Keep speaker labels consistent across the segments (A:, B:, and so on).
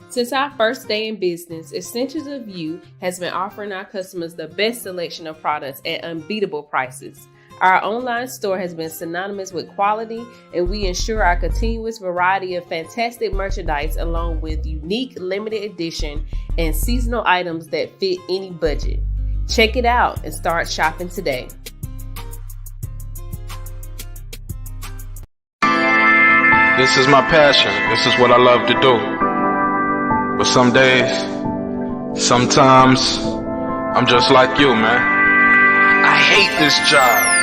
A: Since our first day in business, Essentials of You has been offering our customers the best selection of products at unbeatable prices. Our online store has been synonymous with quality, and we ensure our continuous variety of fantastic merchandise along with unique limited edition and seasonal items that fit any budget. Check it out and start shopping today.
B: This is my passion. This is what I love to do. But some days, sometimes, I'm just like you, man. I hate this job.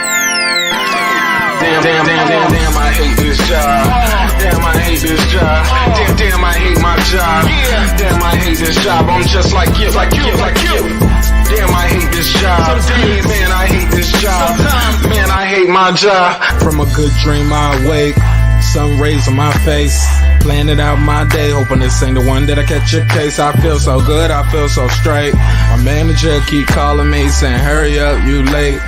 B: Damn, I hate this job. Damn, I hate this job. Damn, I hate my job. Damn, I hate this job. I'm just like you. Damn, I hate this job. Man, I hate this job. Man, I hate my job. From a good dream I awake, sun rays on my face, planning out my day, hoping this ain't the one that I catch a case. I feel so good, I feel so straight. My manager keep calling me saying, hurry up, you late.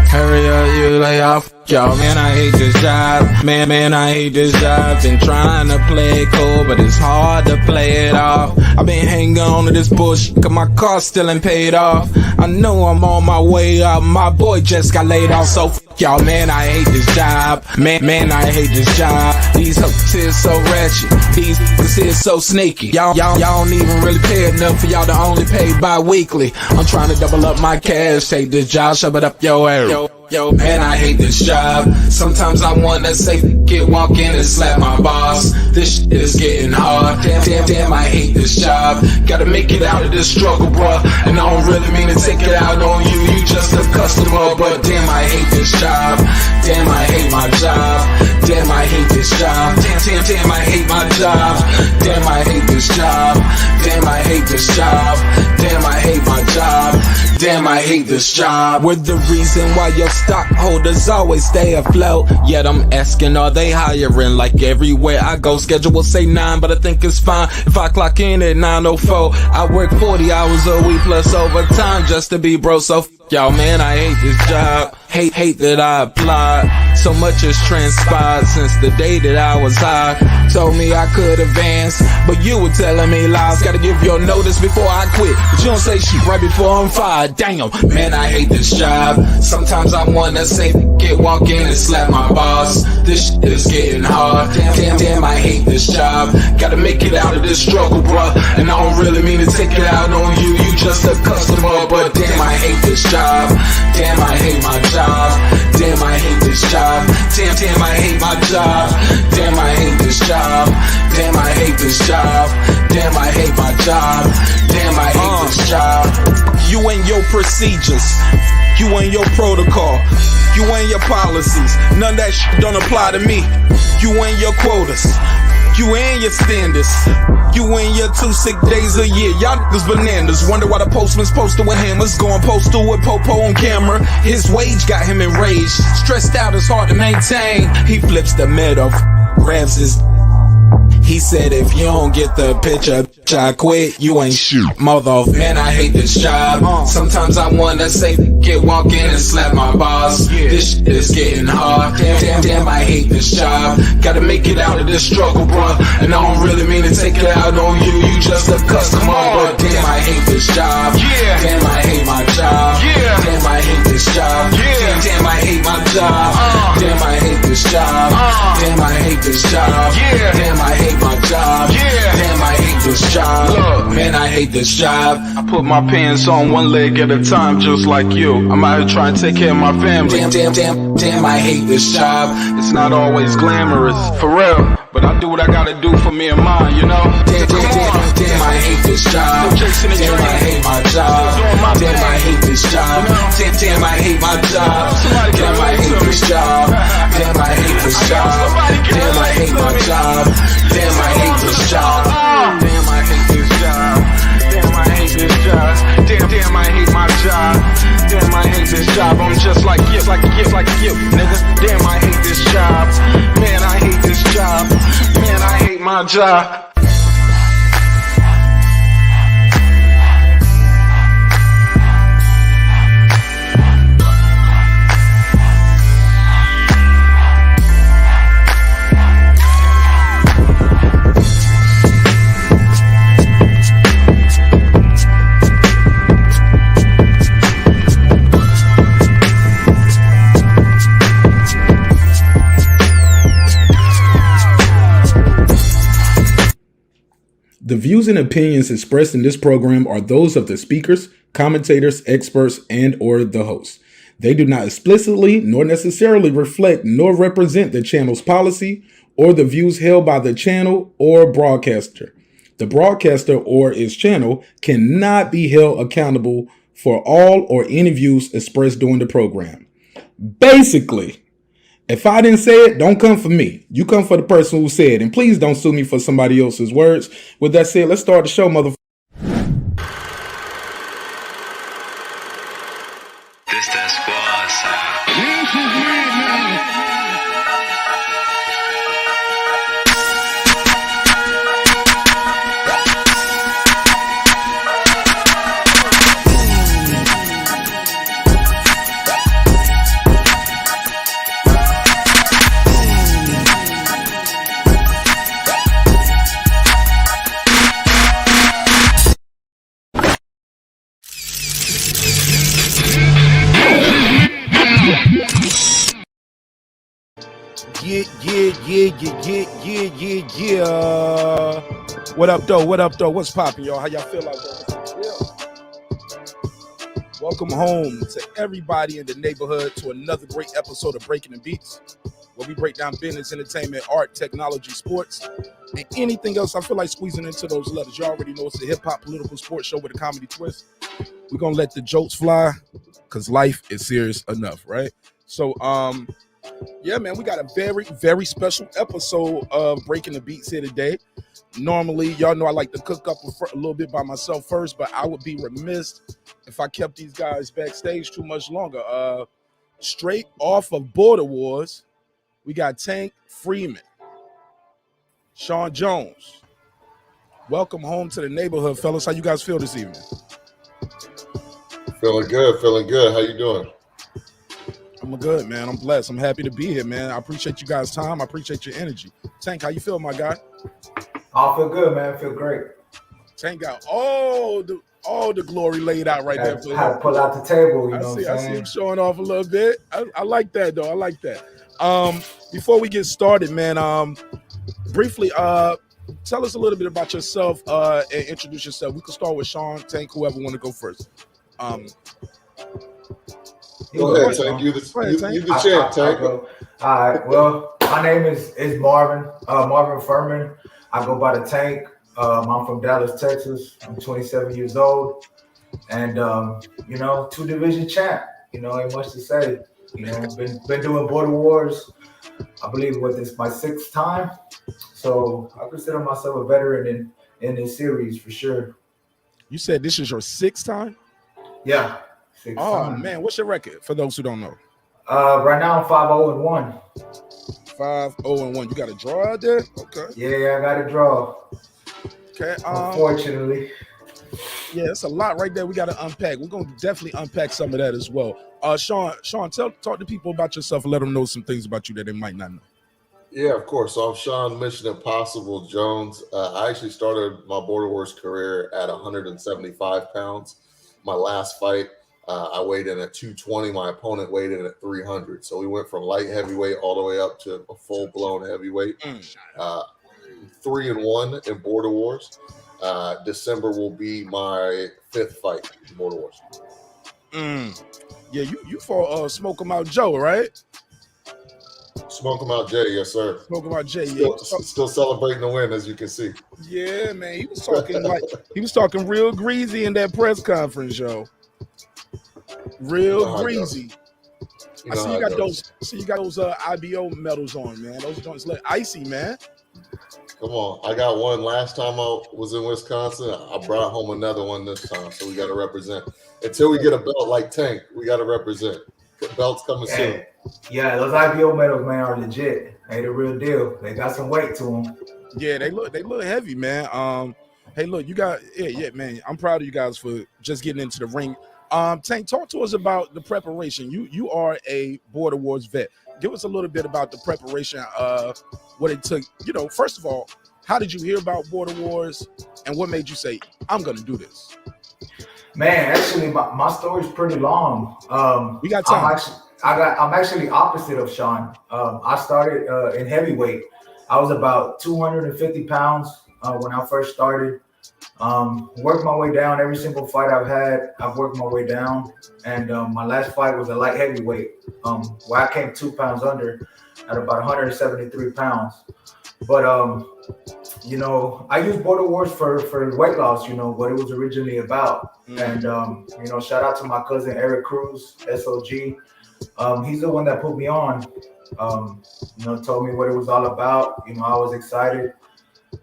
B: Hurry up, you lay off. Yo, man, I hate this job. Man, I hate this job. Been trying to play it cool, but it's hard to play it off. I've been hanging on to this bullshit, cause my car still ain't paid off. I know I'm on my way up. My boy just got laid off, so y'all, man, I hate this job. Man, I hate this job. These hoes here so ratchet. These niggas here so sneaky. Y'all don't even really pay enough for y'all to only pay bi-weekly. I'm trying to double up my cash. Take this job, shove it up your ass. Yo, man, I hate this job. Sometimes I wanna say, walk in and slap my boss. This shit is getting hard. Damn, I hate this job. Gotta make it out of this struggle, bruh. And I don't really mean to take it out on you. You just a customer, but damn, I hate this job. Damn, I hate my job. Damn, I hate this job. Damn, I hate my job. Damn, I hate this job. Damn, I hate this job. Damn, I hate my job. Damn, I hate this job. We're the reason why your stockholders always stay afloat. Yet I'm asking, are they hiring? Like everywhere I go, schedule will say 9, but I think it's fine if I clock in at 9:04. I work 40 hours a week plus overtime just to be bro. So y'all, man, I hate this job. Hate that I applied. So much has transpired since the day that I was high. Told me I could advance, but you were telling me lies. Gotta give your notice before I quit, but you don't say shit right before I'm fired. Damn, man, I hate this job. Sometimes I wanna say, walk in and slap my boss. This shit is getting hard. Damn, I hate this job. Gotta make it out of this struggle, bruh. And I don't really mean to take it out on you. You just a customer, but damn, I hate this job. Damn, I hate my job. Damn, I hate this job. Damn, I hate my job. Damn, I hate this job. Damn, I hate this job. Damn, I hate my job. Damn, I hate this job. You and your procedures, you and your protocol, you and your policies, none of that shit don't apply to me. You and your quotas, you and your standards, you and your 2 sick days a year. Y'all niggas bananas. Wonder why the postman's posted with hammers, going postal with Popo on camera. His wage got him enraged, stressed out, it's hard to maintain. He flips the middle, grabs his. He said, if you don't get the picture, I quit, you ain't shoot. Mother, man, I hate this job. Sometimes I wanna say, walk in and slap my boss. This shit is getting hard. Damn, I hate this job. Gotta make it out of this struggle, bruh. And I don't really mean to take it out on you. You just a customer, but damn, I hate this job. Damn, I hate my job. Damn, I hate this job. Damn, I hate my job. Damn, I hate this job. Damn, I hate this job. Damn, I hate my job. Damn, I hate this job. Look, man, I hate this job. I put my pants on one leg at a time, just like you. I'm out here trying to take care of my family. Damn, I hate this job. It's not always glamorous, for real, but I do what I gotta do for me and mine, you know? Damn, I hate this job. Damn, I hate my job. Damn, I hate this job. Damn, I hate my job. Damn, I hate this job. Damn, I hate this job. Damn, I hate my job. Damn, I hate this job. Damn, I hate this job. Damn, I hate this job. Damn, I hate my job. Damn, I hate this job. I'm just like you, nigga. Damn, I hate this job. Man, I hate this job. Man, I hate my job.
C: The views and opinions expressed in this program are those of the speakers, commentators, experts, and or the host. They do not explicitly nor necessarily reflect nor represent the channel's policy or the views held by the channel or broadcaster. The broadcaster or its channel cannot be held accountable for all or any views expressed during the program. Basically, if I didn't say it, don't come for me. You come for the person who said it. And please don't sue me for somebody else's words. With that said, let's start the show, motherfucker.
D: This that squad sound.
E: Yeah. What up, though? What's poppin', y'all? How y'all feel out there? Welcome home to everybody in the neighborhood to another great episode of Breaking the Beats, where we break down business, entertainment, art, technology, sports, and anything else I feel like squeezing into those letters. You already know it's a hip-hop political sports show with a comedy twist. We're going to let the jokes fly because life is serious enough, right? So, yeah, man, we got a very, very special episode of Breaking the Beats here today. Normally, y'all know I like to cook up a little bit by myself first, but I would be remiss if I kept these guys backstage too much longer. Straight off of Border Wars, we got Tank Freeman, Sean Jones. Welcome home to the neighborhood, fellas. How you guys feel this evening?
F: Feeling good. How you doing?
E: I'm good, man. I'm blessed. I'm happy to be here, man. I appreciate you guys' time. I appreciate your energy. Tank, how you feel, my guy?
G: I feel good, man. I feel great.
E: Tank got all the glory laid out right there.
G: Had to pull out the table, you know what I'm saying?
E: I see him showing off a little bit. I like that, though. I like that. Before we get started, man, briefly, tell us a little bit about yourself and introduce yourself. We can start with Sean, Tank, whoever want to go first.
F: Go ahead, Tank. You the champ, Tank.
G: All right. Well, my name is Marvin Furman. I go by the Tank. I'm from Dallas, Texas. I'm 27 years old, and you know, 2-division champ. You know, ain't much to say. You know, been doing Border Wars. I believe this is my 6th time, so I consider myself a veteran in this series for sure.
E: You said this is your 6th time?
G: Yeah.
E: Man, what's your record for those who don't know?
G: Right now I'm 5-0-1.
E: 5-0-1. You got a draw out there? Okay.
G: Yeah, I got a draw.
E: Okay.
G: Unfortunately.
E: Yeah, it's a lot right there we got to unpack. We're going to definitely unpack some of that as well. Sean, talk to people about yourself and let them know some things about you that they might not know.
F: Yeah, of course. So I'm Sean Mission Impossible Jones. I actually started my Border Wars career at 175 pounds. My last fight, I weighed in at 220. My opponent weighed in at 300. So we went from light heavyweight all the way up to a full-blown heavyweight. 3-1 in Border Wars. December will be my 5th fight in Border Wars.
E: Yeah, you fought Smoke 'em Out Joe, right?
F: Smoke 'em Out Jay, yes, sir.
E: Smoke 'em Out Jay,
F: still celebrating the win, as you can see.
E: Yeah, man, he was talking real greasy in that press conference, yo. Real greasy. I see you got those IBO medals on, man. Those joints look icy, man.
F: Come on, I got one last time I was in Wisconsin. I brought home another one this time, so we got to represent. Until we get a belt like Tank, we got to represent. Belts coming soon.
G: Yeah, those IBO medals, man, are legit. They the real deal. They got some weight to them.
E: Yeah, they look heavy, man. Hey, look, you got man. I'm proud of you guys for just getting into the ring. Tank, talk to us about the preparation. You are a Border Wars vet. Give us a little bit about the preparation, what it took. You know, first of all, how did you hear about Border Wars, and what made you say, I'm going to do this?
G: Man, actually, my story's pretty long.
E: We got time.
G: I'm actually opposite of Sean. I started in heavyweight. I was about 250 pounds when I first started. Worked my way down. Every single fight I've had, I've worked my way down. And my last fight was a light heavyweight, where I came 2 pounds under at about 173 pounds. But you know, I use Border Wars for weight loss, you know, what it was originally about. And you know, shout out to my cousin Eric Cruz, SOG. He's the one that put me on. You know, told me what it was all about. You know, I was excited.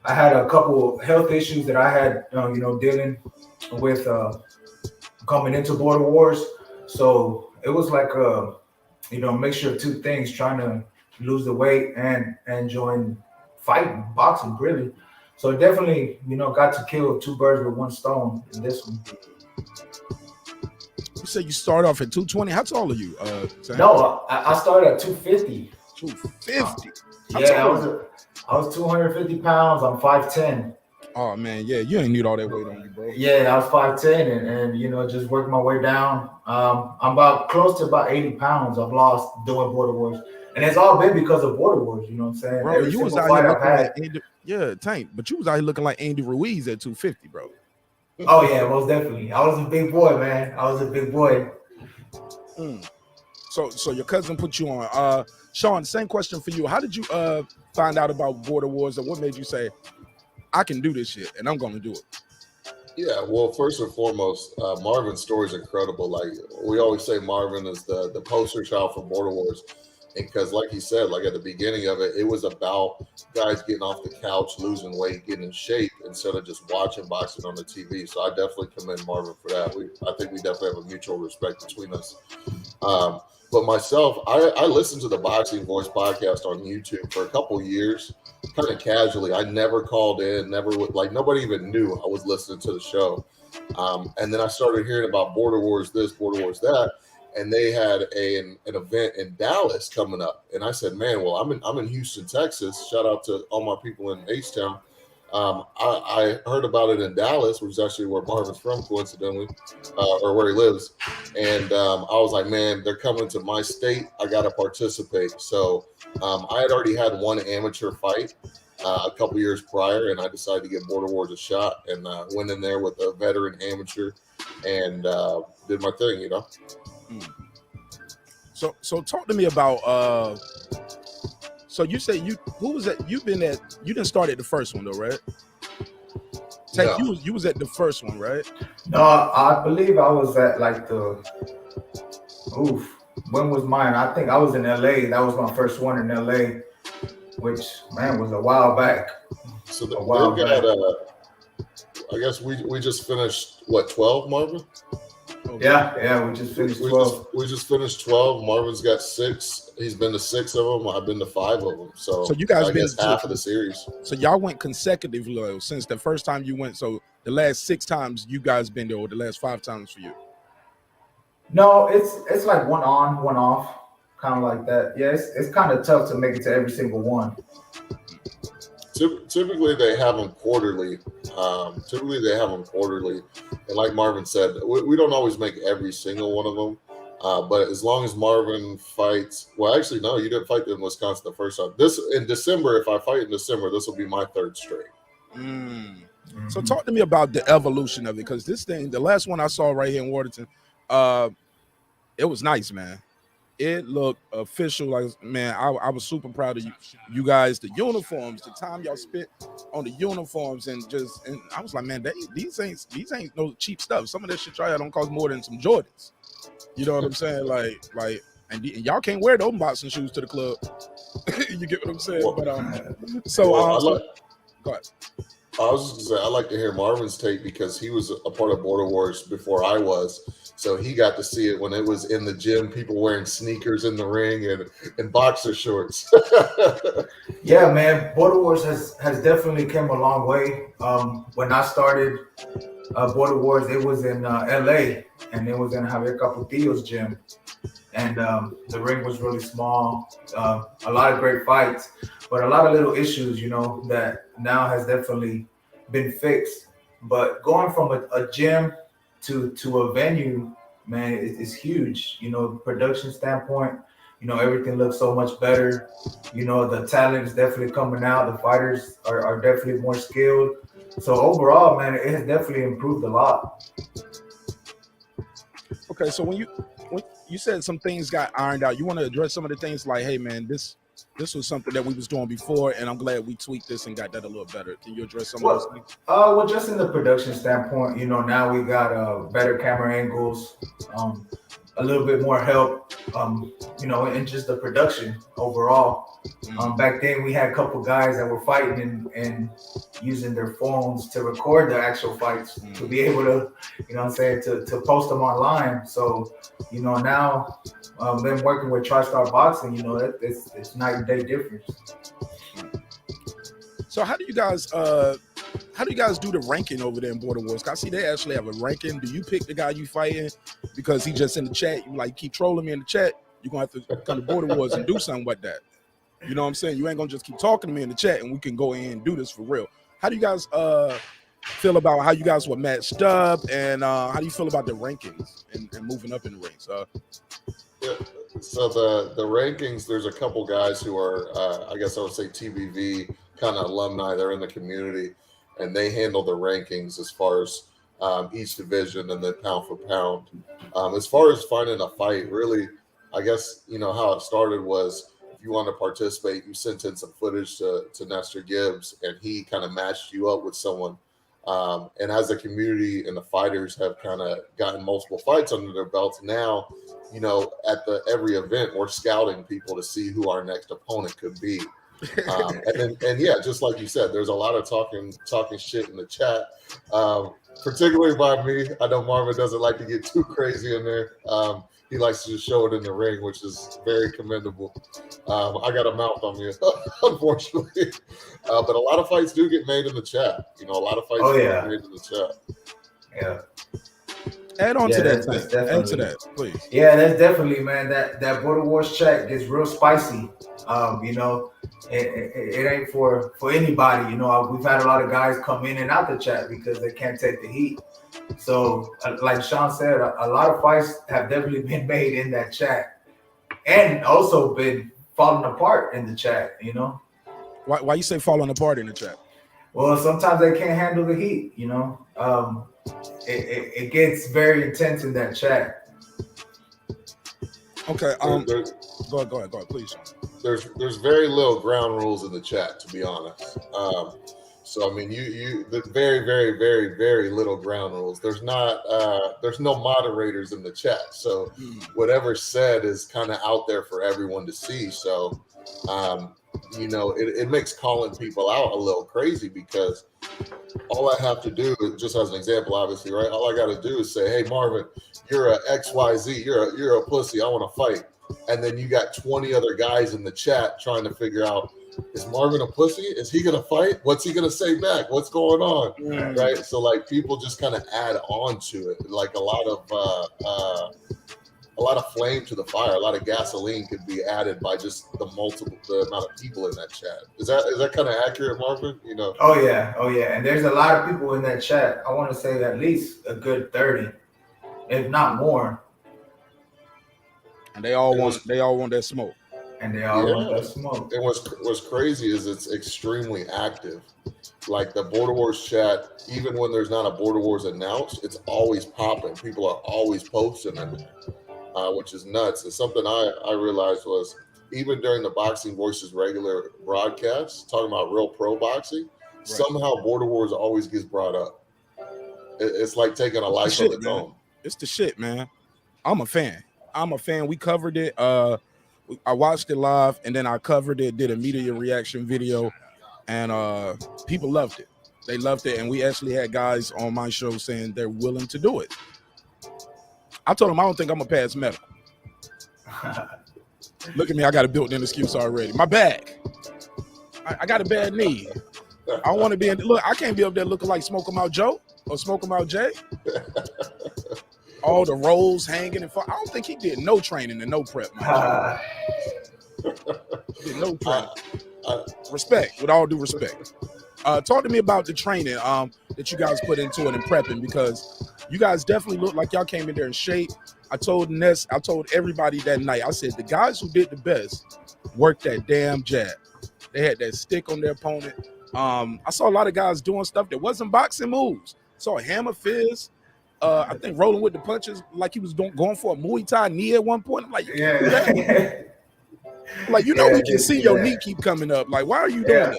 G: I had a couple health issues that I had, you know, dealing with coming into Border Wars. So it was like a, you know, mixture of two things, trying to lose the weight and join fighting, boxing, really. So definitely, you know, got to kill 2 birds with 1 stone in this one.
E: You said you start off at 220. How tall are you?
G: No, I started at 250.
E: 250.
G: Yeah, I was 250 pounds. I'm 5'10".
E: Oh man, yeah, you ain't need all that weight on you, bro.
G: Yeah, I was 5'10", and you know, just worked my way down. I'm about close to about 80 pounds I've lost doing Border Wars, and it's all been because of Border Wars. You know what I'm saying?
E: Bro, you was out here looking like Andy, Tank, but you was out here looking like Andy Ruiz at 250, bro.
G: Oh yeah, most definitely. I was a big boy, man. I was a big boy.
E: So your cousin put you on. Sean, same question for you. How did you find out about Border Wars, and what made you say, I can do this shit and I'm gonna do it?
F: Yeah, well, first and foremost, Marvin's story is incredible. Like we always say, Marvin is the poster child for Border Wars. Because like he said, like at the beginning of it, it was about guys getting off the couch, losing weight, getting in shape instead of just watching boxing on the TV. So I definitely commend Marvin for that. I think we definitely have a mutual respect between us. But myself, I listened to the Boxing Voice podcast on YouTube for a couple of years, kind of casually. I never called in, like nobody even knew I was listening to the show. And then I started hearing about Border Wars this, Border Wars that. And they had an event in Dallas coming up, and I said, "Man, well, I'm in Houston, Texas. Shout out to all my people in H-Town. I heard about it in Dallas, which is actually where Marvin's from, coincidentally, or where he lives. And I was like, man, they're coming to my state. I got to participate. So I had already had 1 amateur fight a couple years prior, and I decided to give Border Wars a shot, and went in there with a veteran amateur and did my thing, you know."
E: So talk to me about so you say you didn't start at the first one though, right? Tank,
F: No.
E: you was at the first one, right?
G: No, I believe I was at like when was mine? I think I was in LA. That was my first one in LA, which man was a while back.
F: So they've got I guess we just finished 12, Marvin?
G: Yeah, we just finished 12.
F: We just finished 12. Marvin's got 6. He's been to 6 of them. I've been to 5 of them. So
E: you guys
F: I guess half of the series.
E: So y'all went consecutively since the first time you went. So the last 6 times you guys been there, or the last 5 times for you?
G: No, it's like one on, one off, kind of like that. Yeah, it's kind of tough to make it to every single one.
F: Typically, they have them quarterly. And like Marvin said, we don't always make every single one of them. But as long as Marvin fights, well, actually, no, you didn't fight in Wisconsin the first time. This in December, if I fight in December, this will be my 3rd straight.
E: So talk to me about the evolution of it, because this thing, the last one I saw right here in Waterton, it was nice, man. It looked official. Like, man, I was super proud of you guys. The uniforms, the time y'all spent on the uniforms, and I was like, man, these ain't no cheap stuff. Some of that shit y'all don't cost more than some Jordans. You know what I'm saying? Like, and y'all can't wear those boxing shoes to the club. You get what I'm saying?
F: Well,
E: but go ahead.
F: I was just gonna say, I like to hear Marvin's take because he was a part of Border Wars before I was. So he got to see it when it was in the gym, people wearing sneakers in the ring and boxer shorts.
G: Yeah, man, Border Wars has definitely come a long way. When I started Border Wars, it was in LA, and it was in Javier Caputillo's gym. And the ring was really small, a lot of great fights, but a lot of little issues, you know, that now has definitely been fixed. But going from a gym to a venue, man, it's huge, you know, production standpoint. everything looks so much better. The talent is definitely coming out. The fighters are definitely more skilled. So overall, man, it has definitely improved a lot.
E: Okay, so when you said some things got ironed out, you want to address some of the things like, hey man, this was something that we was doing before, and I'm glad we tweaked this and got that a little better. Can you address some of those things?
G: Well, just in the production standpoint, now we got better camera angles, a little bit more help, in just the production overall. Back then, we had a couple guys that were fighting and using their phones to record their actual fights to be able to, to post them online. So, now them working with TriStar Boxing, it's night and day difference.
E: So how do you guys do the ranking over there in Border Wars? I see they actually have a ranking. Do you pick the guy you fighting because he just in the chat? You keep trolling me in the chat. You're gonna have to come to Border Wars and do something with that. You know what I'm saying? You ain't gonna just keep talking to me in the chat and we can go in and do this for real. How do you guys feel about how you guys were matched up, and how do you feel about the rankings and moving up in the ranks?
F: Yeah. So the rankings, there's a couple guys who are, I guess I would say TBV kind of alumni. They're in the community, and they handle the rankings as far as each division and then pound for pound. As far as finding a fight, really, I guess, how it started was if you wanted to participate, you sent in some footage to Nestor Gibbs, and he kind of matched you up with someone. And as the community and the fighters have kind of gotten multiple fights under their belts now, at every event, we're scouting people to see who our next opponent could be. And yeah, just like you said, there's a lot of talking shit in the chat, particularly by me. I know Marvin doesn't like to get too crazy in there. He likes to just show it in the ring, which is very commendable. I got a mouth on me, unfortunately. But a lot of fights do get made in the chat. A lot of fights get made in the chat.
G: Yeah.
E: Add on to that. Add to that, please.
G: Yeah, that's definitely, man. That Border Wars chat gets real spicy. It ain't for anybody. We've had a lot of guys come in and out the chat because they can't take the heat. So, like Sean said, a lot of fights have definitely been made in that chat, and also been falling apart in the chat.
E: Why you say falling apart in the chat?
G: Well, sometimes they can't handle the heat. It gets very intense in that chat.
E: Okay. Go ahead, please, Sean.
F: There's very little ground rules in the chat, to be honest. So I mean, the very, very, very, very little ground rules. There's no moderators in the chat, so whatever's said is kind of out there for everyone to see. So, it makes calling people out a little crazy because all I have to do, just as an example, obviously, right? All I got to do is say, "Hey, Marvin, you're a XYZ. You're a pussy. I want to fight." And then you got 20 other guys in the chat trying to figure out, is Marvin a pussy? Is he going to fight? What's he going to say back? What's going on? Right? So people just kind of add on to it. Like a lot of flame to the fire, a lot of gasoline could be added by just the amount of people in that chat. Is that kind of accurate, Marvin?
G: Oh yeah. And there's a lot of people in that chat. I want to say at least a good 30, if not more.
E: And they all want that smoke.
G: And they all want that smoke.
F: And what's crazy is it's extremely active. Like the Border Wars chat, even when there's not a Border Wars announced, it's always popping. People are always posting in there, which is nuts. And something I realized was even during the Boxing Voices regular broadcast, talking about real pro boxing, somehow Border Wars always gets brought up. It's like taking a life of its own.
E: It's the shit, man. I'm a fan. We covered it. I watched it live, and then I covered it, did a media reaction video, and people loved it. They loved it, and we actually had guys on my show saying they're willing to do it. I told them I don't think I'm going to pass medical. Look at me. I got a built-in excuse already. My back. I got a bad knee. I don't want to be in. Look, I can't be up there looking like Smoke 'em Out Joe or Smoke 'em Out Jay. All the rolls hanging. I don't think he did no training and no prep. Did no training. Respect, with all due respect. Talk to me about the training that you guys put into it and prepping, because you guys definitely look like y'all came in there in shape. I told everybody that night, I said, the guys who did the best worked that damn jab. They had that stick on their opponent. I saw a lot of guys doing stuff that wasn't boxing moves. Saw a hammer fist. I think rolling with the punches like he was going for a Muay Thai knee at one point. I'm like, you can't do that. Like, we can see your knee keep coming up. Like, why are you doing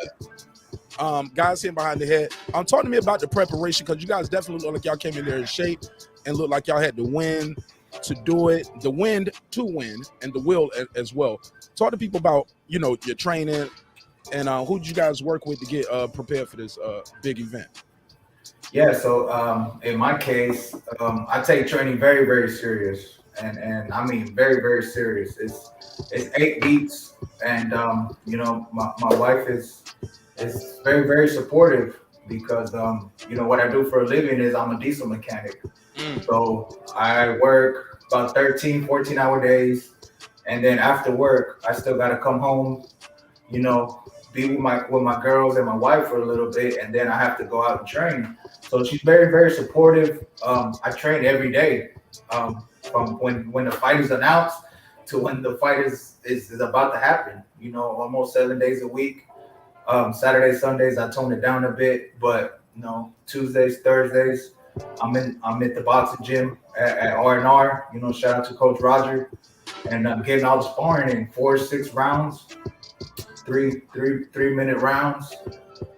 E: that? Guys hitting behind the head. Talk to me about the preparation, because you guys definitely look like y'all came in there in shape and looked like y'all had the wind to do it, the wind to win, and the will as well. Talk to people about, your training and who did you guys work with to get prepared for this big event?
G: Yeah, so in my case, I take training very, very serious, and I mean very, very serious. It's 8 weeks, and my wife is very, very supportive because what I do for a living is I'm a diesel mechanic. So I work about 13, 14-hour days, and then after work, I still got to come home, be with my girls and my wife for a little bit, and then I have to go out and train. So she's very, very supportive. I train every day, from when the fight is announced to when the fight is about to happen. Almost 7 days a week. Saturdays, Sundays, I tone it down a bit, but Tuesdays, Thursdays, I'm at the boxing gym at R&R. Shout out to Coach Roger, and I'm getting all the sparring in 4 or 6 rounds, three-minute rounds,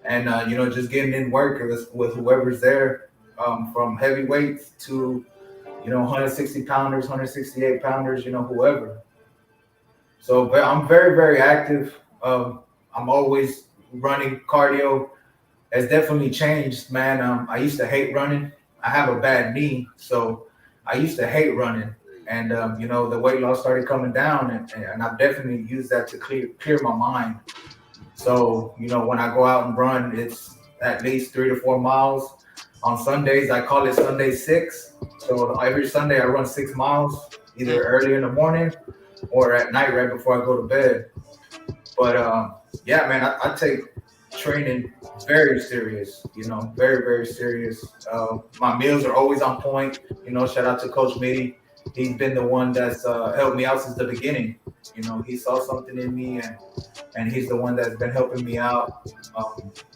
G: and just getting in work with whoever's there, from heavyweights to 160 pounders, 168 pounders, whoever. So I'm very, very active. I'm always running. Cardio has definitely changed, man. I used to hate running. I have a bad knee, so I used to hate running. And the weight loss started coming down, and I've definitely used that to clear my mind. So when I go out and run, it's at least 3 to 4 miles. On Sundays, I call it Sunday 6. So every Sunday I run 6 miles, either early in the morning or at night right before I go to bed. But yeah, man, I take training very serious, very, very serious. My meals are always on point. Shout out to Coach Mitty. He's been the one that's helped me out since the beginning. He saw something in me, and he's the one that's been helping me out,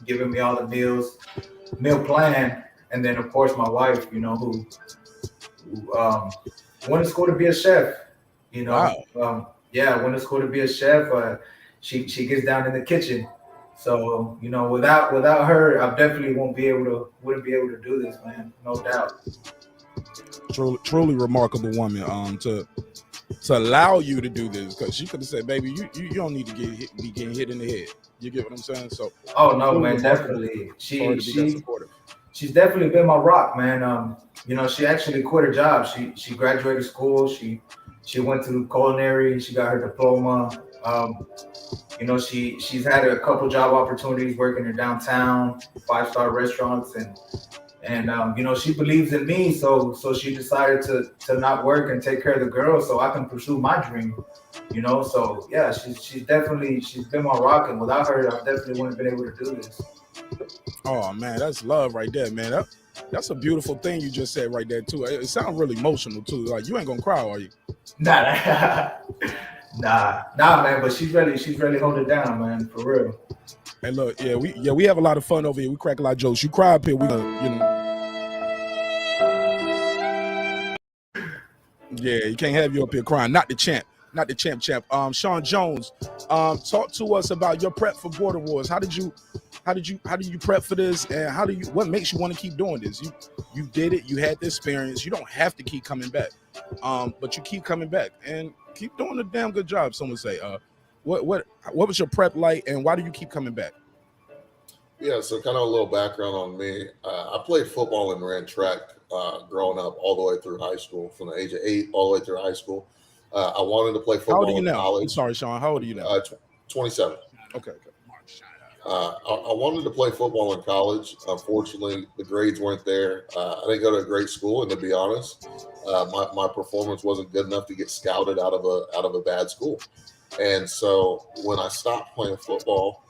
G: giving me all the meal plan. And then, of course, my wife, who went to school to be a chef.
E: Wow.
G: Went to school to be a chef. She gets down in the kitchen. So, without her, I definitely wouldn't be able to do this, man. No doubt.
E: Truly remarkable woman. To allow you to do this, because she could have said, "Baby, you don't need to be getting hit in the head." You get what I'm saying? So.
G: Oh no, man, definitely. She's definitely been my rock, man. She actually quit her job. She graduated school. She went to culinary. She got her diploma. She's had a couple job opportunities working in downtown 5-star restaurants, and she believes in me, so she decided to not work and take care of the girls so I can pursue my dream. So yeah, she's been my rock, and without her, I definitely wouldn't have been able to do this.
E: Oh man, that's love right there, man. That's a beautiful thing you just said right there too. It sounds really emotional too. Like, you ain't gonna cry, are you?
G: Nah, man. But she's really holding it down, man, for real.
E: And look, we have a lot of fun over here. We crack a lot of jokes. You cry up here, we Yeah, you can't have you up here crying. Not the champ. Sean Jones, talk to us about your prep for Border Wars. How did you prep for this, and what makes you want to keep doing this? You did it. You had the experience. You don't have to keep coming back, but you keep coming back and keep doing a damn good job. Someone say, what was your prep like, and why do you keep coming back?
F: Yeah, so kind of a little background on me. I played football and ran track growing up all the way through high school, from the age of 8 all the way through high school. I wanted to play football.
E: How old are you now?
F: College.
E: I'm sorry, Sean. How old are you now?
F: 27.
E: Okay.
F: I wanted to play football in college. Unfortunately, the grades weren't there. I didn't go to a great school, and to be honest, my performance wasn't good enough to get scouted out of a bad school. And so when I stopped playing football,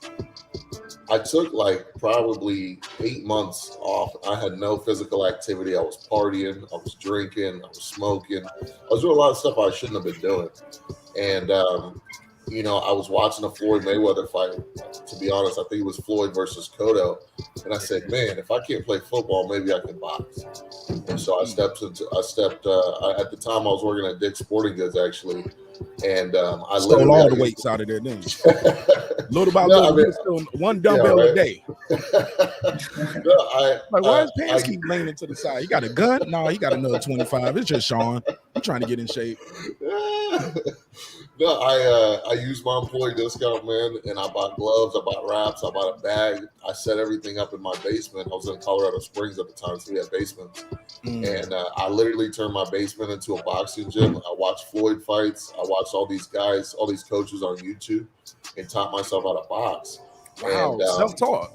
F: I took like probably 8 months off. I had no physical activity. I was partying, I was drinking, I was smoking. I was doing a lot of stuff I shouldn't have been doing. And, you know, I was watching a Floyd Mayweather fight. To be honest, I think it was Floyd versus Cotto. And I said, man, if I can't play football, maybe I can box. And so at the time I was working at Dick's Sporting Goods actually. And I
E: stole all the weights out of there, didn't you? Little by little, I mean, still one dumbbell a day. Why is Pants keep leaning to the side? He got a gun? No, he got another 25. It's just Sean. He's trying to get in shape.
F: No, I used my employee discount, man, and I bought gloves, I bought wraps, I bought a bag. I set everything up in my basement. I was in Colorado Springs at the time, so we had basements. And I literally turned my basement into a boxing gym. I watched Floyd fights. I watched all these guys, all these coaches on YouTube, and taught myself how to box.
E: Wow,
F: and,
E: self-taught.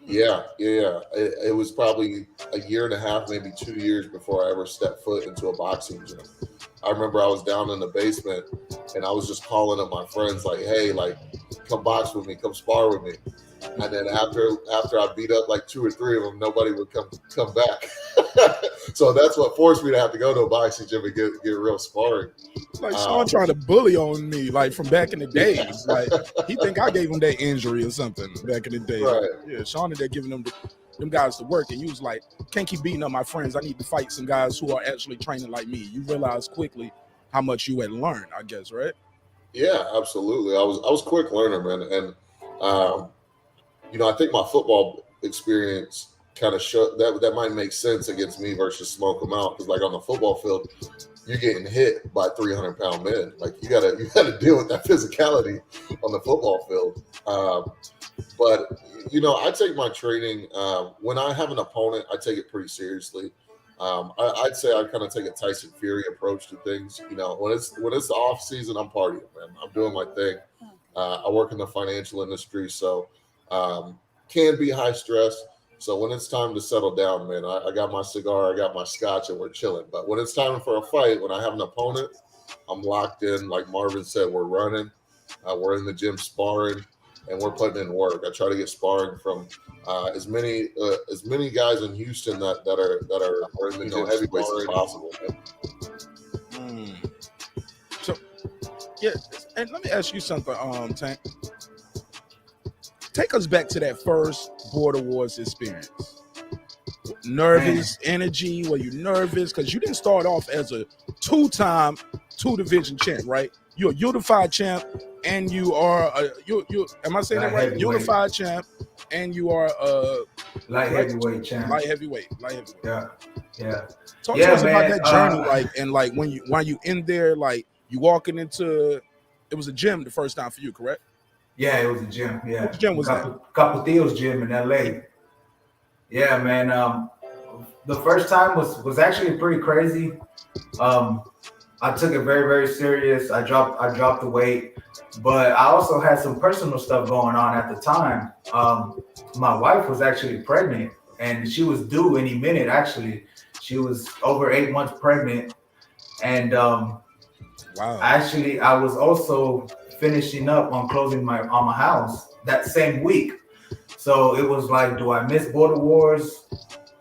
F: Yeah. It was probably a year and a half, maybe 2 years before I ever stepped foot into a boxing gym. I remember I was down in the basement and I was just calling up my friends like, hey, like, come box with me, come spar with me. And then after I beat up like 2 or 3 of them, nobody would come back. So that's what forced me to have to go to a boxing gym and get real sparring.
E: Like Sean trying to bully on me, like from back in the days. Like he think I gave him that injury or something back in the day.
F: Right.
E: Yeah, Sean there giving them guys to work, and you was like, can't keep beating up my friends. I need to fight some guys who are actually training like me. You realize quickly how much you had learned, I guess, right?
F: Yeah, absolutely. I was a quick learner, man, and you know, I think my football experience kind of showed that might make sense against me versus smoke them out, because like on the football field, you're getting hit by 300-pound men. Like you gotta deal with that physicality on the football field. But you know, I take my training when I have an opponent, I take it pretty seriously. I'd say I kind of take a Tyson Fury approach to things. You know, when it's the off season, I'm partying, man. I'm doing my thing. I work in the financial industry, so can be high stress. So when it's time to settle down, man, I got my cigar, I got my scotch, and we're chilling. But when it's time for a fight, when I have an opponent, I'm locked in. Like Marvin said, we're running, we're in the gym sparring, and we're putting in work. I try to get sparring from as many guys in Houston that are in the gym heavyweights as possible.
E: So yeah, and let me ask you something, Tank. Take us back to that first Border Wars experience. Nervous, energy? Were you nervous? Because you didn't start off as a 2-time 2-division champ, right? You're a unified champ, and you are you. Am I saying that right? Unified champ, and you are a
G: light heavyweight champ.
E: Light heavyweight.
G: Yeah.
E: Talk to us about that journey, and while you in there, like you walking into, it was a gym the first time for you, correct?
G: Yeah, it was a gym. Yeah,
E: what gym was that?
G: Capotillo's gym in LA. Yeah, man. The first time was actually pretty crazy. I took it very, very serious. I dropped the weight, but I also had some personal stuff going on at the time. My wife was actually pregnant, and she was due any minute. Actually, she was over 8 months pregnant, and
E: wow.
G: Actually, I was also finishing up on closing on my house that same week. So it was like, do I miss Border Wars?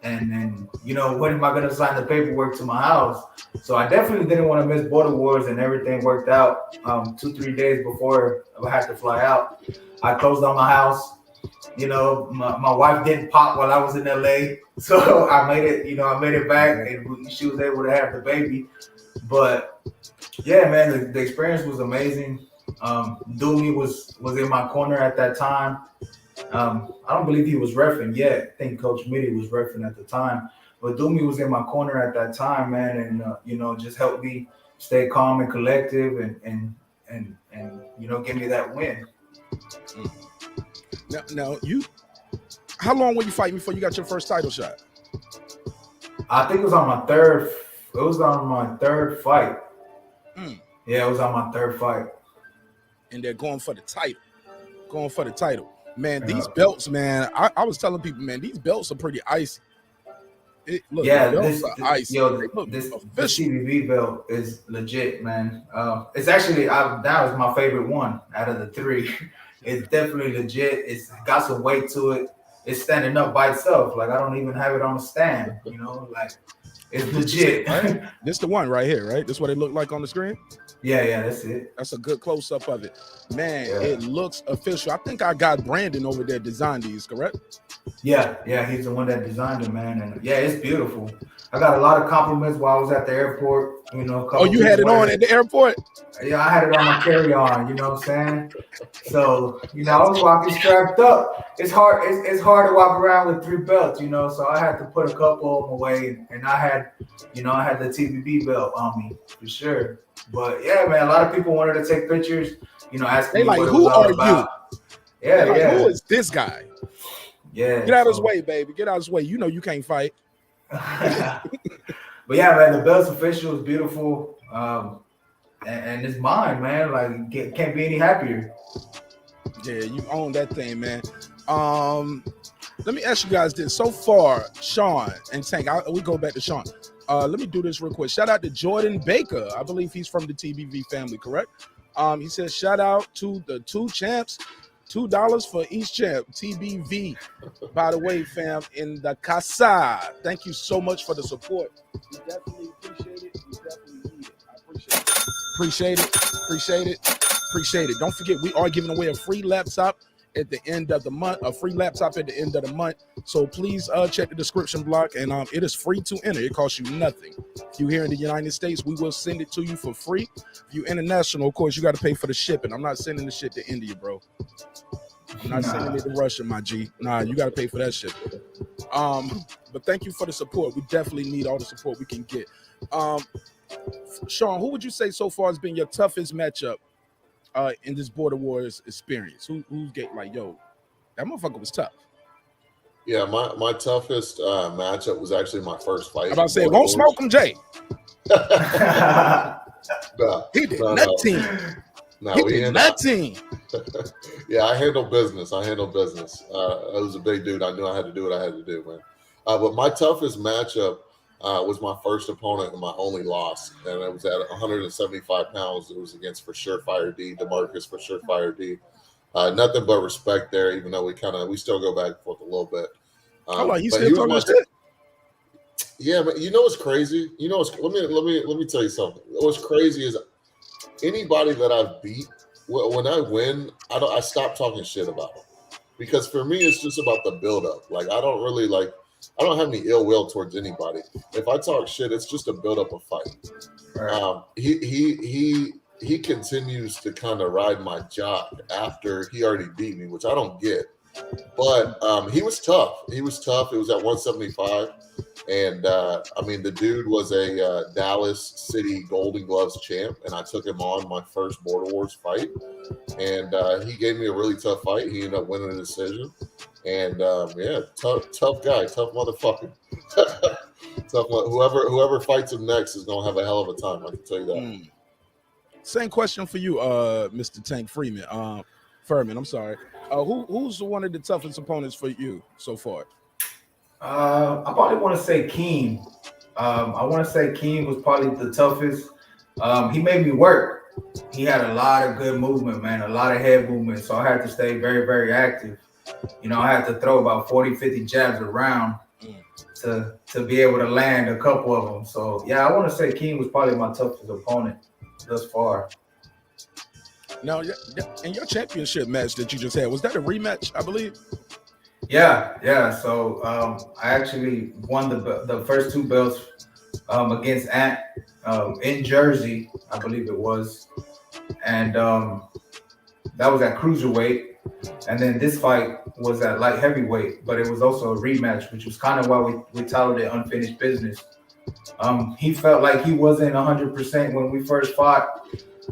G: And you know, when am I going to sign the paperwork to my house? So I definitely didn't want to miss Border Wars, and everything worked out. 2-3 days before I had to fly out, I closed on my house. You know, my wife didn't pop while I was in LA. So I made it back, and she was able to have the baby. But yeah, man, the experience was amazing. Doomy was in my corner at that time. I don't believe he was reffing yet. I think Coach Mitty was reffing at the time. But Doomy was in my corner at that time, man, and you know, just helped me stay calm and collective, and you know, give me that win.
E: Now how long were you fighting before you got your first title shot?
G: I think it was on my third. It was on my third fight. Yeah, it was on my third fight.
E: And they're going for the title. Man, these belts, man, I was telling people, man, these belts are pretty icy. The
G: TBV belt is legit, man. It's actually that was my favorite one out of the 3. It's definitely legit. It's got some weight to it. It's standing up by itself. Like I don't even have it on a stand. Like it's legit.
E: Right? This the one right here, right? This what it looked like on the screen.
G: Yeah, that's it.
E: That's a good close up of it, man. Yeah. It looks official. I think I got Brandon over there designed these, correct?
G: Yeah, he's the one that designed it, man. And yeah, it's beautiful. I got a lot of compliments while I was at the airport.
E: Oh, you had it on at the airport?
G: Yeah, I had it on my carry-on. You know what I'm saying? So I was walking strapped up. It's hard. It's hard to walk around with 3 belts. So I had to put a couple of them away, and I had the TBV belt on me for sure. But yeah, man, a lot of people wanted to take pictures. Asking me what it was all about. Yeah.
E: Who is this guy?
G: Yeah.
E: Get out of his way, baby. Get out of his way. You can't fight.
G: But yeah, man, the belt's official. Is beautiful. And it's mine, man. Like, can't be any happier.
E: Yeah, you own that thing, man. Let me ask you guys this. So far, Sean and Tank, we go back to Sean. Let me do this real quick. Shout out to Jordan Baker. I believe he's from the TBV family, correct? He says, shout out to the 2 champs. $2 for each champ. TBV, by the way, fam, in the casa. Thank you so much for the support. We definitely appreciate it. We definitely need it. I appreciate it. Don't forget, we are giving away a free laptop at the end of the month. So please check the description block, and it is free to enter. It costs you nothing. If you're here in the United States, we will send it to you for free. If you're international, of course, you got to pay for the shipping. I'm not sending the shit to India, bro. I'm not sending it to Russia, my G. Nah, you got to pay for that shit. But thank you for the support. We definitely need all the support we can get. Sean, who would you say so far has been your toughest matchup in this Border Wars experience? Who's getting like, yo, that motherfucker was tough?
F: Yeah, my toughest matchup was actually my first fight.
E: I'm about to say, won't smoke him, Jay. He did nothing.
F: No,
E: he did nothing.
F: Yeah, I handle business. I was a big dude. I knew I had to do what I had to do, man. But my toughest matchup was my first opponent and my only loss, and it was at 175 pounds. It was against For Sure Fire D, DeMarcus For Sure Fire D. Nothing but respect there, even though we still go back and forth a little bit.
E: He's still talking shit?
F: Yeah, but you know what's crazy? Let me tell you something. What's crazy is anybody that I've beat, when I win, I stop talking shit about them, because for me it's just about the build-up. Like I don't have any ill will towards anybody. If I talk shit, it's just a build-up of fight. Right. He continues to kind of ride my jock after he already beat me, which I don't get. But he was tough. It was at 175. And the dude was a Dallas City Golden Gloves champ, and I took him on my first Border Wars fight. And he gave me a really tough fight. He ended up winning the decision. And tough guy, tough motherfucker. Whoever fights him next is gonna have a hell of a time. I can tell you that.
E: Same question for you, Mr. Tank Furman. I'm sorry. Who's one of the toughest opponents for you so far?
G: I probably want to say Keem. I want to say Keem was probably the toughest. He made me work. He had a lot of good movement, man, a lot of head movement. So I had to stay very, very active. I had to throw about 40, 50 jabs around to be able to land a couple of them. So, yeah, I want to say Keem was probably my toughest opponent thus far.
E: Now, in your championship match that you just had, was that a rematch, I believe?
G: Yeah. So I actually won the first 2 belts against Ant in Jersey, I believe it was. And that was at cruiserweight. And then this fight was at light heavyweight, but it was also a rematch, which was kind of why we titled it Unfinished Business. He felt like he wasn't 100% when we first fought.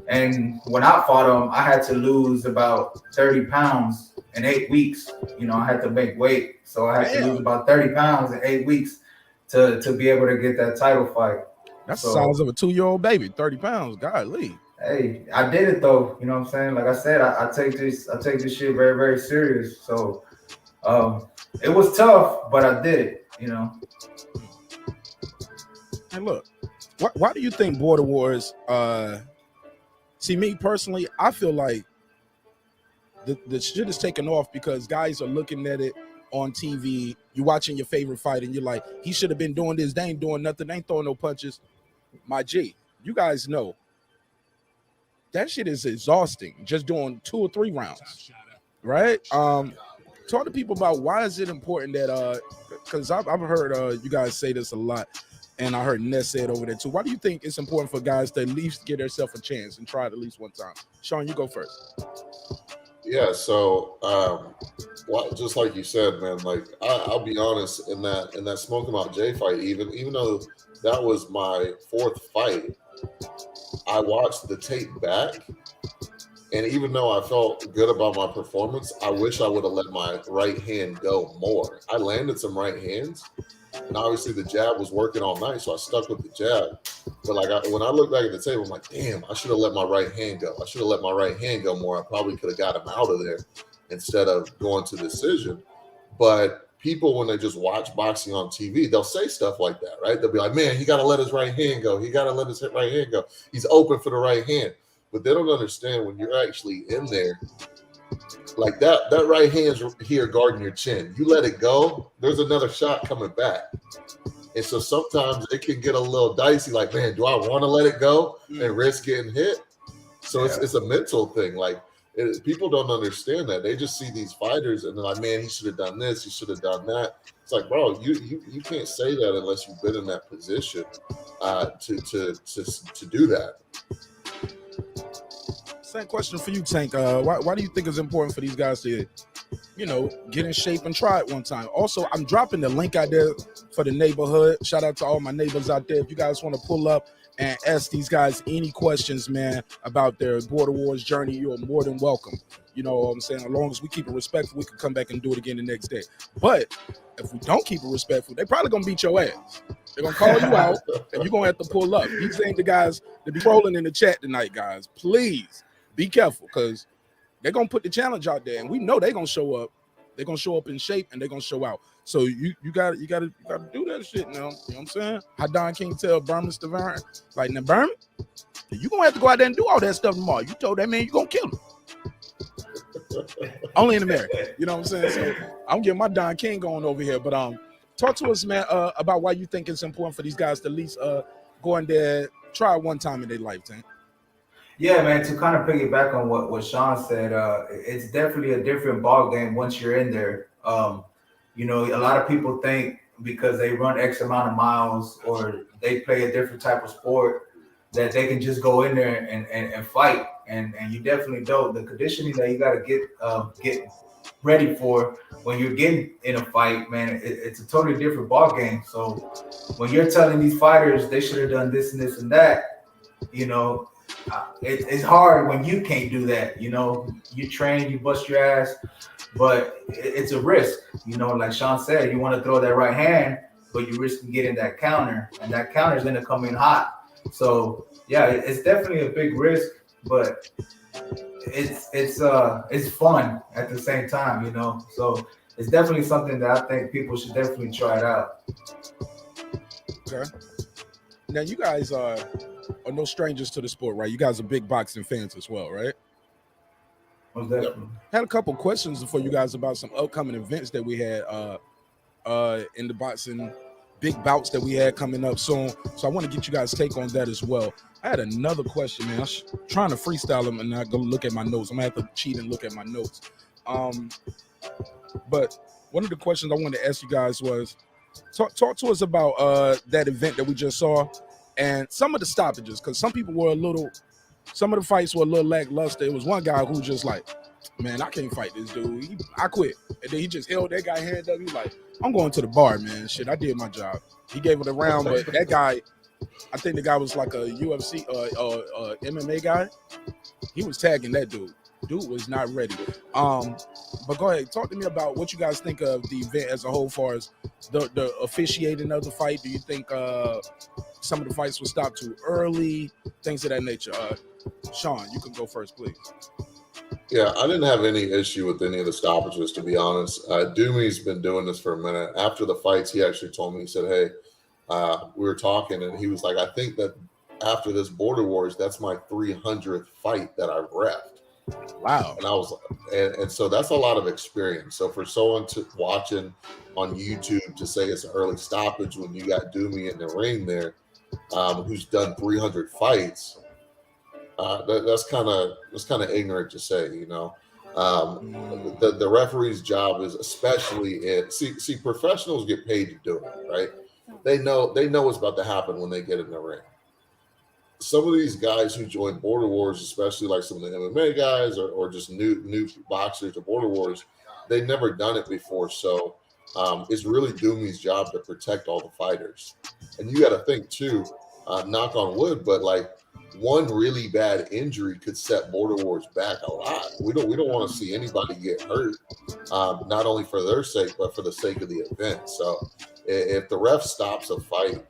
G: And when I fought him, I had to lose about 30 pounds in 8 weeks. I had to make weight. So I had to lose about 30 pounds in 8 weeks to be able to get that title fight.
E: That's the size of a 2-year-old baby, 30 pounds. Golly.
G: Hey, I did it though. You know what I'm saying? Like I said, I take this shit very, very serious. So it was tough, but I did it,
E: And look, why do you think Border Wars, see, me personally, I feel like the shit is taking off because guys are looking at it on TV. You're watching your favorite fight and you're like, he should have been doing this. They ain't doing nothing. They ain't throwing no punches. My G, you guys know that shit is exhausting. Just doing 2 or 3 rounds, right? Talk to people about why is it important that because I've heard you guys say this a lot, and I heard Ness say it over there too. Why do you think it's important for guys to at least give themselves a chance and try it at least one time? Sean, you go first.
F: Yeah, so just like you said, man, like I'll be honest, in that Smoke 'em Out Jay fight, even though that was my 4th fight, I watched the tape back, and even though I felt good about my performance, I wish I would have let my right hand go more. I landed some right hands, and obviously the jab was working all night, so I stuck with the jab. But when I look back at the tape, I'm like, damn, I should have let my right hand go. I should have let my right hand go more. I probably could have got him out of there instead of going to decision. But people, when they just watch boxing on TV, they'll say stuff like that, right? They'll be like, man, he got to let his right hand go. He got to let his right hand go. He's open for the right hand. But they don't understand when you're actually in there, like that right hand's here guarding your chin. You let it go, there's another shot coming back. And so sometimes it can get a little dicey, like, man, do I want to let it go and risk getting hit? So it's a mental thing. Like, people don't understand that. They just see these fighters and they're like, man, he should have done this, he should have done that. It's like, bro, you can't say that unless you've been in that position to do that.
E: Same question for you, Tank. Why do you think it's important for these guys to, get in shape and try it one time? Also, I'm dropping the link out there for the neighborhood. Shout out to all my neighbors out there. If you guys want to pull up and ask these guys any questions, man, about their border wars journey, you're more than welcome. You know what I'm saying? As long as we keep it respectful, we can come back and do it again the next day. But if we don't keep it respectful, they're probably going to beat your ass. They're going to call you out, and you're going to have to pull up. These ain't the guys that be trolling in the chat tonight, guys. Please be careful, because they're going to put the challenge out there, and we know they're going to show up. They're going to show up in shape, and they're going to show out. So you got to do that shit now. You know what I'm saying? How Don King tell Berman Stavern, like, now, Berman, you're going to have to go out there and do all that stuff tomorrow. You told that man you're going to kill him. Only in America. You know what I'm saying? So I'm getting my Don King going over here. But talk to us, man, about why you think it's important for these guys to at least go in there, try it one time in their life, Tank.
G: Yeah, man, to kind of piggyback on what Sean said, it's definitely a different ball game once you're in there. A lot of people think because they run X amount of miles or they play a different type of sport that they can just go in there and fight. And you definitely don't. The conditioning that you got to get ready for when you're getting in a fight, man, it's a totally different ball game. So when you're telling these fighters they should have done this and this and that, it's hard when you can't do that. You train, you bust your ass, but it's a risk. Like Sean said, you want to throw that right hand, but you risk getting that counter, and that counter is going to come in hot. So yeah, it's definitely a big risk, but it's fun at the same time. So it's definitely something that I think people should definitely try it out.
E: Okay. Now you guys are no strangers to the sport, right? You guys are big boxing fans as well, right?
G: Most definitely.
E: Had a couple questions for you guys about some upcoming events that we had in the boxing, big bouts that we had coming up soon. So I want to get you guys' take on that as well. I had another question, man. I'm trying to freestyle them and not go look at my notes. I'm gonna have to cheat and look at my notes. But one of the questions I wanted to ask you guys was, talk to us about that event that we just saw and some of the stoppages, because some of the fights were a little lackluster. It was one guy who just like, man, I can't fight this dude. I quit. And then he just held that guy hand up. He's like, I'm going to the bar, man. Shit, I did my job. He gave it a round, but that guy, I think the guy was like a UFC MMA guy. He was tagging that dude. Dude was not ready. But go ahead, talk to me about what you guys think of the event as a whole, far as the officiating of the fight. Do you think some of the fights were stopped too early? Things of that nature. Sean, you can go first, please.
F: Yeah, I didn't have any issue with any of the stoppages, to be honest. Doomy's been doing this for a minute. After the fights, he actually told me, he said, hey, we were talking, and he was like, I think that after this Border Wars, that's my 300th fight that I've reffed.
E: Wow.
F: And I was, and so that's a lot of experience. So for someone to watching on YouTube to say it's an early stoppage when you got Doomy in the ring there, who's done 300 fights, that's kind of ignorant to say, you know. The referee's job is, especially in see professionals get paid to do it, right? They know what's about to happen when they get in the ring. Some of these guys who join Border Wars, especially like some of the MMA guys or just new boxers to Border Wars, they've never done it before. So it's really Doomy's job to protect all the fighters. And you got to think too, knock on wood, but like one really bad injury could set Border Wars back a lot. We don't want to see anybody get hurt, not only for their sake, but for the sake of the event. So if the ref stops a fight,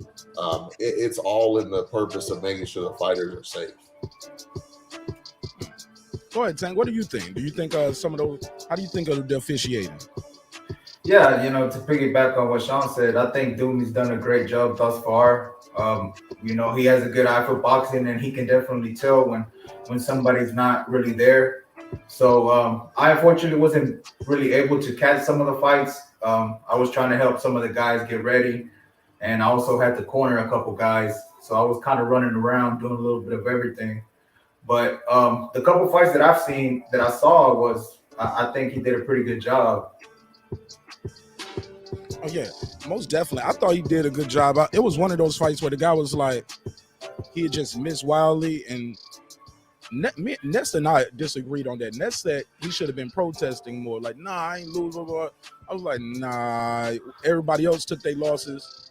F: it's all in the purpose of making sure the fighters are safe.
E: Go ahead, Tank. What do you think? Do you think some of those? How do you think of the officiating?
G: Yeah, you know, to piggyback on what Sean said, I think Doomy's done a great job thus far. You know, he has a good eye for boxing, and he can definitely tell when somebody's not really there. So I unfortunately wasn't really able to catch some of the fights. I was trying to help some of the guys get ready, and I also had to corner a couple guys. So I was kind of running around doing a little bit of everything. But the couple fights that I've seen that I saw was, I think he did a pretty good job.
E: Oh yeah, most definitely. I thought he did a good job. It was one of those fights where the guy was like, he had just missed wildly, and Nestor and I disagreed on that. Nestor said he should have been protesting more, like, nah, I ain't lose. Blah, blah. I was like, nah. Everybody else took their losses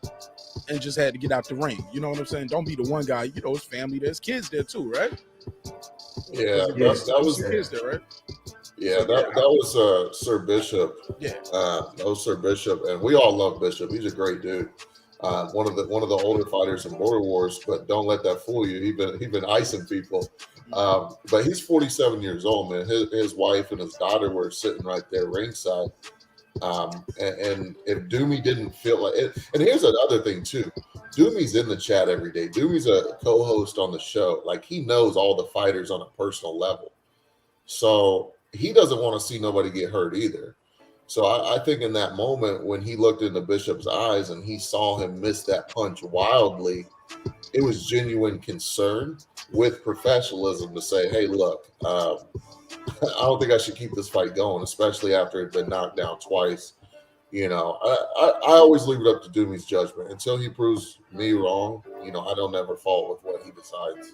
E: and just had to get out the ring. You know what I'm saying? Don't be the one guy. You know, his family. There's kids there too, right?
F: Yeah, that was
E: kids there, right?
F: Yeah, that was Sir Bishop.
E: Yeah,
F: that was Sir Bishop, and we all love Bishop. He's a great dude. One of the older fighters in Border Wars, but don't let that fool you. He been icing people. But he's 47 years old, man. His wife and his daughter were sitting right there ringside. And if Doomy didn't feel like it, and here's another thing too. Doomy's in the chat every day. Doomy's a co-host on the show. Like, he knows all the fighters on a personal level. So he doesn't want to see nobody get hurt either. So I think in that moment when he looked into Bishop's eyes and he saw him miss that punch wildly, it was genuine concern with professionalism to say, hey, look, I don't think I should keep this fight going, especially after it'd been knocked down twice. You know, I always leave it up to Doomy's judgment. Until he proves me wrong, you know, I don't ever fault with what he decides.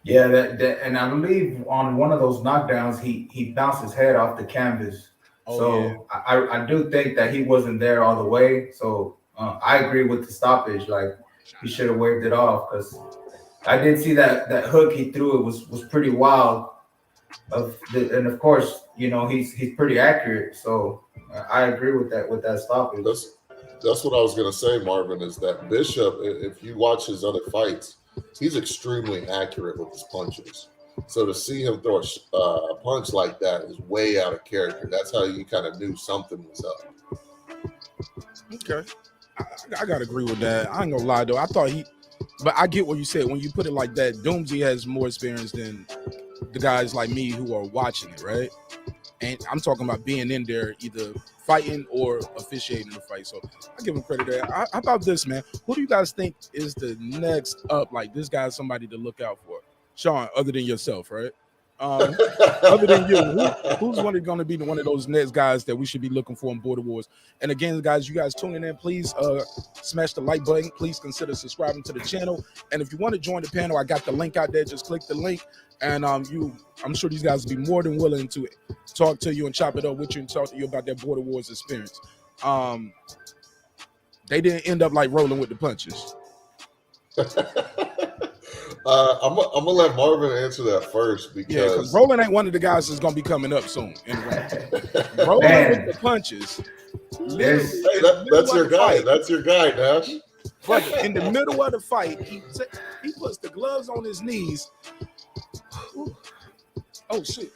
G: Yeah, and I believe on one of those knockdowns, he bounced his head off the canvas. I do think that he wasn't there all the way. So I agree with the stoppage. Like, he should have waved it off, because I did see that hook he threw. It was pretty wild. And of course, you know, he's pretty accurate. So I agree with that stoppage.
F: That's what I was gonna say, Marvin. Is that Bishop? If you watch his other fights, he's extremely accurate with his punches. So to see him throw a punch like that is way out of character. That's how you kind of knew something was up.
E: Okay, I gotta agree with that. I ain't gonna lie though. I thought but I get what you said. When you put it like that, Doomsy has more experience than the guys like me who are watching it, right? And I'm talking about being in there, either fighting or officiating the fight. So I give him credit there. How about this, man? Who do you guys think is the next up? Like, this guy's somebody to look out for. Sean, other than yourself, right? Other than you, who's going to be one of those next guys that we should be looking for in Border Wars? And again, guys, you guys tuning in, please smash the like button. Please consider subscribing to the channel. And if you want to join the panel, I got the link out there. Just click the link, and I'm sure these guys will be more than willing to talk to you and chop it up with you and talk to you about their Border Wars experience. They didn't end up like rolling with the punches.
F: I'm gonna let Marvin answer that first, because
E: Roland ain't one of the guys that's gonna be coming up soon. Roland with the punches.
F: Hey, that's your guy. That's your guy, Nash.
E: But in the middle of the fight, he puts the gloves on his knees. Oh shit!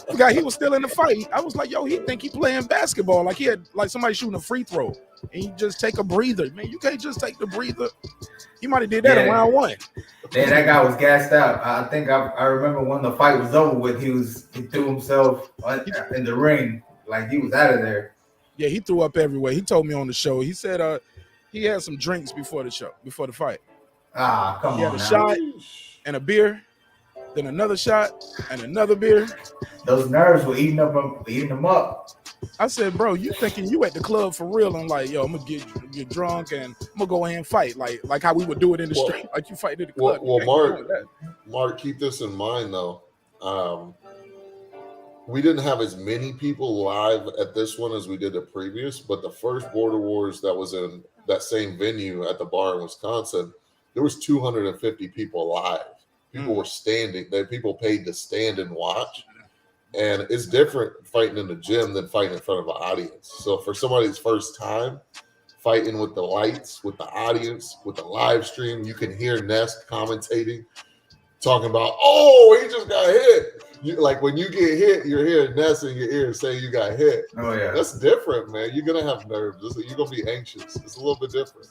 E: Forgot he was still in the fight. I was like, yo, he think he playing basketball. Like he had like somebody shooting a free throw, and you just take a breather. Man, you can't just take the breather. He might have did that in round one.
G: Yeah, that guy was gassed out. I think I remember when the fight was over with, he threw himself in the ring like he was out of there.
E: Yeah, he threw up everywhere. He told me on the show. He said he had some drinks before the fight.
G: Ah, come on.
E: He had a
G: now.
E: shot and a beer, then another shot and another beer.
G: Those nerves were eating them up.
E: I said, bro, you thinking you at the club for real? I'm like, yo, I'm gonna get drunk and I'm gonna go ahead and fight like how we would do it in the street, like you fight in the club.
F: Well, Mark, keep this in mind though. We didn't have as many people live at this one as we did the previous, but the first Border Wars that was in that same venue at the bar in Wisconsin, there was 250 people live. People were standing. People paid to stand and watch. And it's different fighting in the gym than fighting in front of an audience. So for somebody's first time fighting with the lights, with the audience, with the live stream, you can hear Nest commentating, talking about, oh, he just got hit. Like when you get hit, you're hearing Ness in your ear saying you got hit.
G: Oh yeah,
F: that's different, man. You're gonna have nerves. You're gonna be anxious. It's a little bit different.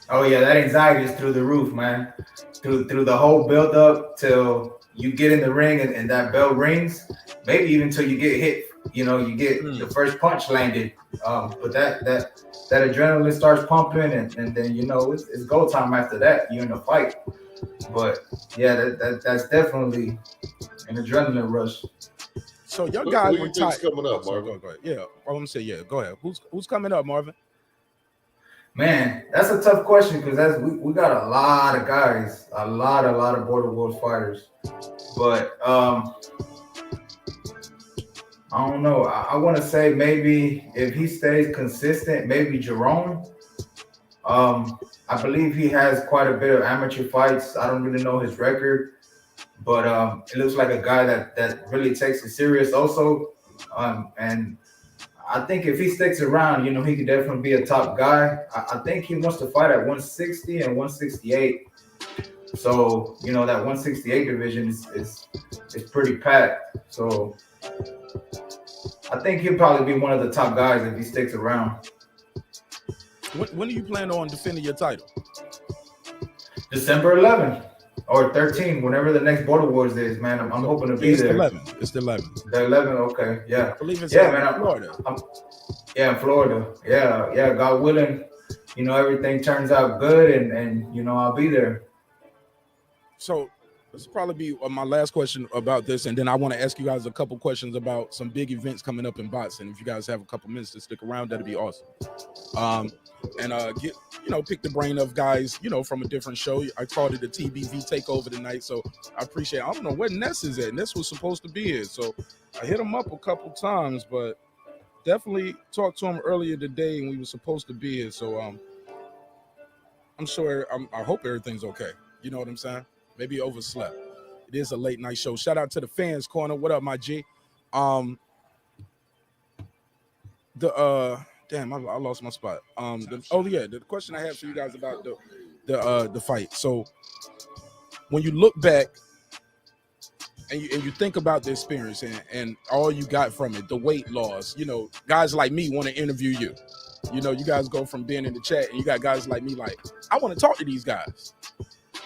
G: Oh yeah, that anxiety is through the roof, man. Through the whole build up till you get in the ring and that bell rings. Maybe even till you get hit. You know, you get the first punch landed. But that adrenaline starts pumping, and then you know it's go time after that. You're in a fight. But yeah, that's definitely an adrenaline rush.
E: So your guys were
F: tight. Coming up, Marvin?
E: Go ahead. Yeah, I'm gonna say yeah. Go ahead. Who's coming up, Marvin?
G: Man, that's a tough question because we got a lot of guys, a lot of Border Wars fighters. But I don't know. I want to say maybe if he stays consistent, maybe Jerome. I believe he has quite a bit of amateur fights. I don't really know his record, but it looks like a guy that really takes it serious also. And I think if he sticks around, you know, he could definitely be a top guy. I think he wants to fight at 160 and 168. So, you know, that 168 division is pretty packed. So I think he'll probably be one of the top guys if he sticks around.
E: When do you plan on defending your title?
G: December 11th or 13th, whenever the next Border Wars is, man. I'm hoping to be there.
E: It's the 11th.
G: The 11th, okay, yeah.
E: I believe it's
G: in
E: Florida.
G: In Florida. Yeah. God willing, you know, everything turns out good and you know, I'll be there.
E: So this will probably be my last question about this, and then I want to ask you guys a couple questions about some big events coming up in bots. And if you guys have a couple minutes to stick around, that'd be awesome. Get, you know, pick the brain of guys, you know, from a different show. I called it the TBV Takeover tonight, so I appreciate it. I don't know where Ness is at. Ness was supposed to be here, so I hit him up a couple times, but definitely talked to him earlier today, and we were supposed to be here. So I'm sure. I hope everything's okay. You know what I'm saying? Maybe overslept. It is a late night show. Shout out to the fans corner. What up, my G? Damn, I lost my spot. The question I have for you guys about the fight. So when you look back and you think about the experience and all you got from it, the weight loss, you know, guys like me want to interview you. You know, you guys go from being in the chat and you got guys like me like, I want to talk to these guys.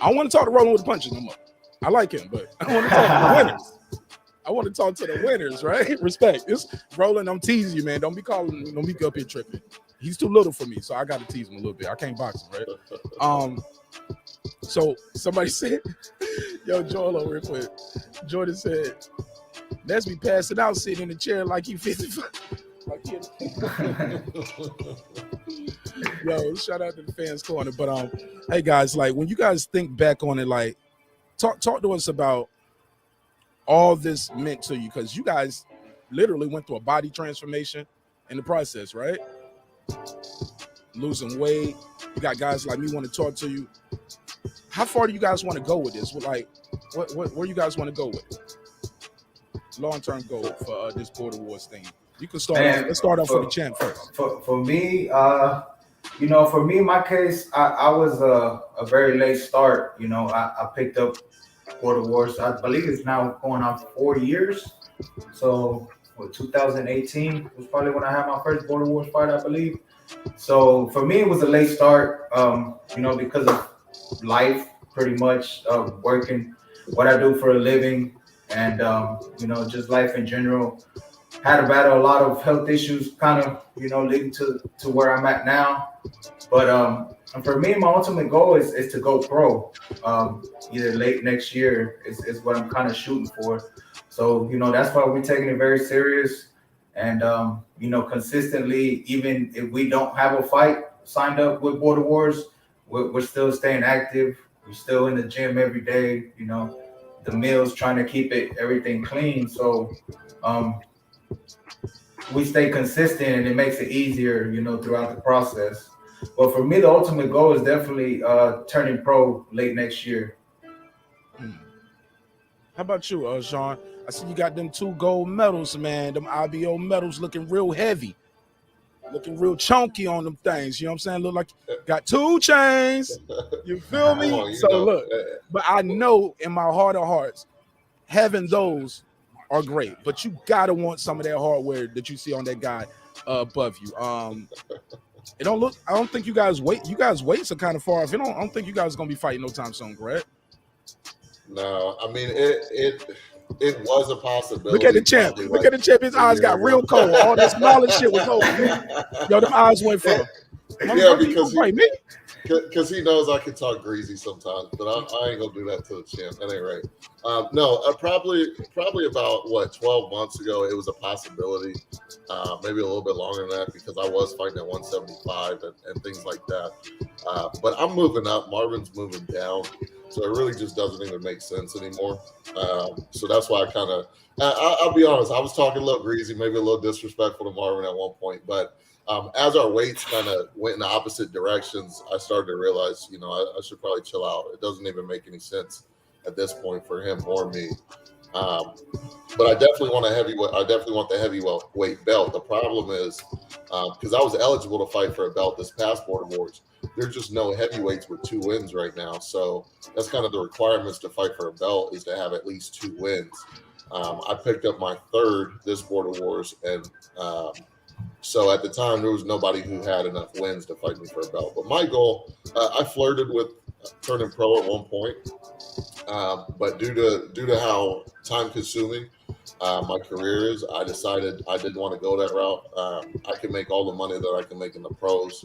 E: I don't want to talk to Rolling with the Punches no more. I like him, but I want to talk to the winners. I want to talk to the winners, right? Respect. It's Rolling. I'm teasing you, man. Don't be up here tripping. He's too little for me, so I got to tease him a little bit. I can't box him, right? So somebody said, yo, Joel over here quick. Jordan said, let's be passing out sitting in the chair like he 55. Yo, shout out to the fans corner. But hey guys, like when you guys think back on it, like talk to us about all this meant to you, because you guys literally went through a body transformation in the process, right? Losing weight. You got guys like me want to talk to you. How far do you guys want to go with this? Like, where you guys want to go with it? Long-term goal for this Border Wars thing. You can start. Let's start off with the champ first.
G: For me, you know, for me, in my case, I was a very late start. You know, I picked up Border Wars. I believe it's now going on 4 years. So, 2018 was probably when I had my first Border Wars fight, I believe. So for me, it was a late start, because of life, pretty much working, what I do for a living, and just life in general. Had to battle a lot of health issues, kind of, leading to where I'm at now. But and for me, my ultimate goal is to go pro. Either late next year is what I'm kind of shooting for. So that's why we're taking it very serious, and consistently, even if we don't have a fight signed up with Border Wars, we're still staying active. We're still in the gym every day. The meals, trying to keep everything clean. So we stay consistent, and it makes it easier, throughout the process. But for me, the ultimate goal is definitely turning pro late next year.
E: How about you, Sean? I see you got them 2 gold medals, man. Them IBO medals looking real heavy, looking real chunky on them things. You know what I'm saying? Look like got 2 chains. You feel me? Look, but I know in my heart of hearts, having those are great, but you gotta want some of that hardware that you see on that guy above you. It don't look. I don't think you guys wait. You guys weights are kind of far off. I don't think you guys are gonna be fighting no time soon, correct?
F: No, I mean it was a possibility.
E: Look at the champ. Look at the champ. His eyes got real cold. All this smaller shit was over. Yo, them eyes went from.
F: Yeah, because he knows I can talk greasy sometimes, but I ain't gonna do that to the champ. That ain't right. No, probably about 12 months ago, it was a possibility. Maybe a little bit longer than that, because I was fighting at 175 and things like that. But I'm moving up. Marvin's moving down, so it really just doesn't even make sense anymore. So that's why I'll be honest. I was talking a little greasy, maybe a little disrespectful to Marvin at one point, but as our weights kind of went in the opposite directions, I started to realize, I should probably chill out. It doesn't even make any sense at this point for him or me. But I definitely want the heavyweight belt. The problem is, because I was eligible to fight for a belt this past Border Wars, there's just no heavyweights with 2 wins right now. So that's kind of the requirements to fight for a belt, is to have at least 2 wins. I picked up my 3rd this Border Wars, and so at the time, there was nobody who had enough wins to fight me for a belt. But my goal, I flirted with turning pro at one point, but due to how time consuming my career is, I decided I didn't want to go that route. I can make all the money that I can make in the pros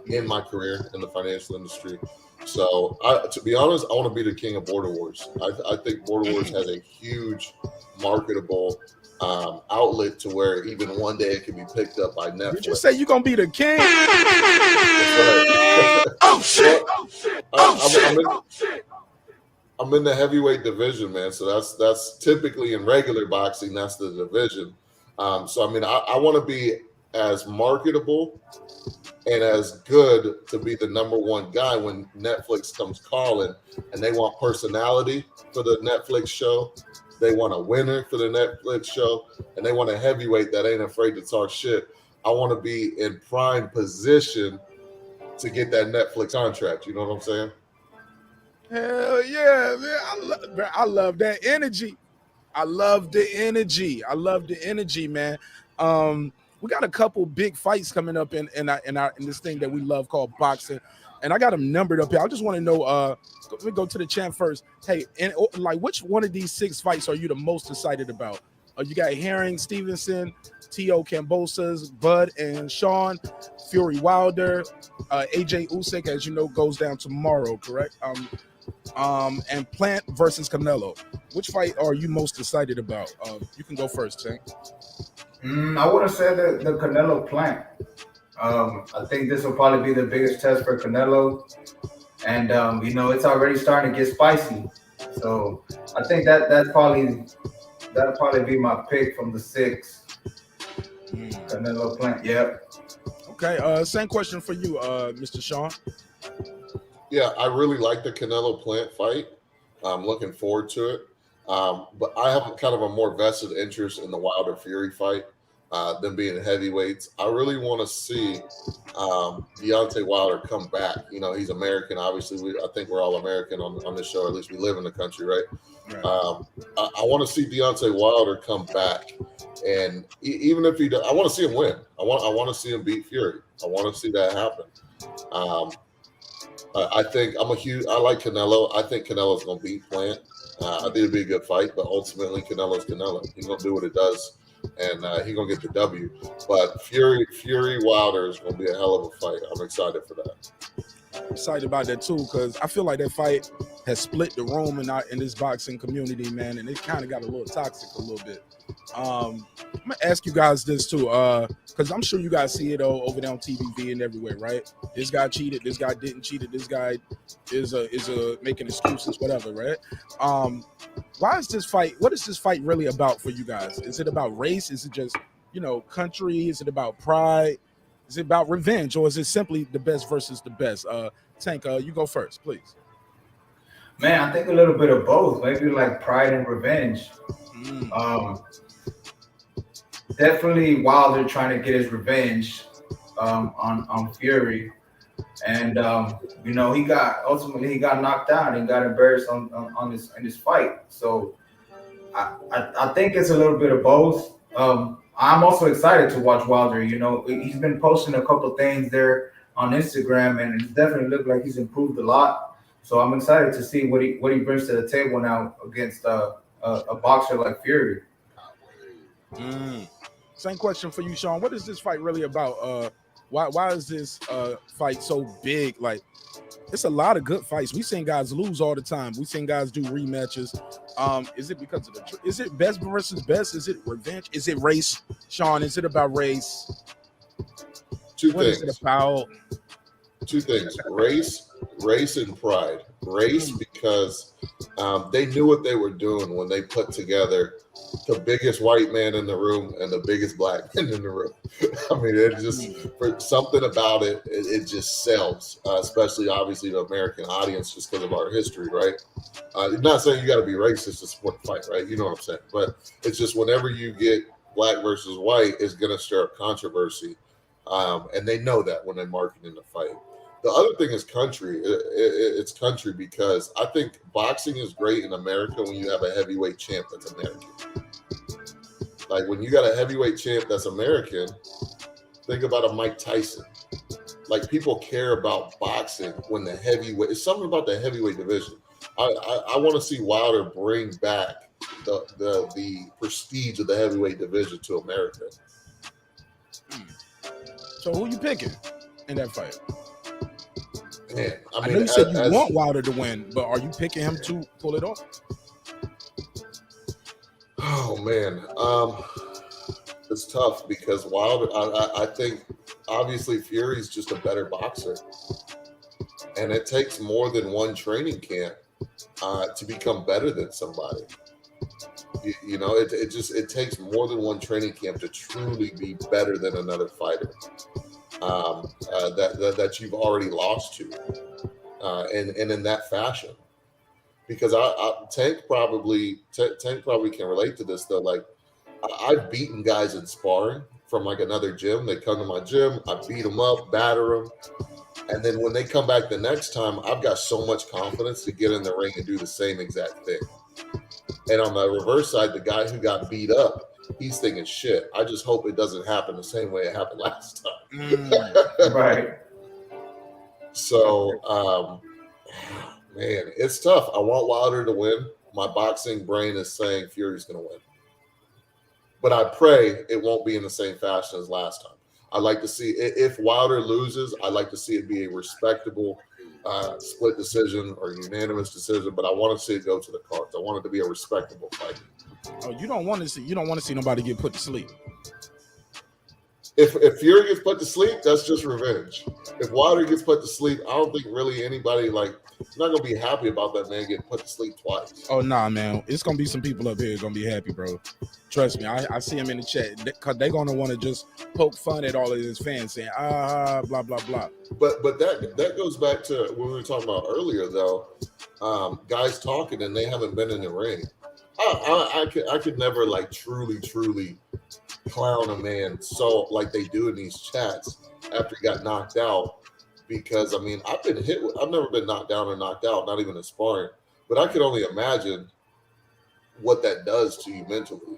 F: in my career in the financial industry. So to be honest, I want to be the king of Border Wars. I think Border Wars has a huge marketable outlet to where even one day it can be picked up by Netflix.
E: Did you say you're gonna be the king?
F: Oh shit! I'm in the heavyweight division, man. So that's typically in regular boxing, that's the division. So I mean, I want to be as marketable and as good to be the #1 guy when Netflix comes calling and they want personality for the Netflix show. They want a winner for the Netflix show, and they want a heavyweight that ain't afraid to talk shit. I want to be in prime position to get that Netflix contract. You know what I'm saying?
E: Hell yeah, man. I love that energy. I love the energy, man. We got a couple big fights coming up in this thing that we love called boxing, and I got them numbered up here. I just want to know. Let me go to the champ first. Hey, and which one of these 6 fights are you the most excited about? You got Herring, Stevenson, T.O. Cambosas, Bud and Sean, Fury Wilder, AJ Usyk, as you know, goes down tomorrow, correct? And Plant versus Canelo. Which fight are you most excited about? You can go first, Tank.
G: I want to say the Canelo Plant. I think this will probably be the biggest test for Canelo. And, it's already starting to get spicy. So I think that'll probably be my pick from the 6. Canelo Plant, yep.
E: Okay, same question for you, Mr. Sean.
F: Yeah, I really like the Canelo Plant fight. I'm looking forward to it. But I have kind of a more vested interest in the Wilder Fury fight. them being heavyweights. I really want to see Deontay Wilder come back. You know, he's American. Obviously, I think we're all American on this show. Or at least we live in the country, right? I want to see Deontay Wilder come back, and even if he does, I want to see him win. I want to see him beat Fury. I want to see that happen. I think I like Canelo. I think Canelo's going to beat Plant. I think it'd be a good fight, but ultimately Canelo's Canelo. He's going to do what it does, and he's going to get the W. But Fury Wilder is going to be a hell of a fight. I'm excited for that.
E: I'm excited about that too, because I feel like that fight has split the room in this boxing community, man, and it kind of got a little toxic a little bit. I'm gonna ask you guys this too, because I'm sure you guys see it over there on TBV and everywhere, right? This guy cheated, this guy didn't cheat, this guy is making excuses, whatever, right? Why is this fight? What is this fight really about for you guys? Is it about race? Is it just country? Is it about pride? Is it about revenge, or is it simply the best versus the best? Tank, you go first, please.
G: Man, I think a little bit of both. Maybe like pride and revenge. Definitely Wilder trying to get his revenge on Fury, and he got knocked out and got embarrassed in this fight. So I think it's a little bit of both. I'm also excited to watch Wilder. He's been posting a couple things there on Instagram, and it definitely looked like he's improved a lot. So I'm excited to see what he brings to the table now against a boxer like Fury.
E: Same question for you, Sean. What is this fight really about? Why is this fight so big? Like, it's a lot of good fights. We've seen guys lose all the time. We've seen guys do rematches. Is it because of is it best versus best? Is it revenge? Is it race? Sean, is it about race?
F: What
E: is it about?
F: Two things: race and pride. Race because they knew what they were doing when they put together the biggest white man in the room and the biggest black man in the room. I mean, it just, for something about it, it just sells, especially obviously the American audience, just because of our history, right? I'm not saying you got to be racist to support the fight, right? You know what I'm saying? But it's just whenever you get black versus white, it's going to stir up controversy. And they know that when they're marketing the fight. The other thing is country. It's country because I think boxing is great in America when you have a heavyweight champ that's American. Like when you got a heavyweight champ that's American, think about a Mike Tyson. Like people care about boxing when the heavyweight. It's something about the heavyweight division. I want to see Wilder bring back the prestige of the heavyweight division to America.
E: So who you picking in that fight?
F: Man,
E: I know you said you want Wilder to win, but are you picking him to pull it off?
F: Oh man, it's tough because Wilder. I think obviously Fury's just a better boxer, and it takes more than one training camp to become better than somebody. It takes more than one training camp to truly be better than another fighter that you've already lost to, and in that fashion. Because Tank probably can relate to this though. Like I've beaten guys in sparring from like another gym. They come to my gym, I beat them up, batter them, and then when they come back the next time, I've got so much confidence to get in the ring and do the same exact thing. And on the reverse side, the guy who got beat up, he's thinking, shit, I just hope it doesn't happen the same way it happened last time.
G: Right.
F: So, man, it's tough. I want Wilder to win. My boxing brain is saying Fury's going to win. But I pray it won't be in the same fashion as last time. I'd like to see, if Wilder loses, I'd like to see it be a respectable split decision or unanimous decision, but I want to see it go to the cards. I want it to be a respectable fight.
E: Oh, you don't want to see nobody get put to sleep.
F: If Fury gets put to sleep, that's just revenge. If Wilder gets put to sleep, I don't think really anybody it's not gonna be happy about that man getting put to sleep twice.
E: Oh nah, man, it's gonna be some people up here gonna be happy, bro. Trust me, I see him in the chat because they're gonna want to just poke fun at all of his fans saying blah blah blah.
F: But that goes back to what we were talking about earlier, though. Guys talking and they haven't been in the ring. I could never truly clown a man so like they do in these chats after he got knocked out. Because I mean, I've been hit. I've never been knocked down or knocked out, not even in sparring. But I could only imagine what that does to you mentally.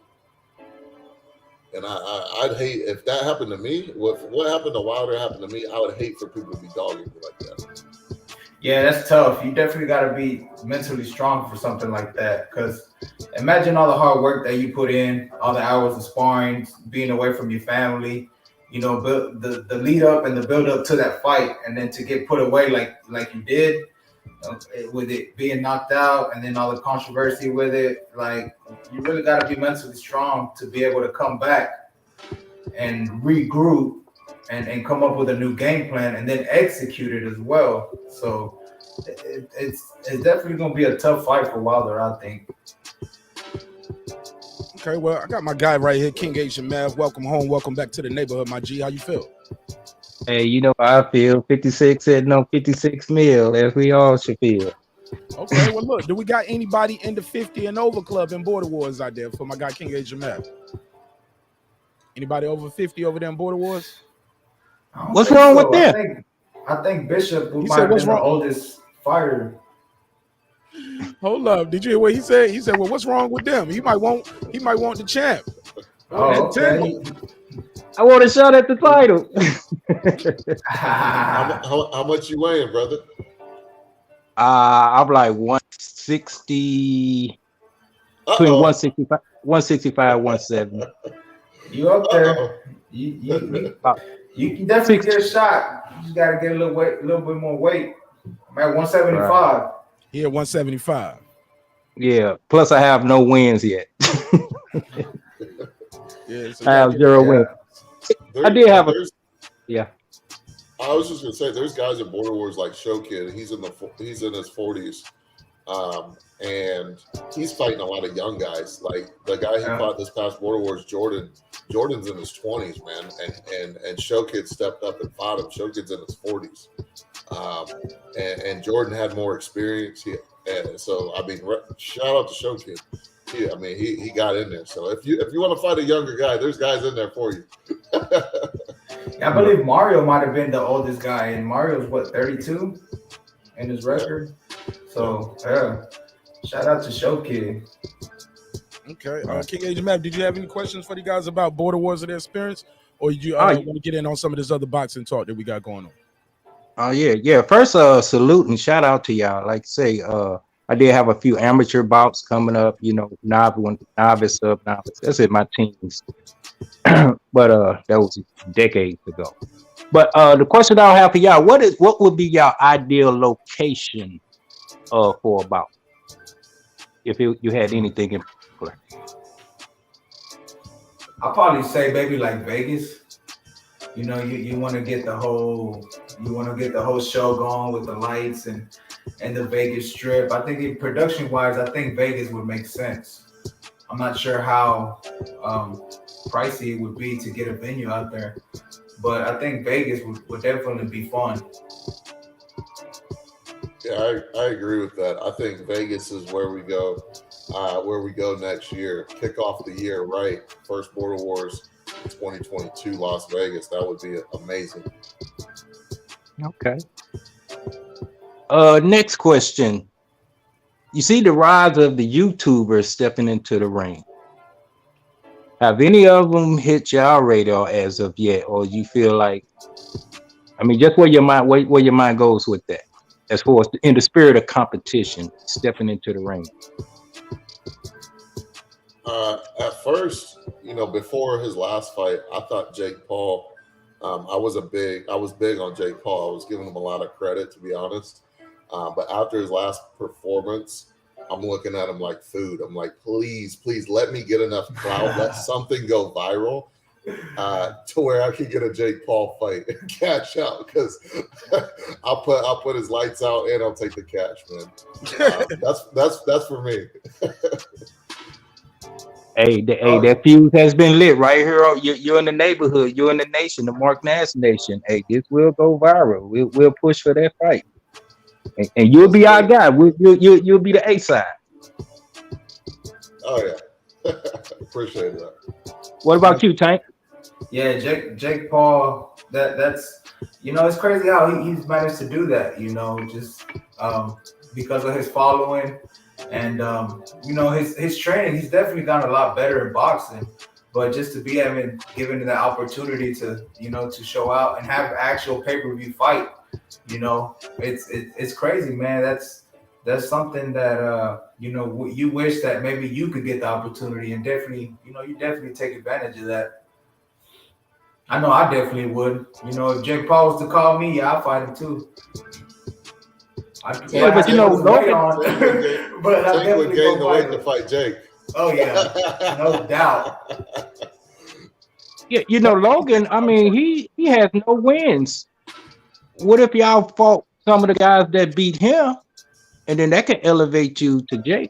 F: And I'd hate if that happened to me. What happened to Wilder happened to me. I would hate for people to be dogging me like that.
G: Yeah, that's tough. You definitely got to be mentally strong for something like that. Because imagine all the hard work that you put in, all the hours of sparring, being away from your family, you know, the lead up and the build up to that fight, and then to get put away like you did, with it being knocked out, and then all the controversy with it. Like, you really got to be mentally strong to be able to come back and regroup and come up with a new game plan and then execute it as well. So it's definitely going to be a tough fight for Wilder, I think.
E: Okay, well, I got my guy right here, King Asian Mav. Welcome home. Welcome back to the neighborhood, my G. How you feel?
H: Hey, you know how I feel. 56 sitting on 56 mil, as we all should feel.
E: Okay, well, look, do we got anybody in the 50 and over club in Border Wars out there for my guy, King Asian Mav? Anybody over 50 over there in Border Wars?
H: What's wrong with that?
G: I think Bishop
E: He
G: might
E: said,
G: have
E: what's
G: been the
E: wrong?
G: oldest fighter.
E: Hold up. Did you hear what he said? He said, well, what's wrong with them? He might want the champ.
G: Oh, okay.
H: I want a shot at the title.
F: How much you weighing, brother?
H: I'm like 160, between 165, 170.
G: You up there? You can definitely get a shot. You just gotta get a little bit more weight. I'm at 175.
E: Right. Here, 175.
H: Yeah. Plus, I have no wins yet.
E: Yeah, so
H: I have 0 wins. I did have yeah.
F: I was just gonna say, there's guys in Border Wars like Show Kid. He's in his 40s, and he's fighting a lot of young guys. Like the guy he fought this past Border Wars, Jordan. Jordan's in his 20s, man, and Show Kid stepped up and fought him. Show Kid's in his 40s, and Jordan had more experience. And so I mean, shout out to Show Kid. I mean, he got in there. So if you want to fight a younger guy, there's guys in there for you.
G: I believe Mario might have been the oldest guy, and Mario's what, 32 in his record. So yeah, shout out to Show Kid.
E: Okay, King Agent Map, did you have any questions for the guys about Border Wars and their experience, or you want to get in on some of this other boxing talk that we got going on?
H: Oh yeah. First, salute and shout out to y'all. Like say, I did have a few amateur bouts coming up. You know, novice, sub-novice. That's in my teens. But that was decades ago. But the question I'll have for y'all: what would be y'all ideal location for a bout? If you had anything in particular,
G: I'll probably say maybe like Vegas. You know, you want to get the whole show going with the lights and the Vegas Strip. I think production wise, I think Vegas would make sense. I'm not sure how pricey it would be to get a venue out there, but I think Vegas would definitely be fun.
F: Yeah, I agree with that. I think Vegas is where we go next year. Kick off the year right. First Border Wars 2022 Las Vegas. That would be amazing.
H: Okay. Next question. You see the rise of the YouTubers stepping into the ring. Have any of them hit your radar as of yet, or you feel like, I mean, just where your mind goes with that, as far as in the spirit of competition, stepping into the ring?
F: At first, you know, before his last fight, I thought Jake Paul. I was big on Jake Paul. I was giving him a lot of credit, to be honest. But after his last performance, I'm looking at him like food. I'm like, please let me get enough clout, let something go viral to where I can get a Jake Paul fight and cash out. Because I'll put his lights out and I'll take the cash, man. That's for me.
H: Hey, that fuse has been lit right here. You're in the neighborhood. You're in the nation, the Mark Nash Nation. Hey, this will go viral. We'll push for that fight, and you'll be our guy. You'll be the A side.
F: Oh yeah, Appreciate that.
H: What about you, Tank?
G: Yeah, Jake Paul. That's it's crazy how he's managed to do that. Just because of his following and his training. He's definitely gotten a lot better in boxing. But just to be given the opportunity to to show out and have actual pay-per-view fight, it's crazy, man. That's something that you wish that maybe you could get the opportunity, and definitely you definitely take advantage of that. I know I definitely would. If Jake Paul was to call me, yeah, I'll fight him too.
H: Logan.
G: But I
F: Jake would
G: definitely
F: gain the
G: go
F: weight
G: fight
F: to
G: him.
F: fight Jake.
G: Oh yeah, no doubt.
H: Yeah, Logan. I mean, he has no wins. What if y'all fought some of the guys that beat him, and then that can elevate you to Jake?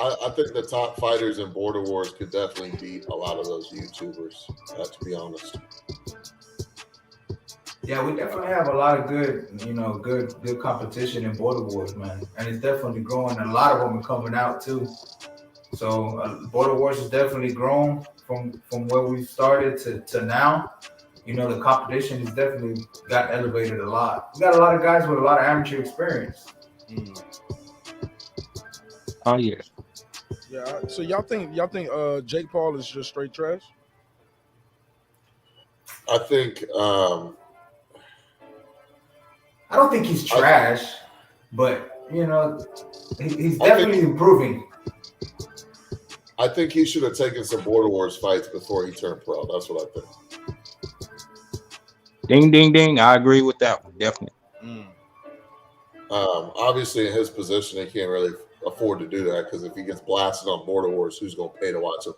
F: I think the top fighters in Border Wars could definitely beat a lot of those YouTubers, to be honest.
G: Yeah, we definitely have a lot of good, good competition in Border Wars, man. And it's definitely growing. A lot of them are coming out too. So Border Wars has definitely grown from where we started to now. The competition has definitely got elevated a lot. We got a lot of guys with a lot of amateur experience.
H: Oh yeah.
E: Yeah. So y'all think Jake Paul is just straight trash?
F: I think
G: I don't think he's trash, but he's definitely improving.
F: I think he should have taken some Border Wars fights before he turned pro. That's what I think.
H: Ding, ding, ding. I agree with that one, definitely.
F: Obviously, in his position, he can't really afford to do that because if he gets blasted on Border Wars, who's going to pay to watch him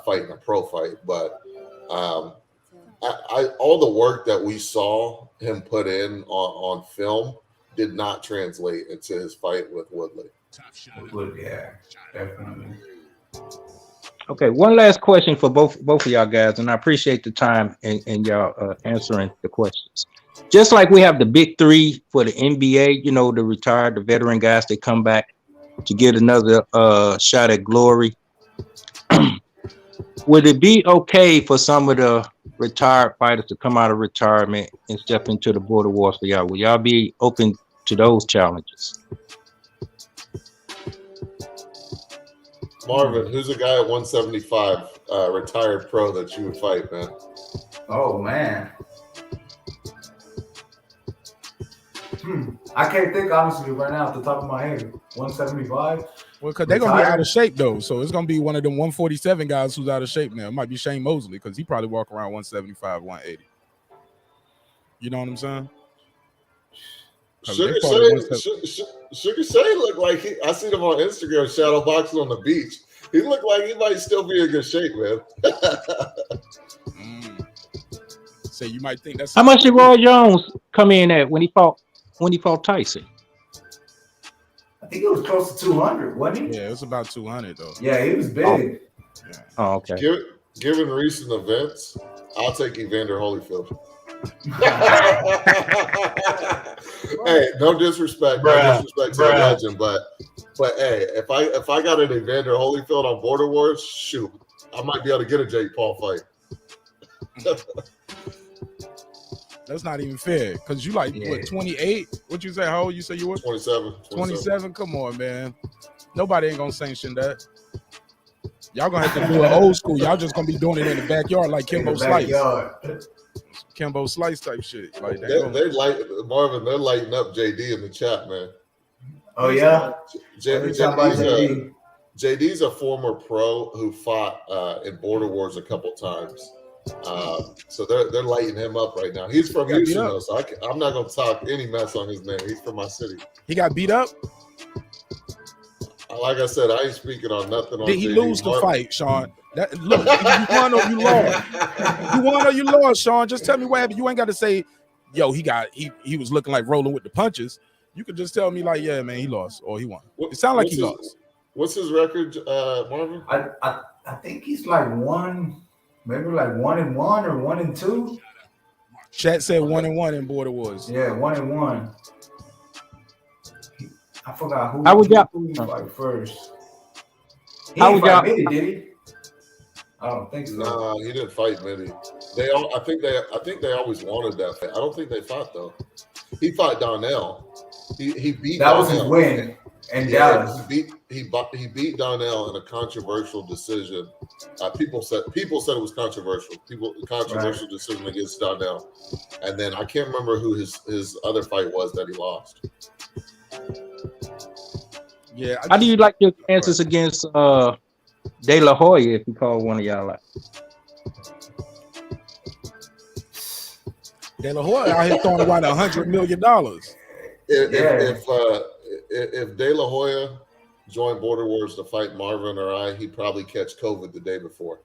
F: fight in a pro fight? But all the work that we saw him put in on film did not translate into his fight with Woodley.
G: Yeah, definitely.
H: Okay, one last question for both of y'all guys, and I appreciate the time and y'all answering the questions. Just like we have the big three for the NBA, the retired, the veteran guys that come back to get another shot at glory. Would it be okay for some of the retired fighters to come out of retirement and step into the Border Wars for y'all? Will y'all be open to those challenges?
F: Marvin, who's a guy at 175, retired pro that you would fight, man?
G: Oh man. I can't think honestly right now off the top of my head. 175.
E: Well, because they're gonna be out of shape though, so it's gonna be one of them 147 guys who's out of shape now. It might be Shane Mosley because he probably walk around 175, 180. You know what I'm saying?
F: Sugar Shane looked like I seen him on Instagram shadow boxing on the beach. He looked like he might still be in good shape, man.
E: So you might think that's
H: how much did Roy Jones come in at when he fought Tyson?
G: I think it was close to 200, wasn't he?
E: Yeah, it was about 200 though.
G: Yeah, he was big.
H: Oh okay.
F: Given recent events, I'll take Evander Holyfield. Hey, no disrespect to the legend, but hey, if I got an Evander Holyfield on Border Wars, shoot, I might be able to get a Jake Paul fight.
E: That's not even fair because you what 28? What you say? How old you say you were?
F: 27.
E: 27. Come on, man. Nobody ain't gonna sanction that. Y'all gonna have to do it old school. Y'all just gonna be doing it in the backyard like Kimbo Slice. Kimbo Slice type shit. Like
F: they're Marvin. They're lighting up JD in the chat, man.
G: Oh yeah.
F: JD's a former pro who fought in Border Wars a couple times. So they're lighting him up right now. He's from Houston, though, so I'm not gonna talk any mess on his name. He's from my city.
E: He got beat up.
F: Like I said, I ain't speaking on nothing.
E: Did he lose the fight, Sean? Look, you won or you lost. You won or you lost, Sean. Just tell me what happened. You ain't got to say, yo, he was looking like rolling with the punches. You could just tell me like, yeah, man, he lost or he won. It sounded like he lost.
F: What's his record, Marvin?
G: I think he's like maybe like 1-1 or 1-2.
E: Chat said 1-1 in Border Wars.
G: Yeah, 1-1. I forgot who he fight first. He
H: How
G: didn't
H: would y'all?
G: fight Mitty, did he? I don't think so.
F: Nah, he didn't fight Mitty. I think they always wanted that fight. I don't think they fought though. He fought Donnell. He beat
G: That
F: Donnell.
G: was his win in
F: Yeah,
G: Dallas.
F: he beat Donnell in a controversial decision. People said it was controversial. Controversial decision against Donnell, and then I can't remember who his other fight was that he lost.
E: Yeah.
H: How do you like your chances against De La Hoya if you call one of y'all out?
E: De La Hoya out here throwing around $100 million.
F: If De La Hoya joined Border Wars to fight Marvin or I, he'd probably catch COVID the day before.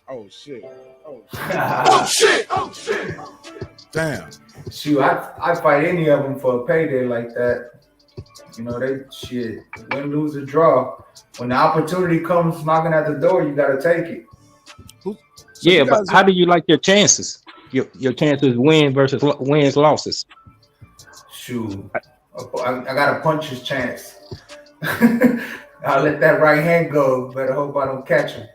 E: Oh shit!
G: Oh
E: shit! Damn.
G: Shoot, I fight any of them for a payday like that. You know, they shit, win, lose, or draw. When the opportunity comes knocking at the door, you gotta take it.
H: Yeah, but how do you like your chances? Your chances wins, losses.
G: Shoot, I gotta punch his chance. I'll let that right hand go. Better hope I don't catch him.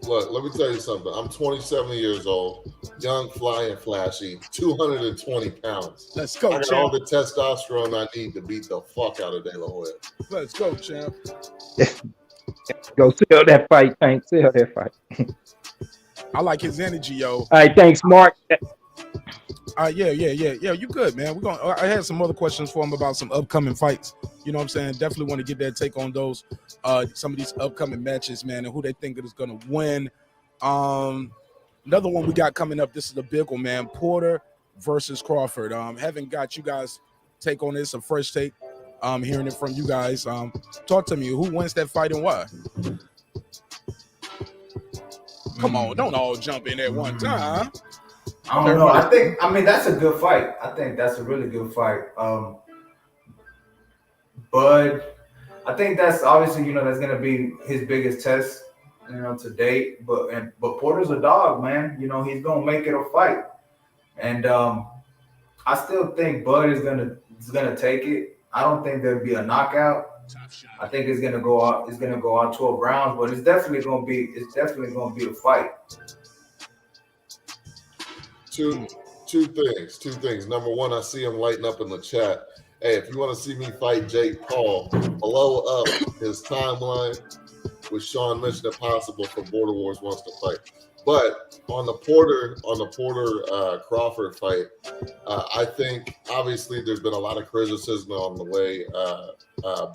F: Look, let me tell you something. I'm 27 years old, young, fly, and flashy, 220 pounds.
E: Let's go,
F: I got
E: champ.
F: all the testosterone I need to beat the fuck out of De La Hoya.
E: Let's go, champ.
H: Go sell that fight, Tank. Sell that fight.
E: I like his energy, yo.
H: All right, thanks, Mark.
E: Yeah. You good, man. I had some other questions for him about some upcoming fights. You know what I'm saying? Definitely want to get their take on those. Some of these upcoming matches, man, and who they think is going to win. Another one we got coming up. This is a big one, man. Porter versus Crawford. Haven't got you guys take on this, a fresh take. Hearing it from you guys. Talk to me. Who wins that fight and why? Come on, don't all jump in at one time.
G: I don't know. I mean, that's a good fight. I think that's a really good fight. But I think that's obviously, you know, that's gonna be his biggest test, you know, to date. But Porter's a dog, man. You know, he's gonna make it a fight. And I still think Bud is gonna take it. I don't think there'll be a knockout. I think it's gonna go out. It's gonna go out 12 rounds, but it's definitely gonna be a fight.
F: Two things. Number one, I see him lighting up in the chat. Hey, if you want to see me fight Jake Paul, blow up his timeline with Sean Mission Impossible for Border Wars wants to fight. But on the Porter Crawford fight, I think obviously there's been a lot of criticism on the way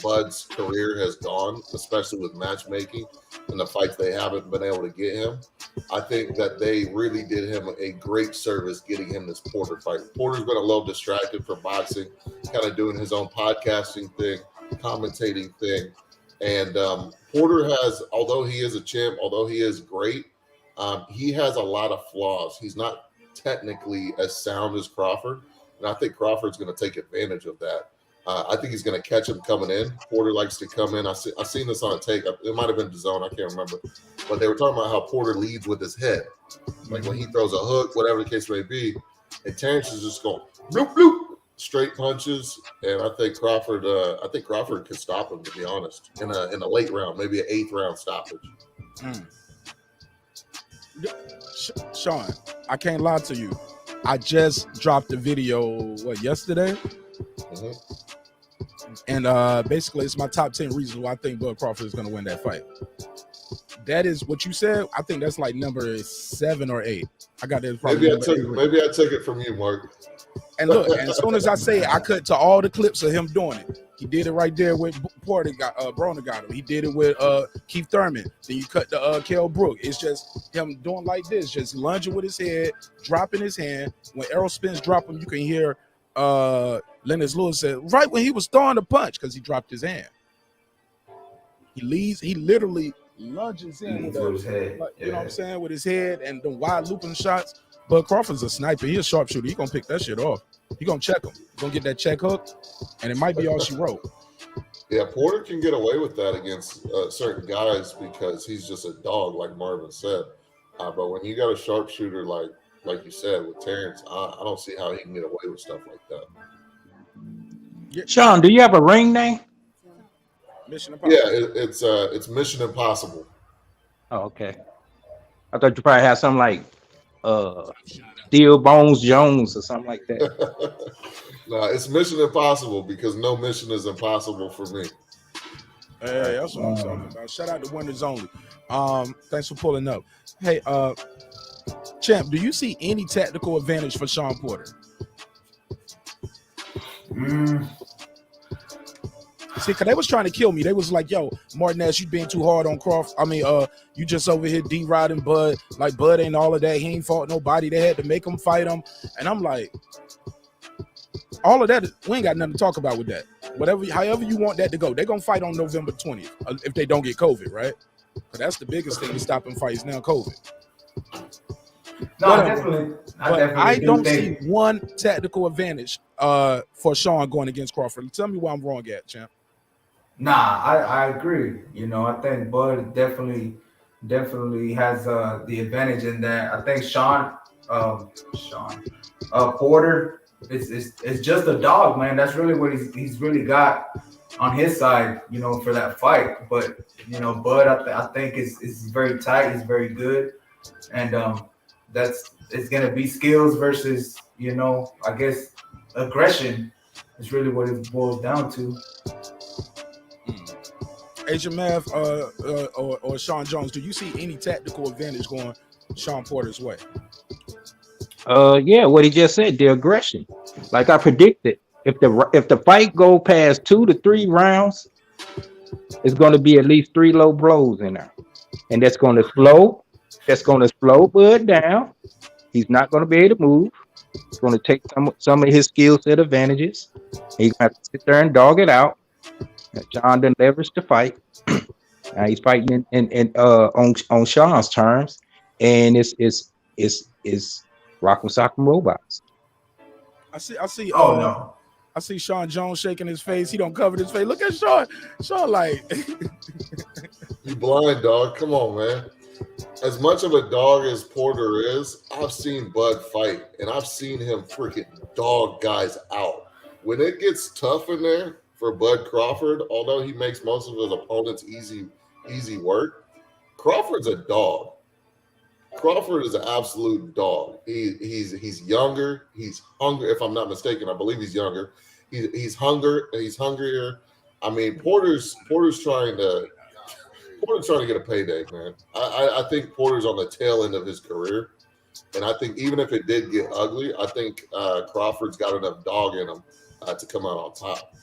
F: Bud's career has gone, especially with matchmaking and the fights they haven't been able to get him. I think that they really did him a great service getting him this Porter fight. Porter's been a little distracted from boxing, kind of doing his own podcasting thing, commentating thing. And Porter has, although he is a champ, although he is great, he has a lot of flaws. He's not technically as sound as Crawford. And I think Crawford's going to take advantage of that. I think he's going to catch him coming in. Porter likes to come in. I seen this on a take. It might have been DAZN. I can't remember. But they were talking about how Porter leads with his head. Like when he throws a hook, whatever the case may be. And Terrence is just going bloop, bloop, straight punches. And I think Crawford could stop him, to be honest, in a late round, maybe an 8th round stoppage.
E: Sean, I can't lie to you. I just dropped a video, yesterday?
F: Mm-hmm.
E: And basically, it's my top 10 reasons why I think Bud Crawford is going to win that fight. That is what you said. I think that's like number 7 or 8. I got that.
F: Maybe I took it from you, Mark.
E: And look, and as soon as I say it, I cut to all the clips of him doing it. He did it right there with Porter, Broner got him. He did it with Keith Thurman. Then you cut to Kell Brook. It's just him doing like this, just lunging with his head, dropping his hand. When Errol Spence drop him, you can hear Lennox Lewis said, right when he was throwing the punch, because he dropped his hand. He literally lunges in with his head. You know what I'm saying? With his head and the wide looping shots. But Crawford's a sniper. He's a sharpshooter. He's going to pick that shit off. He's going to check him. He's going to get that check hook, and it might be all she wrote.
F: Yeah, Porter can get away with that against certain guys because he's just a dog, like Marvin said. But when you got a sharpshooter like you said with Terrence, I don't see how he can get away with stuff like that.
H: Sean, do you have a ring name?
E: Mission Impossible.
F: Yeah, it's Mission Impossible.
H: Oh, okay. I thought you probably had something like Steel Bones Jones or something like that.
F: No, it's Mission Impossible because no mission is impossible for me.
E: Hey, that's what I'm talking about. Shout out to Winners Only. Thanks for pulling up. Hey, Champ, do you see any tactical advantage for Sean Porter? See, because they was trying to kill me. They was like, yo, Martinez, you being too hard on Crawford. I mean, you just over here D-riding Bud. Like, Bud ain't all of that. He ain't fought nobody. They had to make him fight him. And I'm like, all of that, we ain't got nothing to talk about with that. However you want that to go. They're going to fight on November 20th if they don't get COVID, right? Because that's the biggest thing to stopping fights now, COVID.
G: No, I
E: don't see one tactical advantage for Sean going against Crawford. Tell me why I'm wrong at, Champ.
G: Nah, I agree. You know, I think Bud definitely has the advantage in that. I think Sean Porter is just a dog, man. That's really what he's really got on his side, you know, for that fight. But you know, Bud, I think is very tight. He's very good, and it's gonna be skills versus, you know, I guess aggression is really what it boils down to.
E: Agent Mav or Sean Jones, do you see any tactical advantage going Sean Porter's way?
H: Yeah, what he just said, the aggression. Like I predicted, if the fight go past 2 to 3 rounds, it's going to be at least 3 low blows in there, and that's going to slow Bud down. He's not going to be able to move. It's going to take some of his skill set advantages. He's going to have to sit there and dog it out. John done leveraged the fight. Now he's fighting on Sean's terms, and it's Rock'em Sock'em Robots.
E: I see.
G: Oh no!
E: I see Sean Jones shaking his face. He don't cover his face. Look at Sean. Sean like
F: You blind, dog. Come on, man. As much of a dog as Porter is, I've seen Bud fight, and I've seen him freaking dog guys out. When it gets tough in there for Bud Crawford, although he makes most of his opponents easy work, Crawford's a dog. Crawford is an absolute dog. He's younger. He's hungry. If I'm not mistaken, I believe he's younger. He's hungrier. I mean, Porter's trying to get a payday, man. I think Porter's on the tail end of his career, and I think even if it did get ugly, I think Crawford's got enough dog in him to come out on top.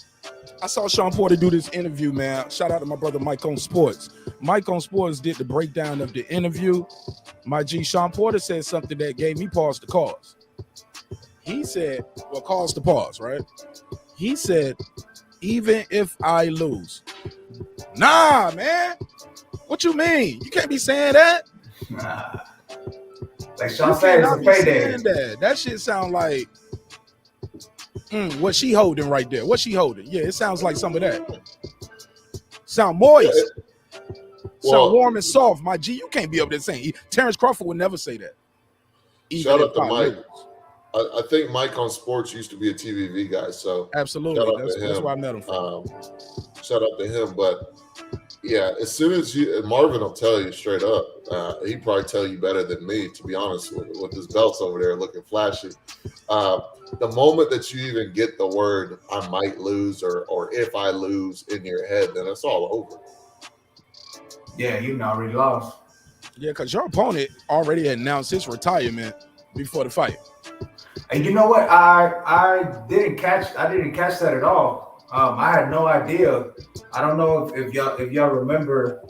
E: I saw Sean Porter do this interview, man. Shout out to my brother Mike on Sports. Mike on Sports did the breakdown of the interview. My G, Sean Porter said something that gave me pause to cause. He said, well, cause to pause, right? He said, even if I lose. Nah, man. What you mean? You can't be saying that.
G: Nah. Like Sean said, it's a payday.
E: That shit sound like what she holding right there. What she holding? Yeah, it sounds like some of that. Sound moist. Sound warm and soft. My G, you can't be up there saying. Terrence Crawford would never say that.
F: Shout out to Mike. I think Mike on Sports used to be a TBV guy, so
E: absolutely. That's where I met him from.
F: Shout out to him. But yeah, as soon as Marvin will tell you straight up, he'd probably tell you better than me, to be honest, with his belts over there looking flashy. The moment that you even get the word "I might lose" or "if I lose" in your head, then it's all over.
G: Yeah, you've already lost.
E: Yeah, because your opponent already announced his retirement before the fight.
G: And you know what? I didn't catch that at all. I had no idea. I don't know if y'all remember.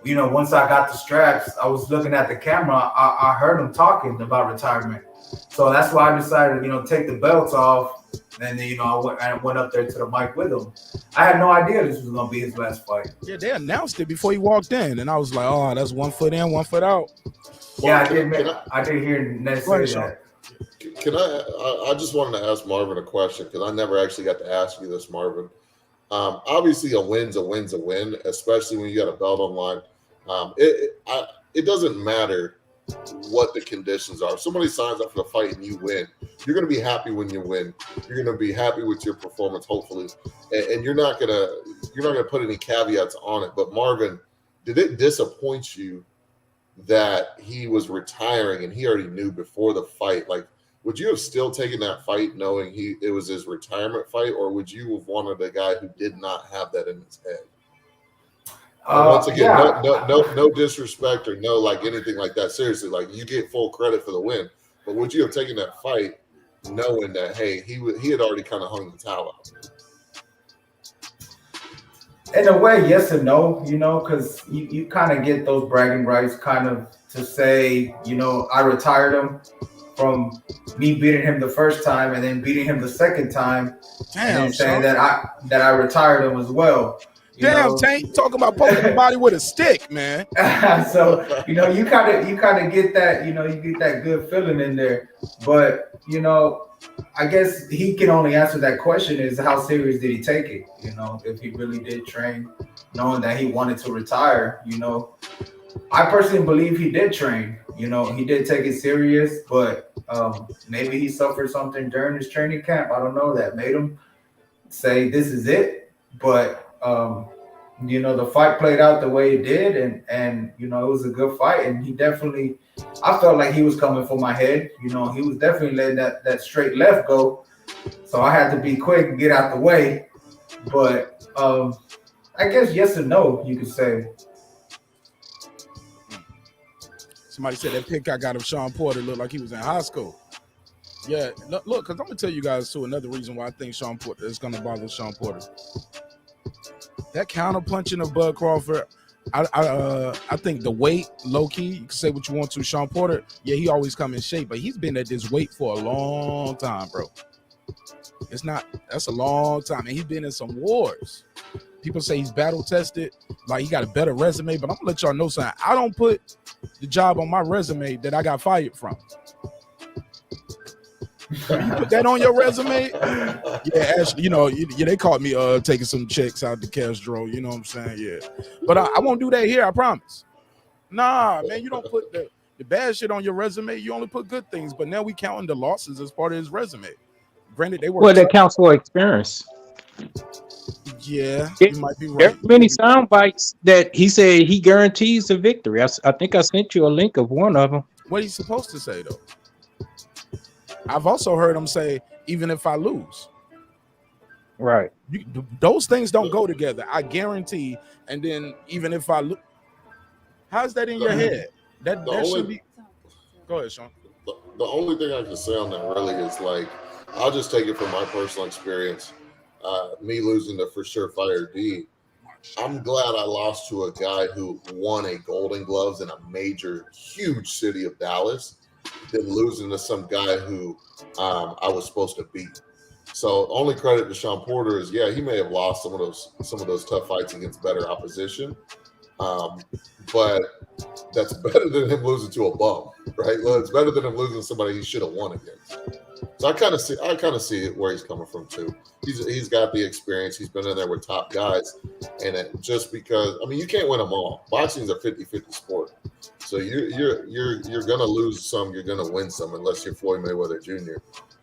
G: You know, once I got the straps, I was looking at the camera. I heard him talking about retirement. So that's why I decided, you know, take the belts off, and then, you know, I went up there to the mic with him. I had no idea this was gonna be his last fight.
E: Yeah, they announced it before he walked in, and I was like, "Oh, that's 1 foot in, 1 foot out."
G: Yeah, I did hear Ned say that.
F: Can I just wanted to ask Marvin a question because I never actually got to ask you this, Marvin. Obviously, a win's a win, especially when you got a belt on line. It doesn't matter what the conditions are. If somebody signs up for the fight and you win, you're going to be happy when you win. You're going to be happy with your performance, hopefully, and you're not going to. going to put any caveats on it. But Marvin, did it disappoint you that he was retiring and he already knew before the fight? Like, would you have still taken that fight knowing it was his retirement fight, or would you have wanted a guy who did not have that in his head? Once again, no disrespect or no like anything like that. Seriously, like you get full credit for the win, but would you have taken that fight knowing that he had already kind of hung the towel out?
G: In a way, yes and no, because you kind of get those bragging rights kind of to say, I retired him from me beating him the first time and then beating him the second time.
E: Damn,
G: and saying that I retired him as well.
E: Damn, Tank, talking about poking the body with a stick, man.
G: So, you kind of get that, you get that good feeling in there. But, I guess he can only answer that question is how serious did he take it? If he really did train, knowing that he wanted to retire, I personally believe he did train. He did take it serious, but maybe he suffered something during his training camp. I don't know, that made him say this is it. But the fight played out the way it did, and it was a good fight. And I felt like he was coming for my head. He was definitely letting that straight left go. So I had to be quick and get out the way. But I guess yes and no, you could say.
E: Somebody said that pick I got of Sean Porter looked like he was in high school. Yeah, look, because I'm going to tell you guys, too, another reason why I think Sean Porter is going to bother Sean Porter. That counter punching of Bud Crawford, I think the weight, low key, you can say what you want to. Sean Porter, yeah, he always come in shape, but he's been at this weight for a long time, bro. That's a long time, and he's been in some wars. People say he's battle tested, like he got a better resume, but I'm gonna let y'all know something. I don't put the job on my resume that I got fired from. You put that on your resume? Yeah, actually, they caught me taking some checks out the cash drawer. You know what I'm saying? Yeah, but I won't do that here. I promise. Nah, man, you don't put the bad shit on your resume. You only put good things. But now we counting the losses as part of his resume. Granted, they were.
H: Well, that counts for experience.
E: Yeah, you might be right.
H: There are many sound bites that he said he guarantees a victory. I think I sent you a link of one of them.
E: What he's supposed to say, though? I've also heard him say, even if I lose.
H: Right.
E: Those things don't go together. I guarantee. And then even if I lose. How's that in your head? That should be. Go ahead, Sean.
F: The only thing I can say on that really is like, I'll just take it from my personal experience. Me losing to For Sure Fire D, I'm glad I lost to a guy who won a Golden Gloves in a major, huge city of Dallas than losing to some guy who I was supposed to beat. So only credit to Sean Porter is, yeah, he may have lost some of those tough fights against better opposition, but that's better than him losing to a bum, right? Well, it's better than him losing to somebody he should have won against. So I kind of see it where he's coming from too. He's got the experience. He's been in there with top guys, and just because you can't win them all. Boxing's a 50-50 sport, so you're gonna lose some, you're gonna win some, unless you're Floyd Mayweather Jr.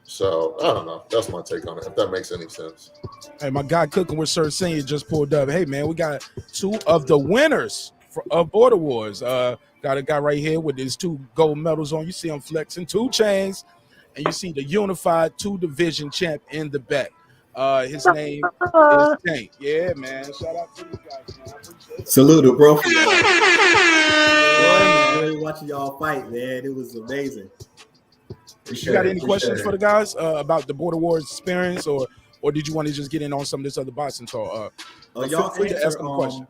F: So I don't know. That's my take on it. If that makes any sense.
E: Hey, my guy Cooking with Sir Senior just pulled up. Hey man, we got two of the winners of Border Wars. Got a guy right here with his 2 gold medals on. You see him flexing 2 chains. And you see the unified 2-division champ in the back. His name is Tank. Yeah, man. Shout out to you guys, man. I appreciate it.
I: Salute, bro. I was really watching y'all fight, man. It was amazing.
E: You got any questions for the guys about the Border Wars experience, or did you want to just get in on some of this other boxing talk?
I: Y'all answered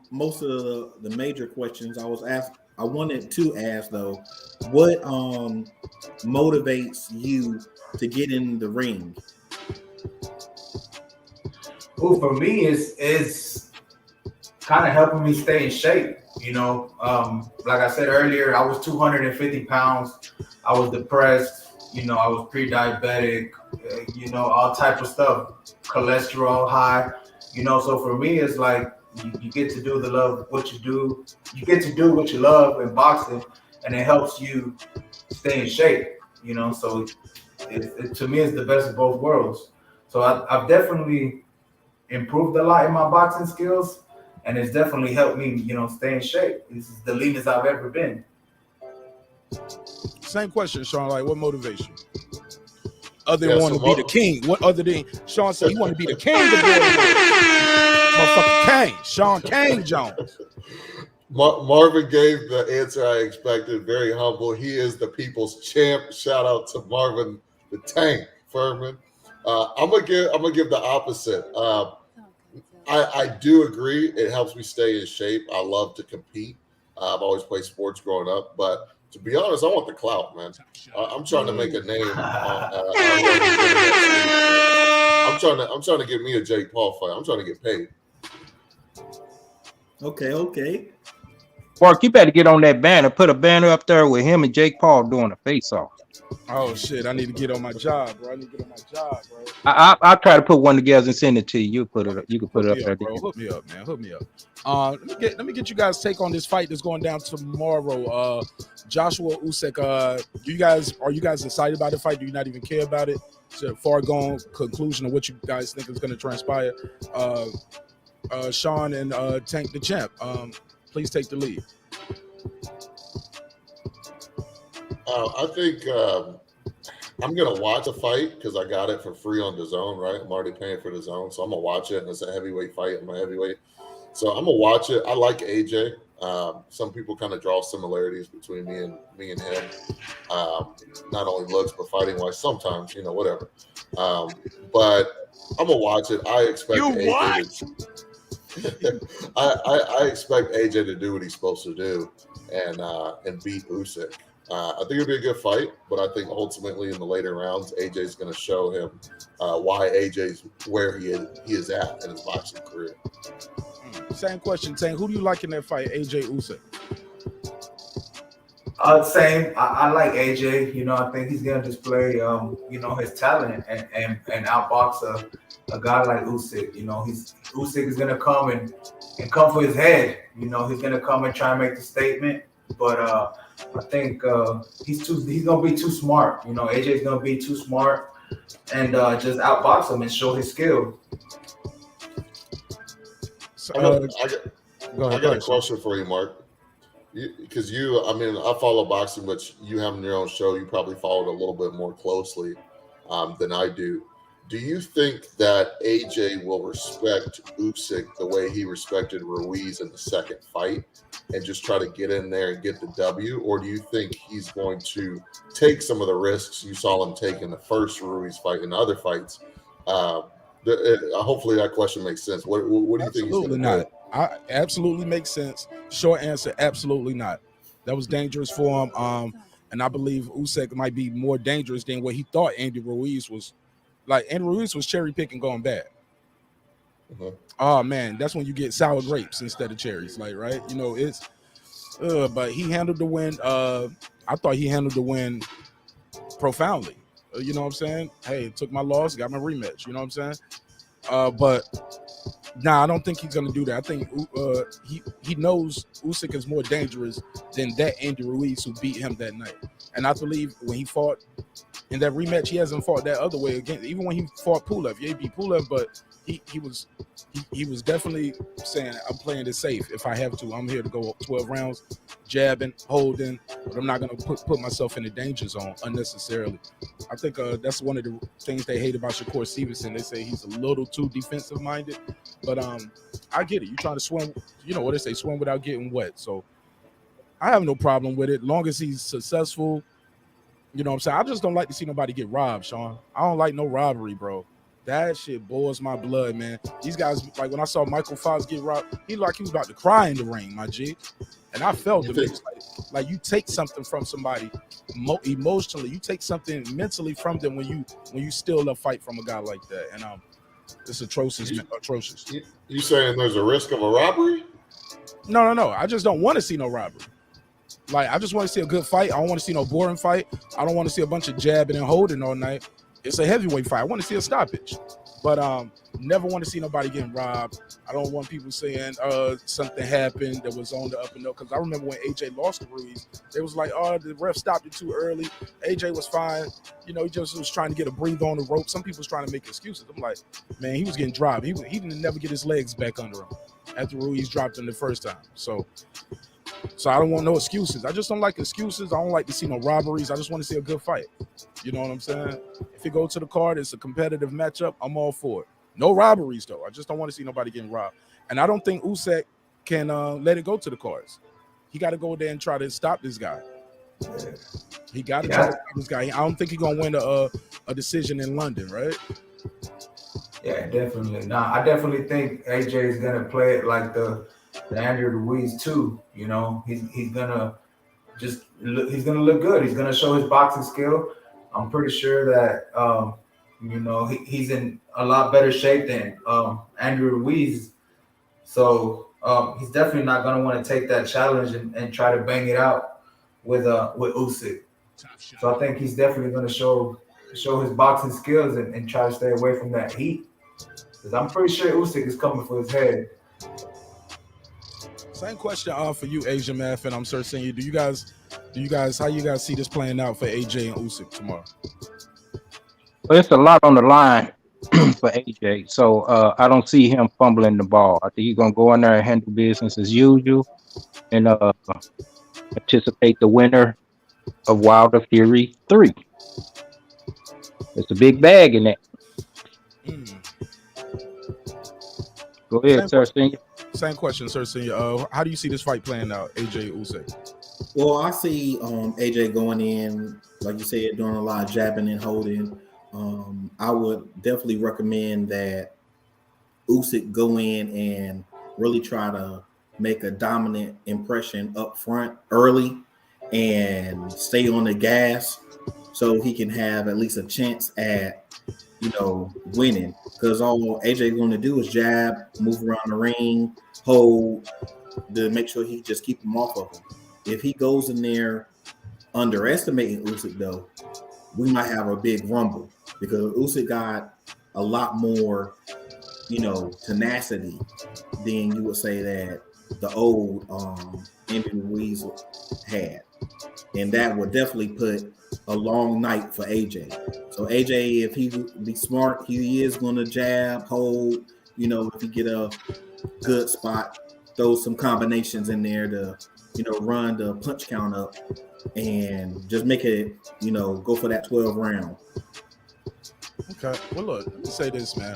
I: most of the major questions I was asked. I wanted to ask though, what motivates you to get in the ring?
G: Well, for me, it's kind of helping me stay in shape. Like I said earlier, I was 250 pounds. I was depressed. I was pre-diabetic. All type of stuff, cholesterol high. So for me, it's like you get to do what you do. You get to do what you love in boxing, and it helps you stay in shape. So to me, it's the best of both worlds. So I've definitely improved a lot in my boxing skills, and it's definitely helped me, you know, stay in shape. This is the leanest I've ever been.
E: Same question, Sean. Like, what motivates you? Other than wanting to be the king. What other than Sean said he wanted to be the king of the motherfucking Kane. Sean Kane Jones.
F: Marvin gave the answer I expected. Very humble. He is the people's champ. Shout out to Marvin the Tank Furman. I'm gonna give the opposite. I do agree. It helps me stay in shape. I love to compete. I've always played sports growing up, but to be honest, I want the clout, man. I'm trying to make a name. I'm trying to get me a Jake Paul fight. I'm trying to get paid.
I: Okay.
H: Mark, you better get on that banner. Put a banner up there with him and Jake Paul doing a face-off.
E: Oh shit! I need to get on my job, bro.
H: I'll try to put one together and send it to you. You put it up. You can put it up there.
E: Bro. Hook me up, man. Hook me up. Let me get you guys' take on this fight that's going down tomorrow. Joshua Usyk. Are you guys excited about the fight? Do you not even care about it? It's a far-gone conclusion of what you guys think is going to transpire. Sean and Tank the Champ. Please take the lead.
F: I think I'm gonna watch a fight because I got it for free on DAZN, right? I'm already paying for DAZN, so I'm gonna watch it. And it's a heavyweight fight. I'm a heavyweight, so I'm gonna watch it. I like AJ. Some people kind of draw similarities between me and him. Not only looks but fighting wise. Sometimes, you know, whatever. But I'm gonna watch it. I expect AJ. I expect AJ to do what he's supposed to do and beat Usyk. I think it'll be a good fight, but I think ultimately in the later rounds, AJ's going to show him why AJ's where he is at in his boxing career.
E: Same question, Tank. Who do you like in that fight, AJ Usyk?
G: Same. I like AJ. You know, I think he's going to display, you know, his talent and outbox a guy like Usyk. You know, Usyk is going to come and come for his head. You know, he's going to come and try and make the statement, but I think he's gonna be too smart. You know, AJ's gonna be too smart and just outbox him and show his skill.
F: So, I got a question for you, Mark. Because I follow boxing, but you have your own show. You probably follow it a little bit more closely than I do. Do you think that AJ will respect Usyk the way he respected Ruiz in the second fight and just try to get in there and get the W? Or do you think he's going to take some of the risks you saw him take in the first Ruiz fight and other fights? Hopefully that question makes sense. What do you think he's going to do?
E: Absolutely makes sense. Short answer, absolutely not. That was dangerous for him. And I believe Usyk might be more dangerous than what he thought Andy Ruiz was. Like, Andy Ruiz was cherry picking going bad. Mm-hmm. Oh man, that's when you get sour grapes instead of cherries, like, right? You know, it's but he handled the win. I thought he handled the win profoundly. You know what I'm saying? Hey, took my loss, got my rematch. You know what I'm saying? But I don't think he's gonna do that. I think he knows Usyk is more dangerous than that Andy Ruiz who beat him that night. And I believe when he fought in that rematch, he hasn't fought that other way again. Even when he fought Pulev, he beat Pulev, but he was definitely saying, I'm playing this safe. If I have to, I'm here to go 12 rounds, jabbing, holding, but I'm not going to put myself in the danger zone unnecessarily. I think that's one of the things they hate about Shakur Stevenson. They say he's a little too defensive minded, but I get it. You trying to swim, you know what they say, swim without getting wet. So I have no problem with it, long as he's successful. You know what I'm saying? I just don't like to see nobody get robbed, Sean. I don't like no robbery, bro. That shit boils my blood, man. These guys, like when I saw Michael Fox get robbed, he looked like he was about to cry in the ring, my G. And I felt it. Like you take something from somebody emotionally, you take something mentally from them when you steal a fight from a guy like that. And it's atrocious.
F: You saying there's a risk of a robbery?
E: No. I just don't want to see no robbery. Like, I just want to see a good fight. I don't want to see no boring fight. I don't want to see a bunch of jabbing and holding all night. It's a heavyweight fight. I want to see a stoppage. But never want to see nobody getting robbed. I don't want people saying something happened that was on the up and up. Because I remember when AJ lost to Ruiz, they was like, oh, the ref stopped it too early. AJ was fine. You know, he just was trying to get a breathe on the rope. Some people was trying to make excuses. I'm like, man, he was getting dropped. He didn't never get his legs back under him after Ruiz dropped him the first time. So I don't want no excuses. I just don't like excuses. I don't like to see no robberies. I just want to see a good fight. You know what I'm saying? If it goes to the card, it's a competitive matchup. I'm all for it. No robberies, though. I just don't want to see nobody getting robbed. And I don't think Usyk can let it go to the cards. He got to go there and try to stop this guy. He got to try to stop this guy. I don't think he's going to win a decision in London, right?
G: Yeah, definitely. Nah, I definitely think AJ is going to play it like the Andrew Ruiz too. You know, he's gonna he's gonna look good. He's gonna show his boxing skill. I'm pretty sure that you know, he's in a lot better shape than Andrew Ruiz. So he's definitely not gonna want to take that challenge and try to bang it out with Usyk. So I think he's definitely gonna show his boxing skills and try to stay away from that heat. Because I'm pretty sure Usyk is coming for his head.
E: Same question for you, Asia Math, and I'm Sir Senior. Do you guys, how you guys see this playing out for AJ and Usyk tomorrow?
H: Well, it's a lot on the line for AJ, so I don't see him fumbling the ball. I think he's gonna go in there and handle business as usual, and anticipate the winner of Wilder Fury 3. It's a big bag in that. Go ahead, Sir Senior.
E: Same question, Sir Senior. How do you see this fight playing out, AJ Usyk?
I: Well, I see AJ going in, like you said, doing a lot of jabbing and holding. I would definitely recommend that Usyk go in and really try to make a dominant impression up front early and stay on the gas so he can have at least a chance at, you know, winning. Because all AJ going to do is jab, move around the ring, hold, to make sure he just keep him off of him. If he goes in there underestimating Usyk, though, we might have a big rumble because Usyk got a lot more, you know, tenacity than you would say that the old Andrew Ruiz had. And that would definitely put a long night for AJ. So AJ, if he be smart, he is going to jab, hold, you know, if he get a good spot, throw some combinations in there to, you know, run the punch count up and just make it, you know, go for that 12 round.
E: Okay. Well, look, let me say this, man.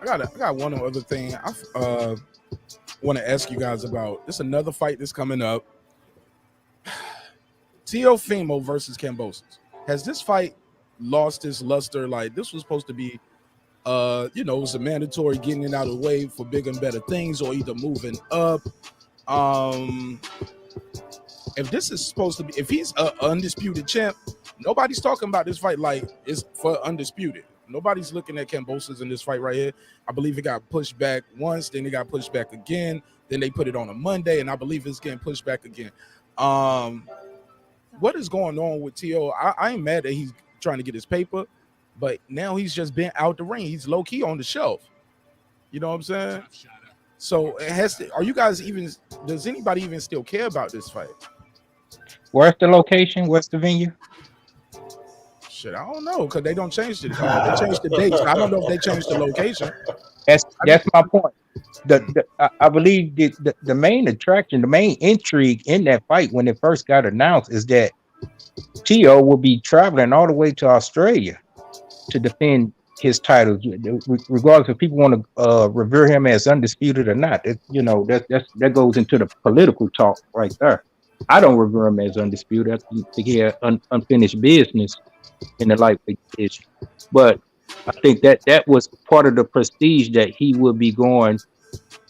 E: I got one other thing I want to ask you guys about. This another fight that's coming up. Teofimo versus Kambosos. Has this fight lost its luster? Like, this was supposed to be, you know, it was a mandatory getting it out of the way for bigger and better things, or either moving up. If this is supposed to be, if he's an undisputed champ, nobody's talking about this fight like it's for undisputed. Nobody's looking at Kambosos in this fight right here. I believe it got pushed back once, then it got pushed back again, then they put it on a Monday, and I believe it's getting pushed back again. What is going on with T.O.? I ain't mad that he's trying to get his paper, but now he's just been out the ring. He's low key on the shelf. You know what I'm saying? So it has to. Are you guys even? Does anybody even still care about this fight?
H: Where's the location? What's the venue?
E: Shit, I don't know because they don't change it. They changed the dates. I don't know if they changed the location.
H: That's my point. I believe the main attraction, the main intrigue in that fight when it first got announced is that T.O. will be traveling all the way to Australia to defend his titles, regardless if people want to revere him as undisputed or not. You know, that goes into the political talk right there. I don't revere him as undisputed. I think he had unfinished business in the lightweight division. But I think that was part of the prestige that he would be going,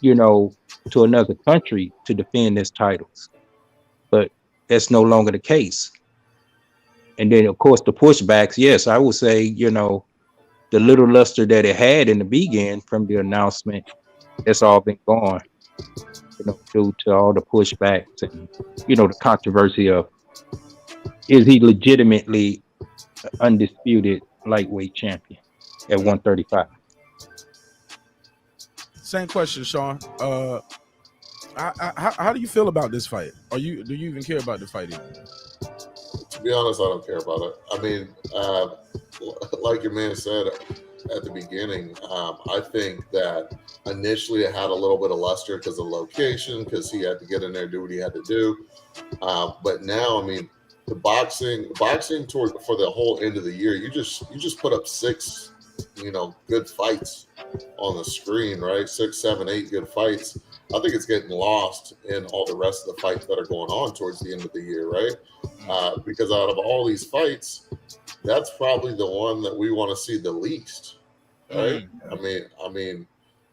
H: you know, to another country to defend his titles. But that's no longer the case. And then, of course, the pushbacks, yes, I would say, you know, the little luster that it had in the beginning from the announcement, it's all been gone, you know, due to all the pushbacks and, you know, the controversy of, is he legitimately undisputed lightweight champion at 135?
E: Same question, Sean. How do you feel about this fight? Do you even care about the fight anymore?
F: To be honest, I don't care about it. I mean, like your man said at the beginning, I think that initially it had a little bit of luster because of location, because he had to get in there and do what he had to do. But now, I mean, the boxing for the whole end of the year, you just put up 6, good fights on the screen, right? 6, 7, 8 good fights. I think it's getting lost in all the rest of the fights that are going on towards the end of the year, right? Because out of all these fights, that's probably the one that we want to see the least, right? I mean,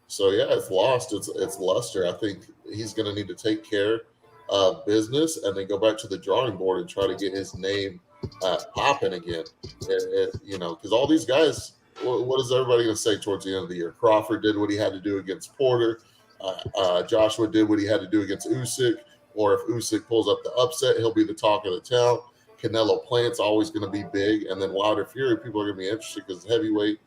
F: so yeah, it's lost its luster. I think he's going to need to take care of business and then go back to the drawing board and try to get his name popping again. Because all these guys, what is everybody going to say towards the end of the year? Crawford did what he had to do against Porter. Joshua did what he had to do against Usyk. Or if Usyk pulls up the upset, he'll be the talk of the town. Canelo Plant's always going to be big. And then Wilder Fury, people are going to be interested because heavyweight.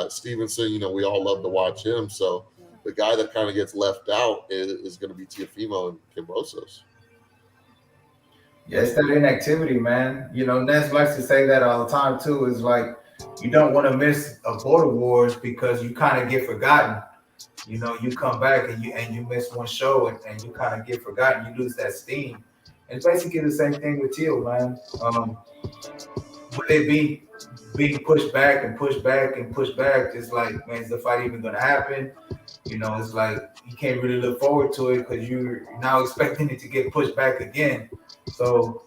F: Stevenson, we all love to watch him. So the guy that kind of gets left out is going to be Teofimo and Kambosos.
G: Yeah, it's that inactivity, man. Ness likes to say that all the time too. Is like you don't want to miss a Border Wars because you kind of get forgotten. You come back and you miss one show and you kind of get forgotten. You lose that steam. And it's basically the same thing with Teal, man. Would it be being pushed back and pushed back and pushed back? It's like, man, is the fight even going to happen? It's like you can't really look forward to it because you're now expecting it to get pushed back again. So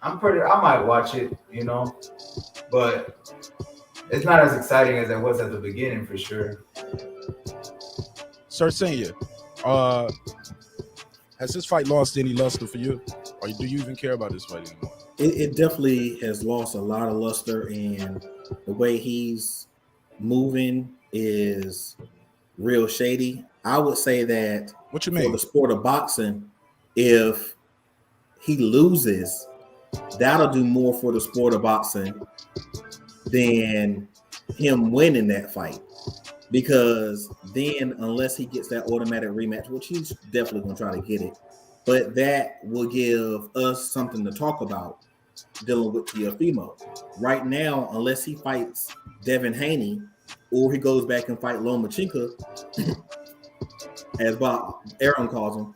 G: I might watch it, but it's not as exciting as it was at the beginning for sure.
E: Sir Senior, has this fight lost any luster for you? Or do you even care about this fight anymore?
I: It definitely has lost a lot of luster, and the way he's moving is real shady. I would say that
E: what you mean?
I: For the sport of boxing, if he loses, that'll do more for the sport of boxing than him winning that fight. Because then, unless he gets that automatic rematch, which he's definitely going to try to get it, but that will give us something to talk about dealing with Teofimo. Right now, unless he fights Devin Haney or he goes back and fight Lomachenko, as Bob Aaron calls him,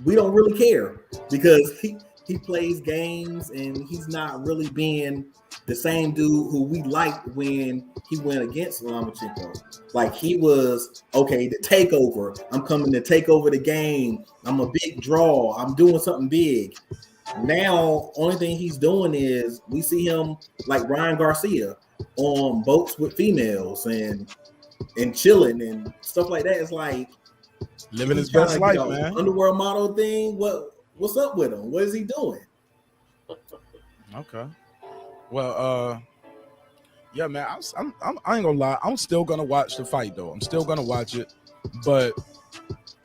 I: we don't really care because he plays games and he's not really being the same dude who we liked when he went against Lomachenko. Like he was, okay, the takeover. I'm coming to take over the game. I'm a big draw. I'm doing something big. Now, only thing he's doing is we see him like Ryan Garcia on boats with females and chilling and stuff like that. It's like
E: living his best life, man.
I: Underworld model thing. What's up with him? What is he doing?
E: Okay. Well, yeah, man. I ain't gonna lie. I'm still gonna watch the fight, though. I'm still gonna watch it, but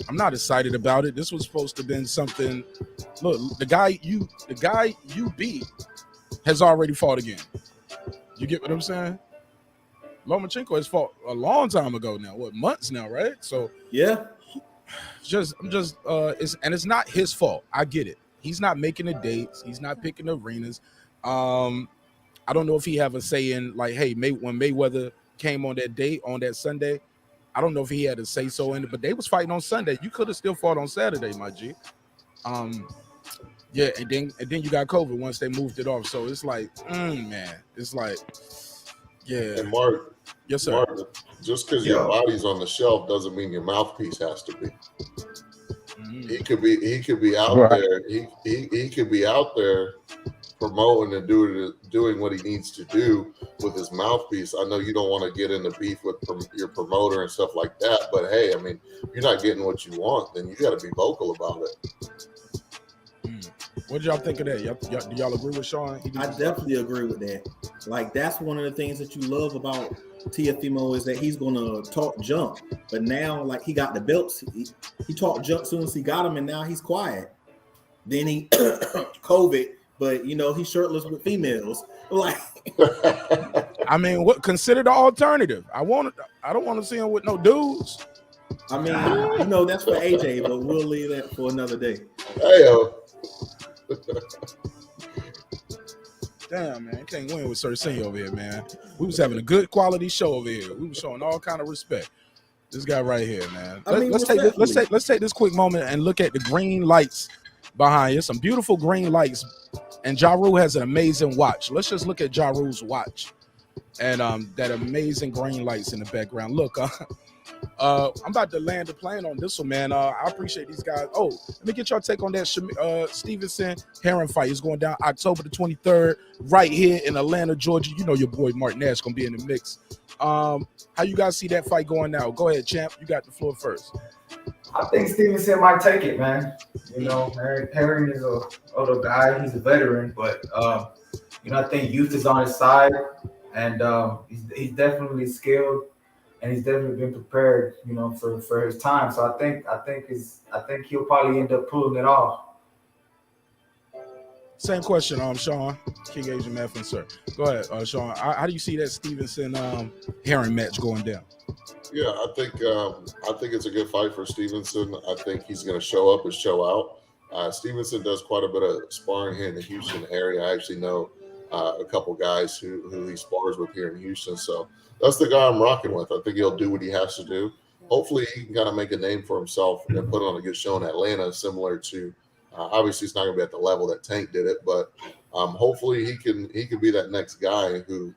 E: I'm not excited about it. This was supposed to have been something. Look, the guy you beat has already fought again. You get what I'm saying? Lomachenko has fought a long time ago now. What, months now, right? So
I: yeah.
E: It's not his fault. I get it. He's not making the dates. He's not picking the arenas. I don't know if he have a say in like, hey, when Mayweather came on that date on that Sunday, I don't know if he had a say so in it, but they was fighting on Sunday. You could have still fought on Saturday, my G. Yeah, and then you got COVID once they moved it off. So it's like, man, it's like, yeah.
F: And Mark,
E: yes, sir.
F: Mark, just because your body's on the shelf doesn't mean your mouthpiece has to be. He could be out there. He could be out there promoting and doing what he needs to do with his mouthpiece. I know you don't want to get into beef with your promoter and stuff like that, but hey, I mean, if you're not getting what you want, then you got to be vocal about it.
E: What did y'all think of that? Do y'all agree with Sean?
I: I definitely agree with that. Like, that's one of the things that you love about Teofimo is that he's going to talk junk. But now, like, he got the belts. He talked junk as soon as he got him, and now he's quiet. Then he COVID, but, he's shirtless with females. Like,
E: I mean, what? Consider the alternative. I don't want to see him with no dudes.
I: I mean, you know, that's for AJ, but we'll leave that for another day.
F: Hey,
E: Damn, man, can't win with Sir C over here, man. We was having a good quality show over here. We was showing all kind of respect. This guy right here, man. Let's take this quick moment and look at the green lights behind you. Some beautiful green lights, and Ja Rule has an amazing watch. Let's just look at Ja Rule's watch and that amazing green lights in the background. Look, I'm about to land the plane on this one, man. I appreciate these guys. Oh, let me get your take on that Stevenson Heron fight. It's going down October the 23rd, right here in Atlanta, Georgia. You know your boy Mark Nash gonna be in the mix. How you guys see that fight going now? Go ahead, champ. You got the floor first.
G: I think Stevenson might take it, man. You know, Heron is a older guy. He's a veteran, but you know, I think youth is on his side, and he's definitely skilled, and he's definitely been prepared, you know, for his time. So I think he'll probably end up pulling it off.
E: Same question, Sean, King Asian Math and Sir. Go ahead, Sean. How do you see that Stevenson Heron match going down?
F: yeah, I think it's a good fight for Stevenson. I think he's going to show up and show out. Stevenson does quite a bit of sparring here in the Houston area. I actually know a couple guys who he spars with here in Houston. So that's the guy I'm rocking with. I think he'll do what he has to do. Hopefully, he can kind of make a name for himself and put on a good show in Atlanta, similar to. Obviously, it's not going to be at the level that Tank did it, but hopefully he can be that next guy who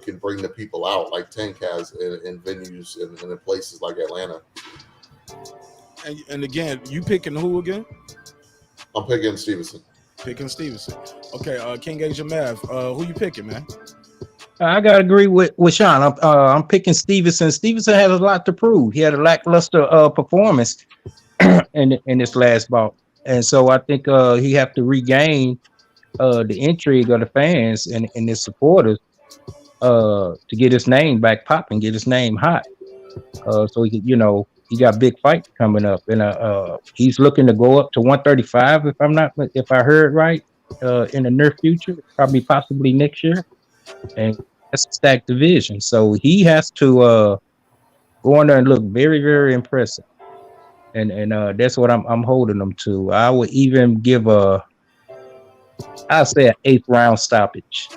F: can bring the people out like Tank has in venues and in places like Atlanta.
E: And again, you picking who again?
F: I'm picking Stevenson.
E: Picking Stevenson. Okay, King Asian Math. Who you picking, man?
H: I gotta agree with Sean. I'm picking Stevenson. Stevenson had a lot to prove. He had a lackluster performance in this last bout. And so I think he have to regain the intrigue of the fans and his supporters to get his name back popping, get his name hot. So he, you know, he got big fight coming up, and he's looking to go up to 135 if I heard right, in the near future, probably possibly next year. And that's a stacked division, so he has to go in there and look very, very impressive. And that's what I'm holding them to. I would even give I'll say an 8th round stoppage.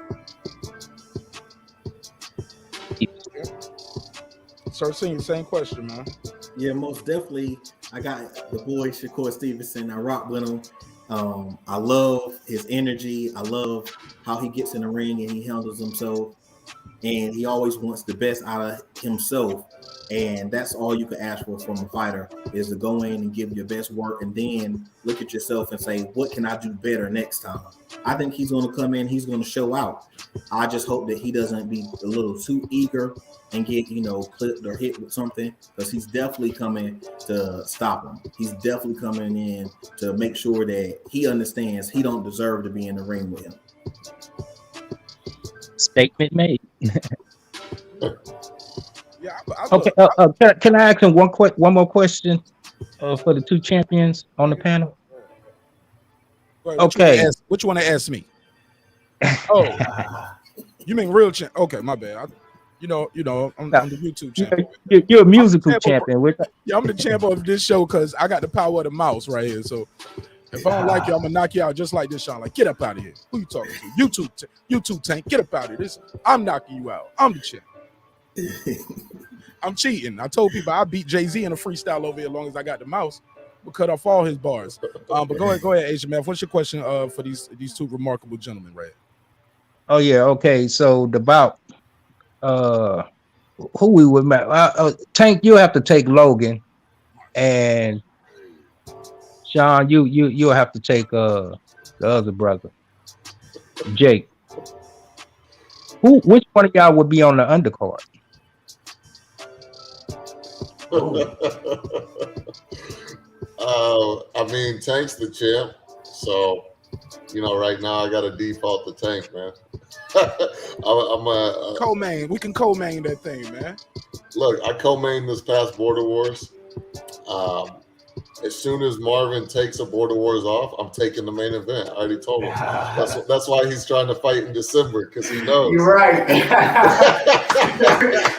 E: Sir, same question, man.
I: Yeah, most definitely. I got the boy Shakur Stevenson. I rock with him. I love his energy. I love how he gets in the ring and he handles himself. And he always wants the best out of himself. And that's all you can ask for from a fighter, is to go in and give your best work and then look at yourself and say, what can I do better next time? I think he's going to come in, he's going to show out. I just hope that he doesn't be a little too eager and get, you know, clipped or hit with something, because he's definitely coming to stop him. He's definitely coming in to make sure that he understands he don't deserve to be in the ring with him.
H: Statement made.
E: Yeah.
H: Okay. Can I ask him one more question for the two champions on the panel?
E: Okay. What you want to ask me? Oh, you mean real champ? Okay, my bad. I'm the YouTube champion.
H: You're a musical champion.
E: Yeah, I'm the champ of this show because I got the power of the mouse right here. So if I don't like you, I'm gonna knock you out just like this, Sean. Like, get up out of here. Who you talking to? YouTube Tank. Get up out of this. I'm knocking you out. I'm the champ. I'm cheating. I told people I beat Jay-Z in a freestyle over here as long as I got the mouse. We'll cut off all his bars. But go ahead, Asian man. What's your question for these two remarkable gentlemen, right?
H: Oh yeah, okay. So the bout, who we would Tank, you have to take Logan, and Sean, you'll have to take the other brother, Jake. Which one of y'all would be on the undercard?
F: I mean, Tank's the champ, so right now I got to default to Tank, man. I'm a
E: co-main. We can co-main that thing, man.
F: Look, I co-main this past Border Wars. As soon as Marvin takes a Border Wars off, I'm taking the main event. I already told him. That's why he's trying to fight in December, because he knows.
G: You're right.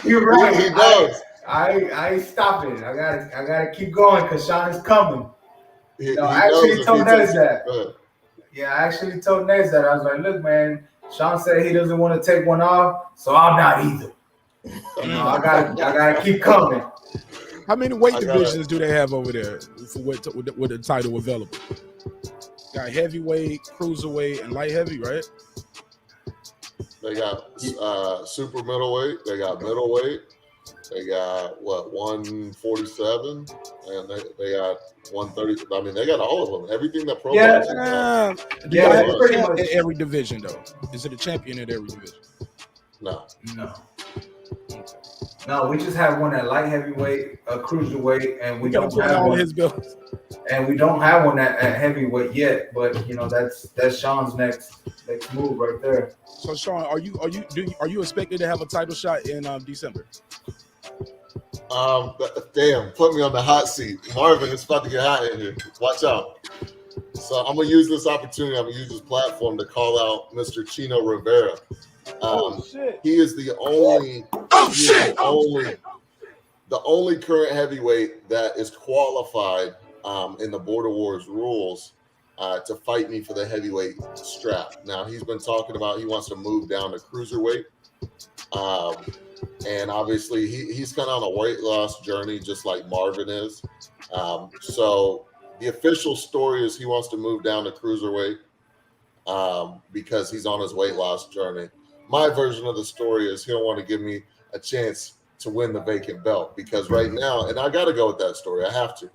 G: You're right.
F: He knows.
G: I ain't stopping. I gotta keep going because Sean is coming.
F: He
G: I
F: knows
G: actually
F: if
G: told
F: he
G: Nez
F: takes
G: that.
F: Go ahead.
G: Yeah, I actually told Nez that. I was like, look, man, Sean said he doesn't want to take one off, so I'm not either. I gotta keep coming.
E: How many weight divisions do they have over there with the title available? Got heavyweight, cruiserweight, and light heavy, right?
F: They got super middleweight. They got middleweight. They got 147, and they got 130. I mean, they got all of them. Everything that pro fighters have.
E: Do y'all have a champ in every division though? Is it a champion in every division?
F: No.
G: No, we just have one at light heavyweight, a cruiserweight, and we don't
E: put
G: have
E: all
G: one.
E: his bills.
G: And we don't have one at heavyweight yet, but that's Sean's next move right there.
E: So Sean, are you expected to have a title shot in December?
F: Damn, put me on the hot seat. Marvin, it's about to get hot in here. Watch out. So I'm gonna use this opportunity. I'm gonna use this platform to call out Mr. Chino Rivera. He is the only current heavyweight that is qualified in the Border Wars rules to fight me for the heavyweight strap. Now he's been talking about he wants to move down to cruiserweight, and obviously he's kind of on a weight loss journey, just like Marvin is. So the official story is he wants to move down to cruiserweight because he's on his weight loss journey. My version of the story is he don't want to give me a chance to win the vacant belt because right now, and I got to go with that story. I have to.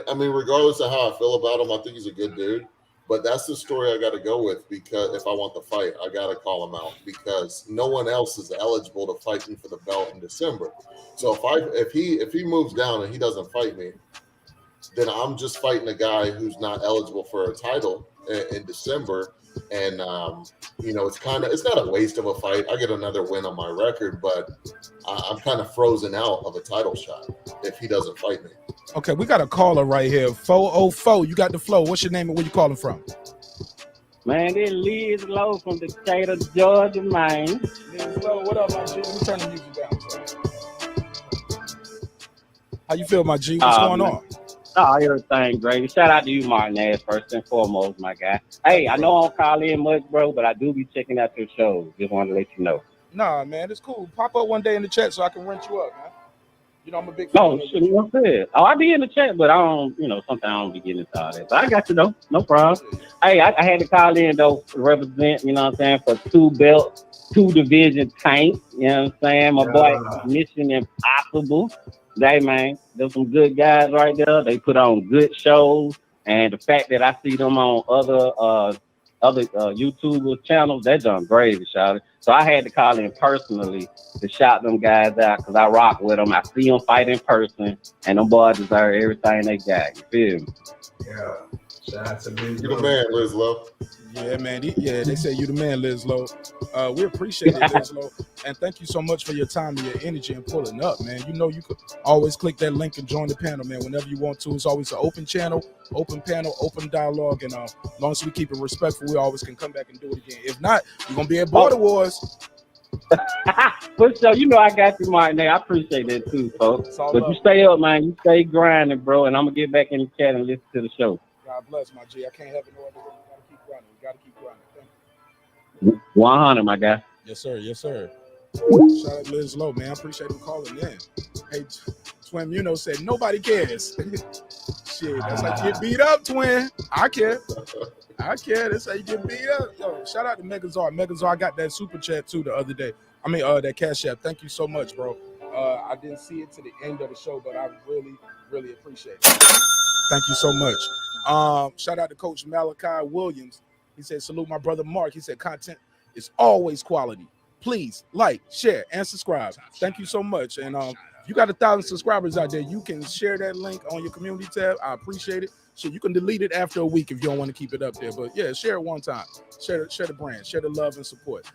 F: I mean, regardless of how I feel about him, I think he's a good dude. But that's the story I got to go with because if I want the fight, I got to call him out because no one else is eligible to fight me for the belt in December. So if he moves down and he doesn't fight me, then I'm just fighting a guy who's not eligible for a title in December. And it's not a waste of a fight. I get another win on my record, but I'm kind of frozen out of a title shot if he doesn't fight me.
E: Okay, we got a caller right here. 404, you got the flow. What's your name and where you calling from?
J: Man, this Liz Lowe from the state of Georgia, man.
E: Liz Lowe, what up, my G? Let me turn the music down. How you feel, my G? What's going on?
J: Oh, everything great. Shout out to you, Martinez, first and foremost, my guy. Hey, I know I don't call in much, bro, but I do be checking out your shows. Just wanted to let you know.
E: Nah, man, it's cool. Pop up one day in the chat so I can rent you up, man. You know, I'm a big fan.
J: Oh, shit, what's it? Oh, I be in the chat, but I don't, sometimes I don't be getting into all that. But I got you, though. No problem. Hey, I had to call in, though, to represent, you know what I'm saying, for 2 belt, 2 division tank. You know what I'm saying? My boy, Mission Impossible. Hey, man, there's some good guys right there. They put on good shows. And the fact that I see them on other YouTubers channels, they're done gravy, shout it. So I had to call in personally to shout them guys out because I rock with them. I see them fight in person, and them boys deserve everything they got. You feel me?
G: Yeah. Shout out to Liz
F: You're the man, Liz Lowe.
E: Yeah, man. They say you the man, Liz Lowe. We appreciate it, Liz Lowe. And thank you so much for your time and your energy and pulling up, man. You know you could always click that link and join the panel, man, whenever you want to. It's always an open channel, open panel, open dialogue. And as long as we keep it respectful, we always can come back and do it again. If not, you're going to be at Border Wars.
J: But so, I got you, Martin. I appreciate that too, folks. But you stay up, man. You stay grinding, bro. And I'm going to get back in the chat and listen to the show.
E: God bless, my G. I can't have it no other way. We got to keep grinding. Thank you.
J: 100, my guy.
E: Yes, sir. Yes, sir. Shout out Liz Lowe, man. I appreciate him calling in. Hey, Twin said nobody cares. Shit, that's how you get beat up, Twin. I care. That's how you get beat up. Yo, shout out to Megazar. Megazar, I got that super chat too the other day. I mean, that Cash App. Thank you so much, bro. I didn't see it to the end of the show, but I really, really appreciate it. Thank you so much. Shout out to Coach Malachi Williams. He said, salute my brother Mark. He said, content is always quality. Please like, share, and subscribe. Thank you so much. And if you got 1,000 subscribers out there, you can share that link on your community tab. I appreciate it. So you can delete it after a week if you don't want to keep it up there. But yeah, share it one time. Share the brand. Share the love and support.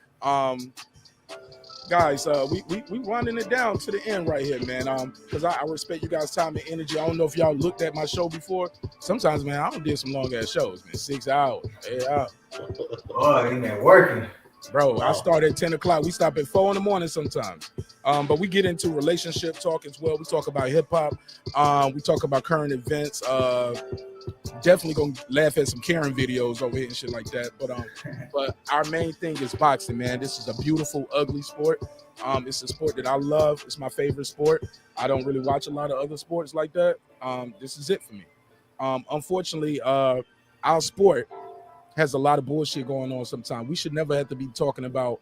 E: Guys, we running it down to the end right here, man. Because I respect you guys' time and energy. I don't know if y'all looked at my show before. Sometimes, man, I don't do some long ass shows, man. 6 hours, 8 hours.
G: Oh, ain't that working?
E: Bro,
G: Wow.
E: I start at 10 o'clock. We stop at 4 in the morning sometimes. But we get into relationship talk as well. We talk about hip hop. We talk about current events. Definitely gonna laugh at some Karen videos over here and shit like that. But our main thing is boxing, man. This is a beautiful, ugly sport. It's a sport that I love. It's my favorite sport. I don't really watch a lot of other sports like that. This is it for me. Unfortunately, our sport has a lot of bullshit going on sometimes. We should never have to be talking about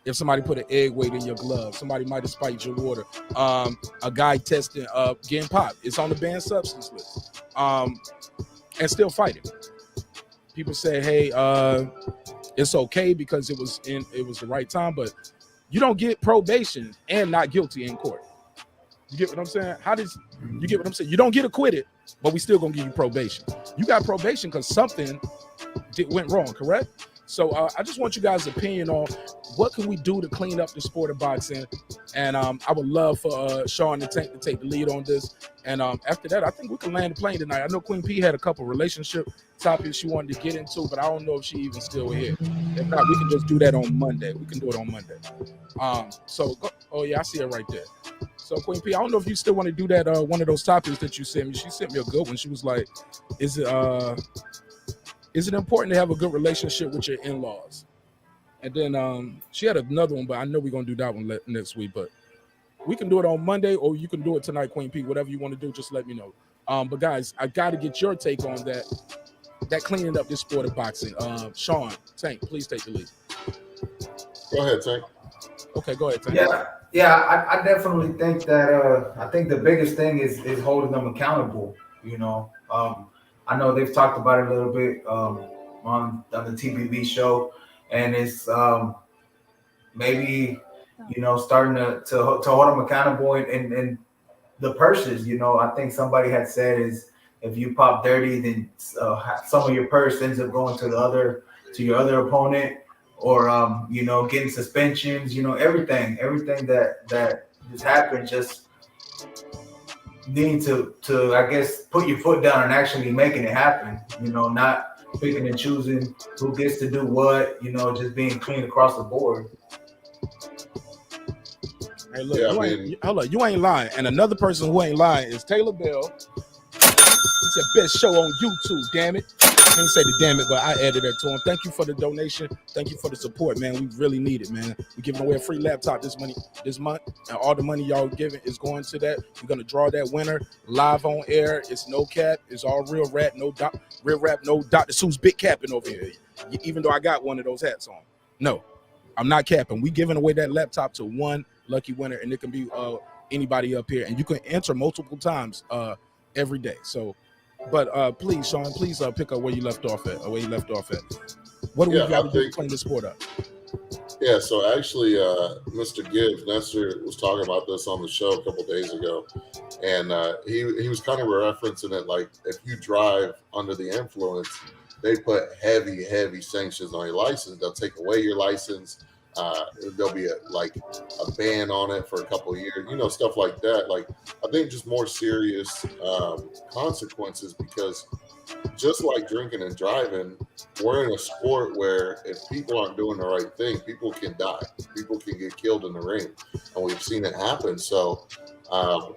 E: if somebody put an egg weight in your glove, somebody might have spiked your water, a guy testing, getting popped. It's on the banned substance list, and still fighting. People say, hey, it's okay because it was the right time, but you don't get probation and not guilty in court. You get what I'm saying? You get what I'm saying? You don't get acquitted, but we still gonna give you probation. You got probation because something went wrong, correct? So I just want you guys' opinion on what can we do to clean up the sport of boxing, and I would love for Sean to take the lead on this. And after that, I think we can land the plane tonight. I know Queen P had a couple relationship topics she wanted to get into, but I don't know if she even still here. If not, we can just do that on Monday. We can do it on Monday. Oh yeah, I see it right there. So Queen P, I don't know if you still want to do that. One of those topics that you sent me. She sent me a good one. She was like, Is it important to have a good relationship with your in-laws? And then she had another one, but I know we're going to do that one next week. But we can do it on Monday, or you can do it tonight, Queen P. Whatever you want to do, just let me know. But guys, I got to get your take on that cleaning up this sport of boxing. Sean, Tank, please take the lead.
F: Go ahead, Tank.
E: Okay, go ahead, Tank.
G: Yeah, I definitely think that I think the biggest thing is holding them accountable. You know, I know they've talked about it a little bit on the TBV show, and it's maybe starting to hold them accountable and the purses. You know, I think somebody had said is if you pop dirty, then some of your purse ends up going to your other opponent, or getting suspensions. Everything that just happened, just need to I guess put your foot down and actually making it happen. Not picking and choosing who gets to do what. Just being clean across the board.
E: Hey, look, you ain't lying. And another person who ain't lying is Taylor Bell. It's the best show on YouTube, damn it. I didn't say the damn it, but I added that to him. Thank you for the donation. Thank you for the support, man. We really need it, man. We're giving away a free laptop this month, and all the money y'all giving is going to that. We're gonna draw that winner live on air. It's no cap. It's all real rap, no Dr. Seuss big capping over here. Even though I got one of those hats on. No, I'm not capping. We giving away that laptop to one lucky winner, and it can be anybody up here, and you can enter multiple times every day. So. But please, Sean, pick up where you left off at. What do we got to do to clean the sport up?
F: Yeah, so actually, Mr. Gibbs, Nestor was talking about this on the show a couple days ago, and he was kind of referencing it like if you drive under the influence, they put heavy sanctions on your license. They'll take away your license. There'll be a ban on it for a couple of years, stuff like that. Like, I think just more serious consequences, because just like drinking and driving, we're in a sport where if people aren't doing the right thing, people can die, people can get killed in the ring, and we've seen it happen. So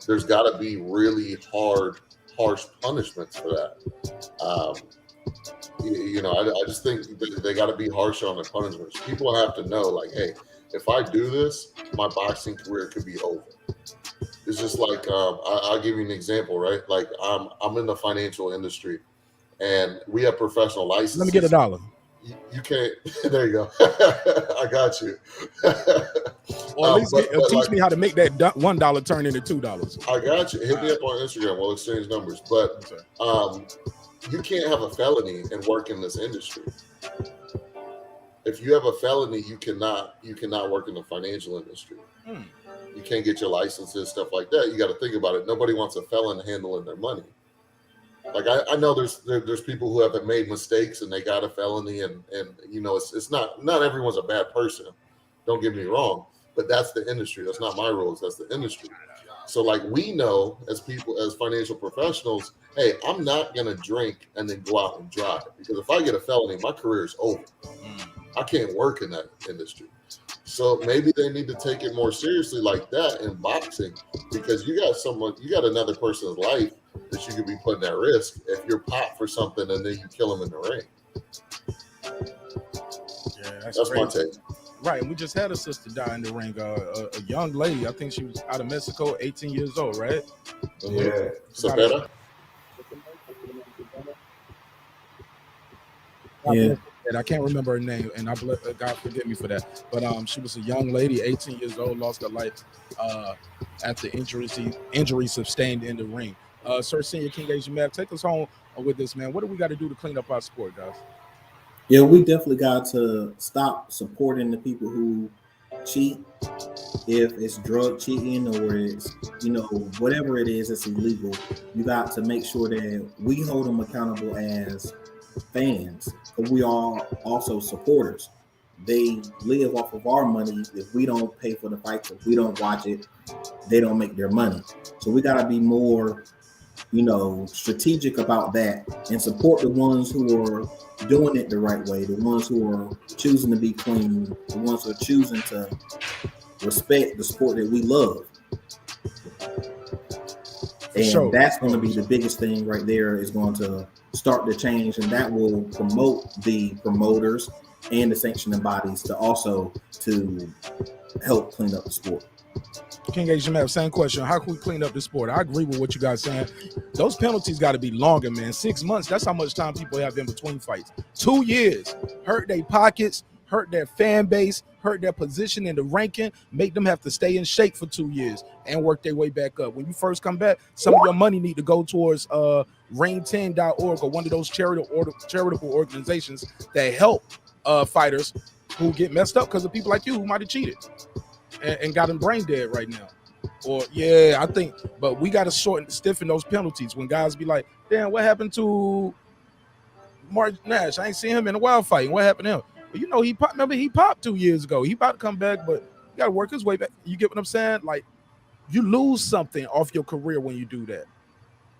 F: there's got to be really harsh punishments for that. I just think they got to be harsh on the punishments. People have to know, like, hey, if I do this, my boxing career could be over. It's just like I'll give you an example, right? Like I'm in the financial industry, and we have professional licenses.
E: Let me get $1.
F: You can't. There you go. I got you.
E: Or at least teach me how to make that $1 turn into $2.
F: I got you. Hit me up on Instagram. We'll exchange numbers. But you can't have a felony and work in this industry. If you have a felony, you cannot work in the financial industry. You can't get your licenses, stuff like that. You got to think about it. Nobody wants a felon handling their money. Like I know there's people who have made mistakes and they got a felony, and it's not everyone's a bad person. Don't get me wrong, but that's the industry. That's not my rules. That's the industry. So like we know as people, as financial professionals, hey, I'm not gonna drink and then go out and drive, because if I get a felony, my career is over. I can't work in that industry. So maybe they need to take it more seriously like that in boxing, because you got another person's life that you could be putting at risk if you're popped for something and then you kill him in the ring.
E: Yeah,
F: that's my take.
E: Right, and we just had a sister die in the ring. A young lady, I think she was out of Mexico, 18 years old, right?
G: Yeah.
F: Cepeda?
I: Yeah.
E: And I can't remember her name, and God forgive me for that. But she was a young lady, 18 years old, lost her life after injury sustained in the ring. Sir Senior King Asian Mav, take us home with this, man. What do we got to do to clean up our sport, guys?
I: Yeah, we definitely got to stop supporting the people who cheat. If it's drug cheating or it's, whatever it is that's illegal, you got to make sure that we hold them accountable as fans, but we are also supporters. They live off of our money. If we don't pay for the fights, if we don't watch it, they don't make their money. So we got to be more, strategic about that and support the ones who are doing it the right way, the ones who are choosing to be clean, the ones who are choosing to respect the sport that we love. And that's going to be the biggest thing right there, is going to start the change, and that will promote the promoters and the sanctioning bodies to help clean up the sport.
E: King Asian Mav, same question. How can we clean up the sport? I agree with what you guys saying. Those penalties got to be longer, man. 6 months, that's how much time people have in between fights. 2 years, hurt their pockets, hurt their fan base, hurt their position in the ranking, make them have to stay in shape for 2 years and work their way back up. When you first come back, some of your money need to go towards ring10.org or one of those charitable organizations that help fighters who get messed up because of people like you who might have cheated and got them brain dead right now. Or but we got to stiffen those penalties when guys be like, damn, what happened to Mark Nash? I ain't seen him in a wild fight. What happened to him? But he popped 2 years ago. He about to come back, but you got to work his way back. You get what I'm saying? Like, you lose something off your career when you do that.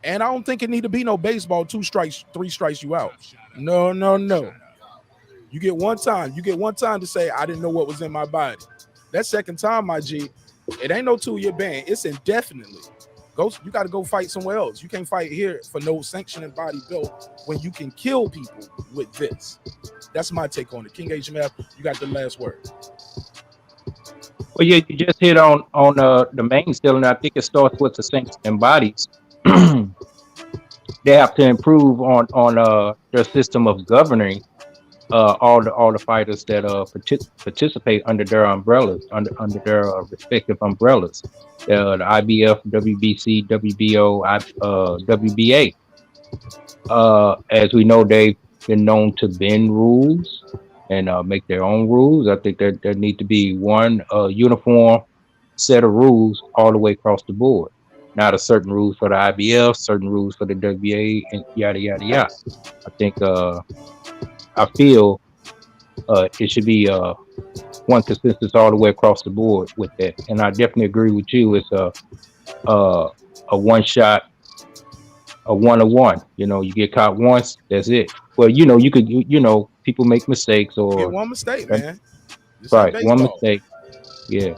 E: And I don't think it need to be no baseball, 2 strikes, 3 strikes, you out. No. You get one time. You get one time to say, I didn't know what was in my body. That second time, my G, it ain't no 2-year ban. It's indefinitely. You got to go fight somewhere else. You can't fight here for no sanctioning body built when you can kill people with this. That's my take on it. King HMF, you got the last word.
H: Well, yeah, you just hit on the main still, and I think it starts with the sanctioning bodies. They have to improve on their system of governing all the fighters that participate under their umbrellas, under their respective umbrellas, the IBF, WBC, WBO, WBA. As we know, they've been known to bend rules and make their own rules. I think there need to be one uniform set of rules all the way across the board. Not a certain rules for the IBF, certain rules for the WBA, and yada yada yada. I feel it should be one consensus all the way across the board with that. And I definitely agree with you. It's a one shot, a 1-on-1. You get caught once, that's it. Well, you could, people make mistakes or
E: get one mistake, man.
H: Right, one mistake. Yeah,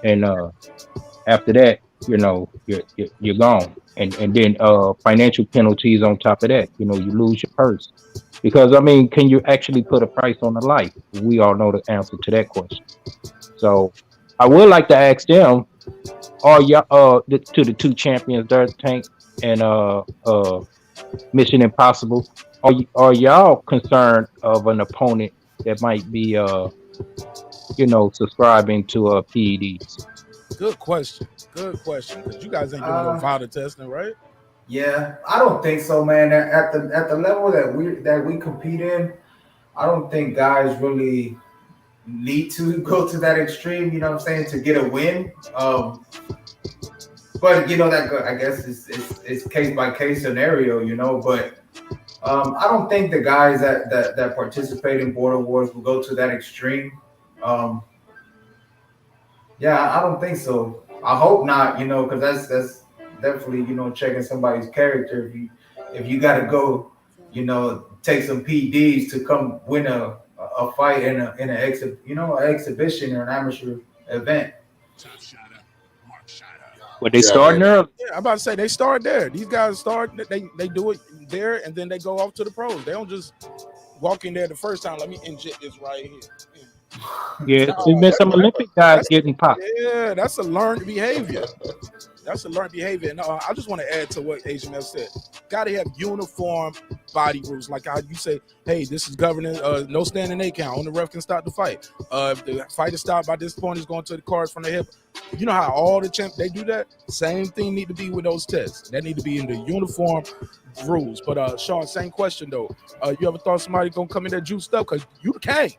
H: and after that, you're gone. And then financial penalties on top of that. You lose your purse. Because can you actually put a price on a life? We all know the answer to that question. So I would like to ask them, are y'all to the 2 champions there, Tank and Mission Impossible, are y'all concerned of an opponent that might be subscribing to PEDs?
E: Good question. Because you guys ain't doing no vital testing, right?
G: Yeah, I don't think so, man. At the level that we compete in, I don't think guys really need to go to that extreme, you know what I'm saying, to get a win. But that I guess it's case by case scenario, But I don't think the guys that participate in border wars will go to that extreme. Yeah, I don't think so. I hope not, because that's definitely, checking somebody's character. If you got to go, take some PDs to come win a a fight in an exhibition or an amateur event.
H: But they
F: Yeah,
H: starting
F: man.
H: early.
E: Yeah, I'm about to say they start there. These guys start, they do it there, and then they go off to the pros. They don't just walk in there the first time. Let me inject this right here.
H: Yeah, there's been some Olympic guys getting popped.
E: Yeah, that's a learned behavior. That's a learned behavior. And I just want to add to what Asian Mel said. Got to have uniform body rules. Like how you say, hey, this is governing, no standing A count. Only the ref can stop the fight. If the fight is stopped by this point, it's going to the cards from the hip. You know how all the champs, they do that? Same thing need to be with those tests. That need to be in the uniform rules. But Sean, same question though. You ever thought somebody going to come in there juiced up? Because you the king.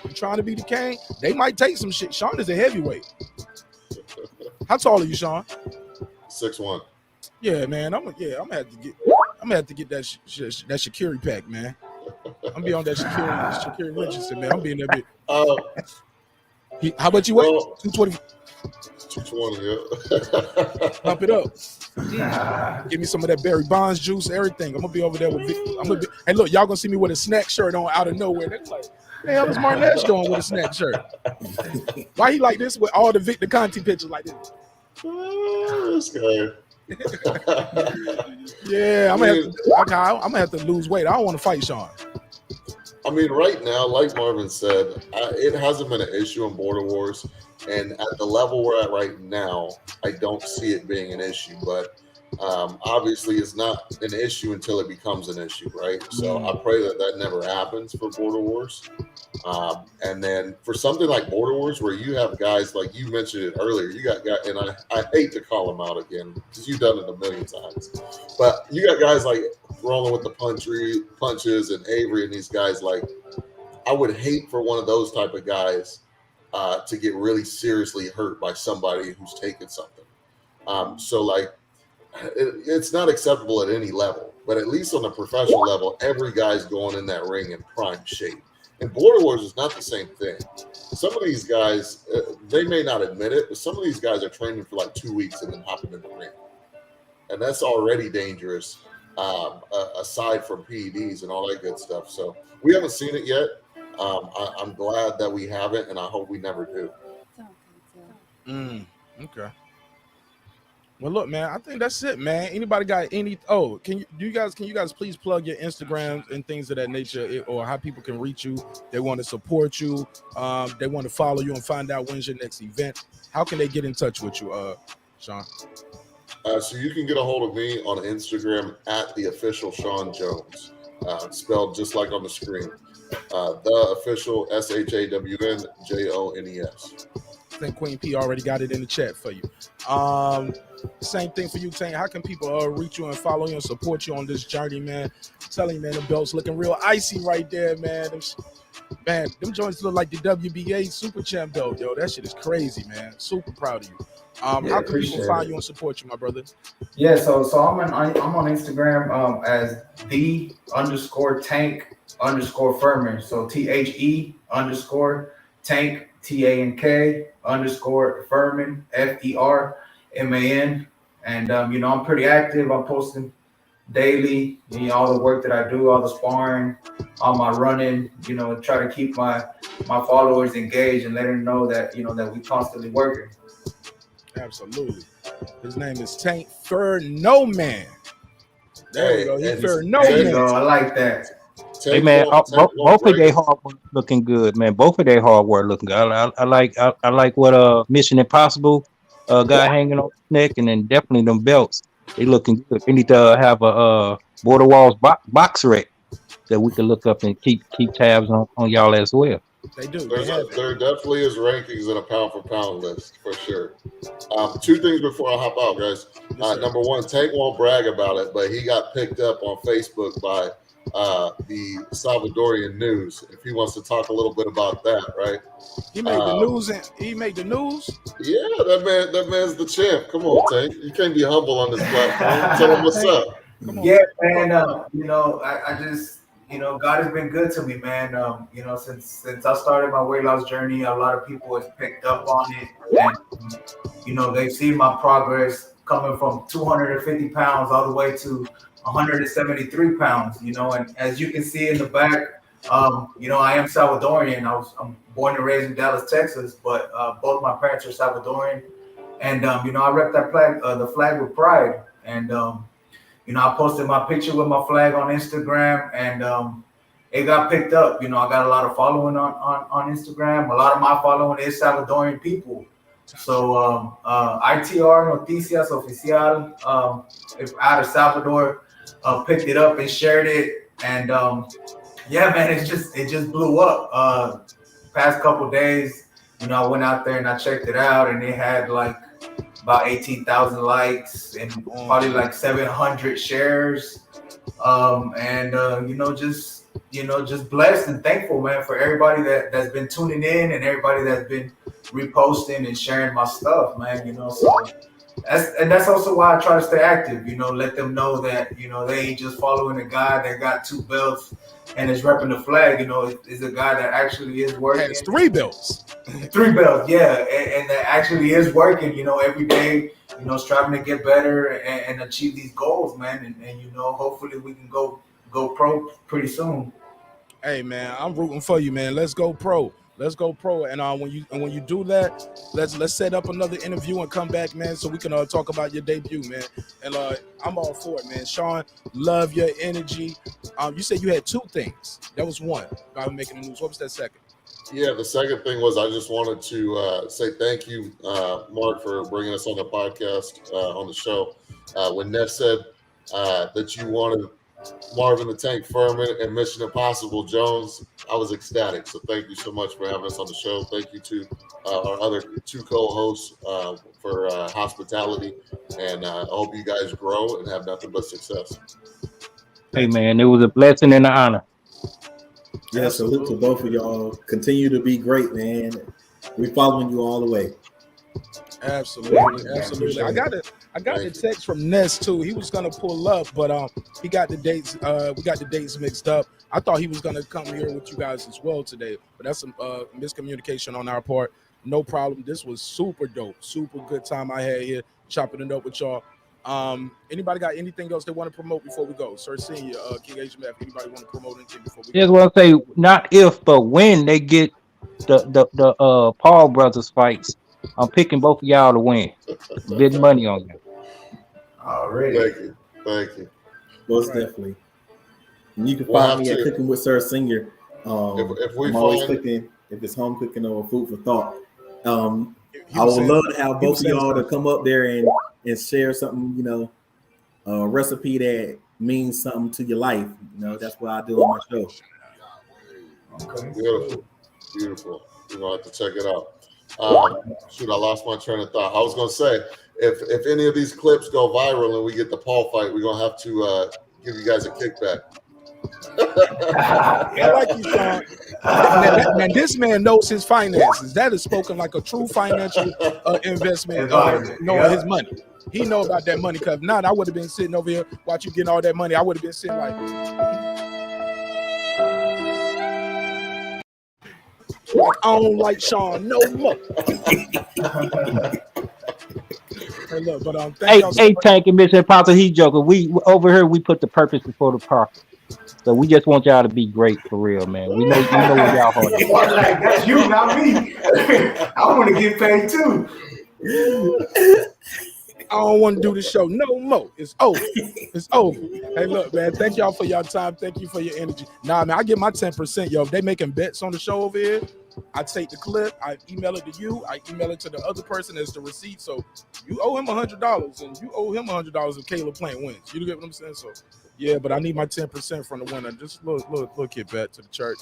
E: You trying to be the king? They might take some shit. Sean is a heavyweight. How tall are you, Sean?
F: 6'1".
E: Yeah, man. I'm gonna have to get that Shakiri pack, man. I'm gonna be on that Shakiri Richardson, man. I'm being that big. How about you?
F: Well,
E: 220.
F: 220. Yeah.
E: Pump it up. Give me some of that Barry Bonds juice, everything. I'm gonna be over there with Vic. Hey, look, y'all gonna see me with a snack shirt on out of nowhere. They're like, the hell is Martin Nash doing with a snack shirt? Why he like this with all the Victor Conti pictures like this?
F: This guy.
E: Yeah, I'm gonna have to lose weight. I don't want to fight Sean.
F: I mean, right now, like Marvin said, it hasn't been an issue in Border Wars, and at the level we're at right now, I don't see it being an issue. But obviously, it's not an issue until it becomes an issue, right? So I pray that never happens for Border Wars. And then for something like Border Wars, where you have guys like you mentioned it earlier, you got guys, and I hate to call them out again because you've done it a million times, but you got guys like rolling with the punches and Avery and these guys. Like, I would hate for one of those type of guys to get really seriously hurt by somebody who's taken something. So like, it's not acceptable at any level, but at least on a professional level, every guy's going in that ring in prime shape. And Border Wars is not the same thing. Some of these guys, they may not admit it, but some of these guys are training for like 2 weeks and then hopping in the ring. And that's already dangerous, aside from PEDs and all that good stuff. So we haven't seen it yet. I'm glad that we haven't, and I hope we never do.
E: Okay. Well, look, man, I think that's it, man. Anybody got any? Oh, can you guys please plug your Instagrams and things of that nature, or how people can reach you? They want to support you. They want to follow you and find out when's your next event. How can they get in touch with you, Sean?
F: So you can get a hold of me on Instagram at the official Sean Jones, spelled just like on the screen. The official SHAWNJONES.
E: I think Queen P already got it in the chat for you. Same thing for you, Tank. How can people reach you and follow you and support you on this journey, man? I'm telling you, man, the belt's looking real icy right there, man. Them joints look like the WBA Super Champ belt, yo. That shit is crazy, man. Super proud of you. How can people find you and support you, my brother?
G: Yeah, so I'm on Instagram as _Tank_Furman. So THE_Tank TANK_Furman FERMAN. And I'm pretty active. I'm posting daily, all the work that I do, all the sparring, all my running, try to keep my followers engaged and let them know that that we constantly working.
E: Absolutely. His name is Tank Furman. There you go. He's Furman.
G: I like that.
H: Hey man, both of their hard work looking good, man. Both of their hard work looking good. I like what Mission Impossible guy hanging on his neck, and then definitely them belts. They looking good. They need to have a Border Walls box rec that we can look up and keep tabs on y'all as well.
E: They do.
F: There definitely is rankings in a pound for pound list for sure. 2 things before I hop out, guys. Number one, Tank won't brag about it, but he got picked up on Facebook by the Salvadorian News. If he wants to talk a little bit about that, right?
E: He made the news. He made the news.
F: Yeah, that man's the champ. Come on, Tank. You can't be humble on this platform. Tell him what's up.
G: Yeah, man. I just God has been good to me, man. Since I started my weight loss journey, a lot of people have picked up on it, and they've seen my progress coming from 250 pounds all the way to 173 pounds, and as you can see in the back, I am Salvadorian. I'm born and raised in Dallas, Texas, but both my parents are Salvadorian. And I rep that flag, the flag with pride. And I posted my picture with my flag on Instagram, and it got picked up. I got a lot of following on Instagram. A lot of my following is Salvadorian people. So ITR Noticias Oficial out of Salvador picked it up and shared it, and yeah, man, it just blew up. Past couple days, I went out there and I checked it out, and it had like about 18,000 likes and probably like 700 shares. Just blessed and thankful, man, for everybody that's been tuning in and everybody that's been reposting and sharing my stuff, man. So that's also why I try to stay active. Let them know that they ain't just following a guy that got 2 belts and is repping the flag. Is a guy that actually is working.
E: Has 3 belts.
G: 3 belts, yeah, and that actually is working. Every day. Striving to get better and achieve these goals, man. And hopefully we can go pro pretty soon.
E: Hey, man, I'm rooting for you, man. Let's go pro. Let's go pro. And when you do that, let's set up another interview and come back, man, so we can talk about your debut, man. And I'm all for it, man. Sean, love your energy. You said you had 2 things. That was one. About making the news. What was that second?
F: Yeah, the second thing was I just wanted to say thank you, Mark, for bringing us on the podcast, on the show. When Ness said that you wanted Marvin the Tank Furman and Mission Impossible Jones, I was ecstatic. So thank you so much for having us on the show. Thank you to our other 2 co-hosts for hospitality. And I hope you guys grow and have nothing but success.
H: Hey, man, it was a blessing and an honor.
I: Yeah, salute to both of y'all. Continue to be great, man. We following you all the way.
E: Absolutely. I got the text from Ness too. He was gonna pull up, but he got the dates. We got the dates mixed up. I thought he was gonna come here with you guys as well today, but that's some miscommunication on our part. No problem. This was super dope, super good time I had here chopping it up with y'all. Anybody got anything else they want to promote before we go? Sir Senior, King HMF, anybody want to promote anything before we go?
H: Just want to say, not if, but when they get the Paul brothers fights, I'm picking both of y'all to win. Big money on them.
G: Already.
F: Thank you.
I: Most definitely. And you can find me at Cooking with Sir Senior. I'm always cooking, if it's home cooking or food for thought. I would love to have both of y'all to come up there and share something, a recipe that means something to your life. That's what I do on my show.
F: Okay. Beautiful. You're gonna have to check it out. Shoot, I lost my train of thought. I was gonna say, if any of these clips go viral and we get the Paul fight, we're gonna have to give you guys a kickback.
E: I like you, Sean. Now, this man knows his finances. That is spoken like a true financial investment, knowing his money. He know about that money, because if not, I would have been sitting over here watching you getting all that money. I would have been sitting like, I don't like Sean no more. Hey, look, but
H: hey, Tank and Mission Impossible, he joking. We over here, we put the purpose before the profit. So we just want y'all to be great for real, man. We know what y'all hard.
G: Like, that's you, not me. I want to get paid too.
E: I don't want to do the show no more. It's over. It's over. Hey, look, man. Thank y'all for your time. Thank you for your energy. Nah, man, I get my 10%, yo. If they making bets on the show over here, I take the clip, I email it to you, I email it to the other person as the receipt. So you owe him $100, and you owe him $100 if Caleb Plant wins. You get what I'm saying? So yeah, but I need my 10% from the winner. Just look here, back to the church.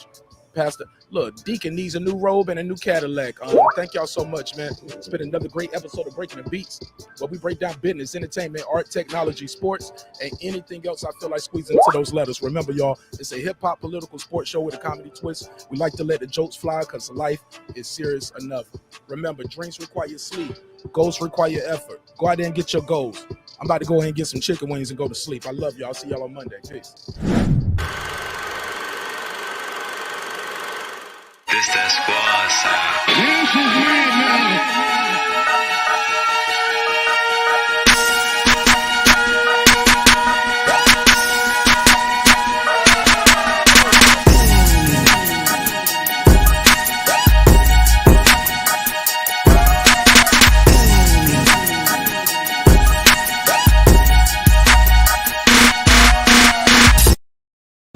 E: Pastor, look, Deacon needs a new robe and a new Cadillac. Thank y'all so much, man. It's been another great episode of Breaking the Beats, where we break down business, entertainment, art, technology, sports, and anything else I feel like squeezing into those letters. Remember, y'all, it's a hip-hop political sports show with a comedy twist. We like to let the jokes fly because life is serious enough. Remember, dreams require sleep. Goals require effort. Go out there and get your goals. I'm about to go ahead and get some chicken wings and go to sleep. I love y'all. I'll see y'all on Monday. Peace.
D: This that squad.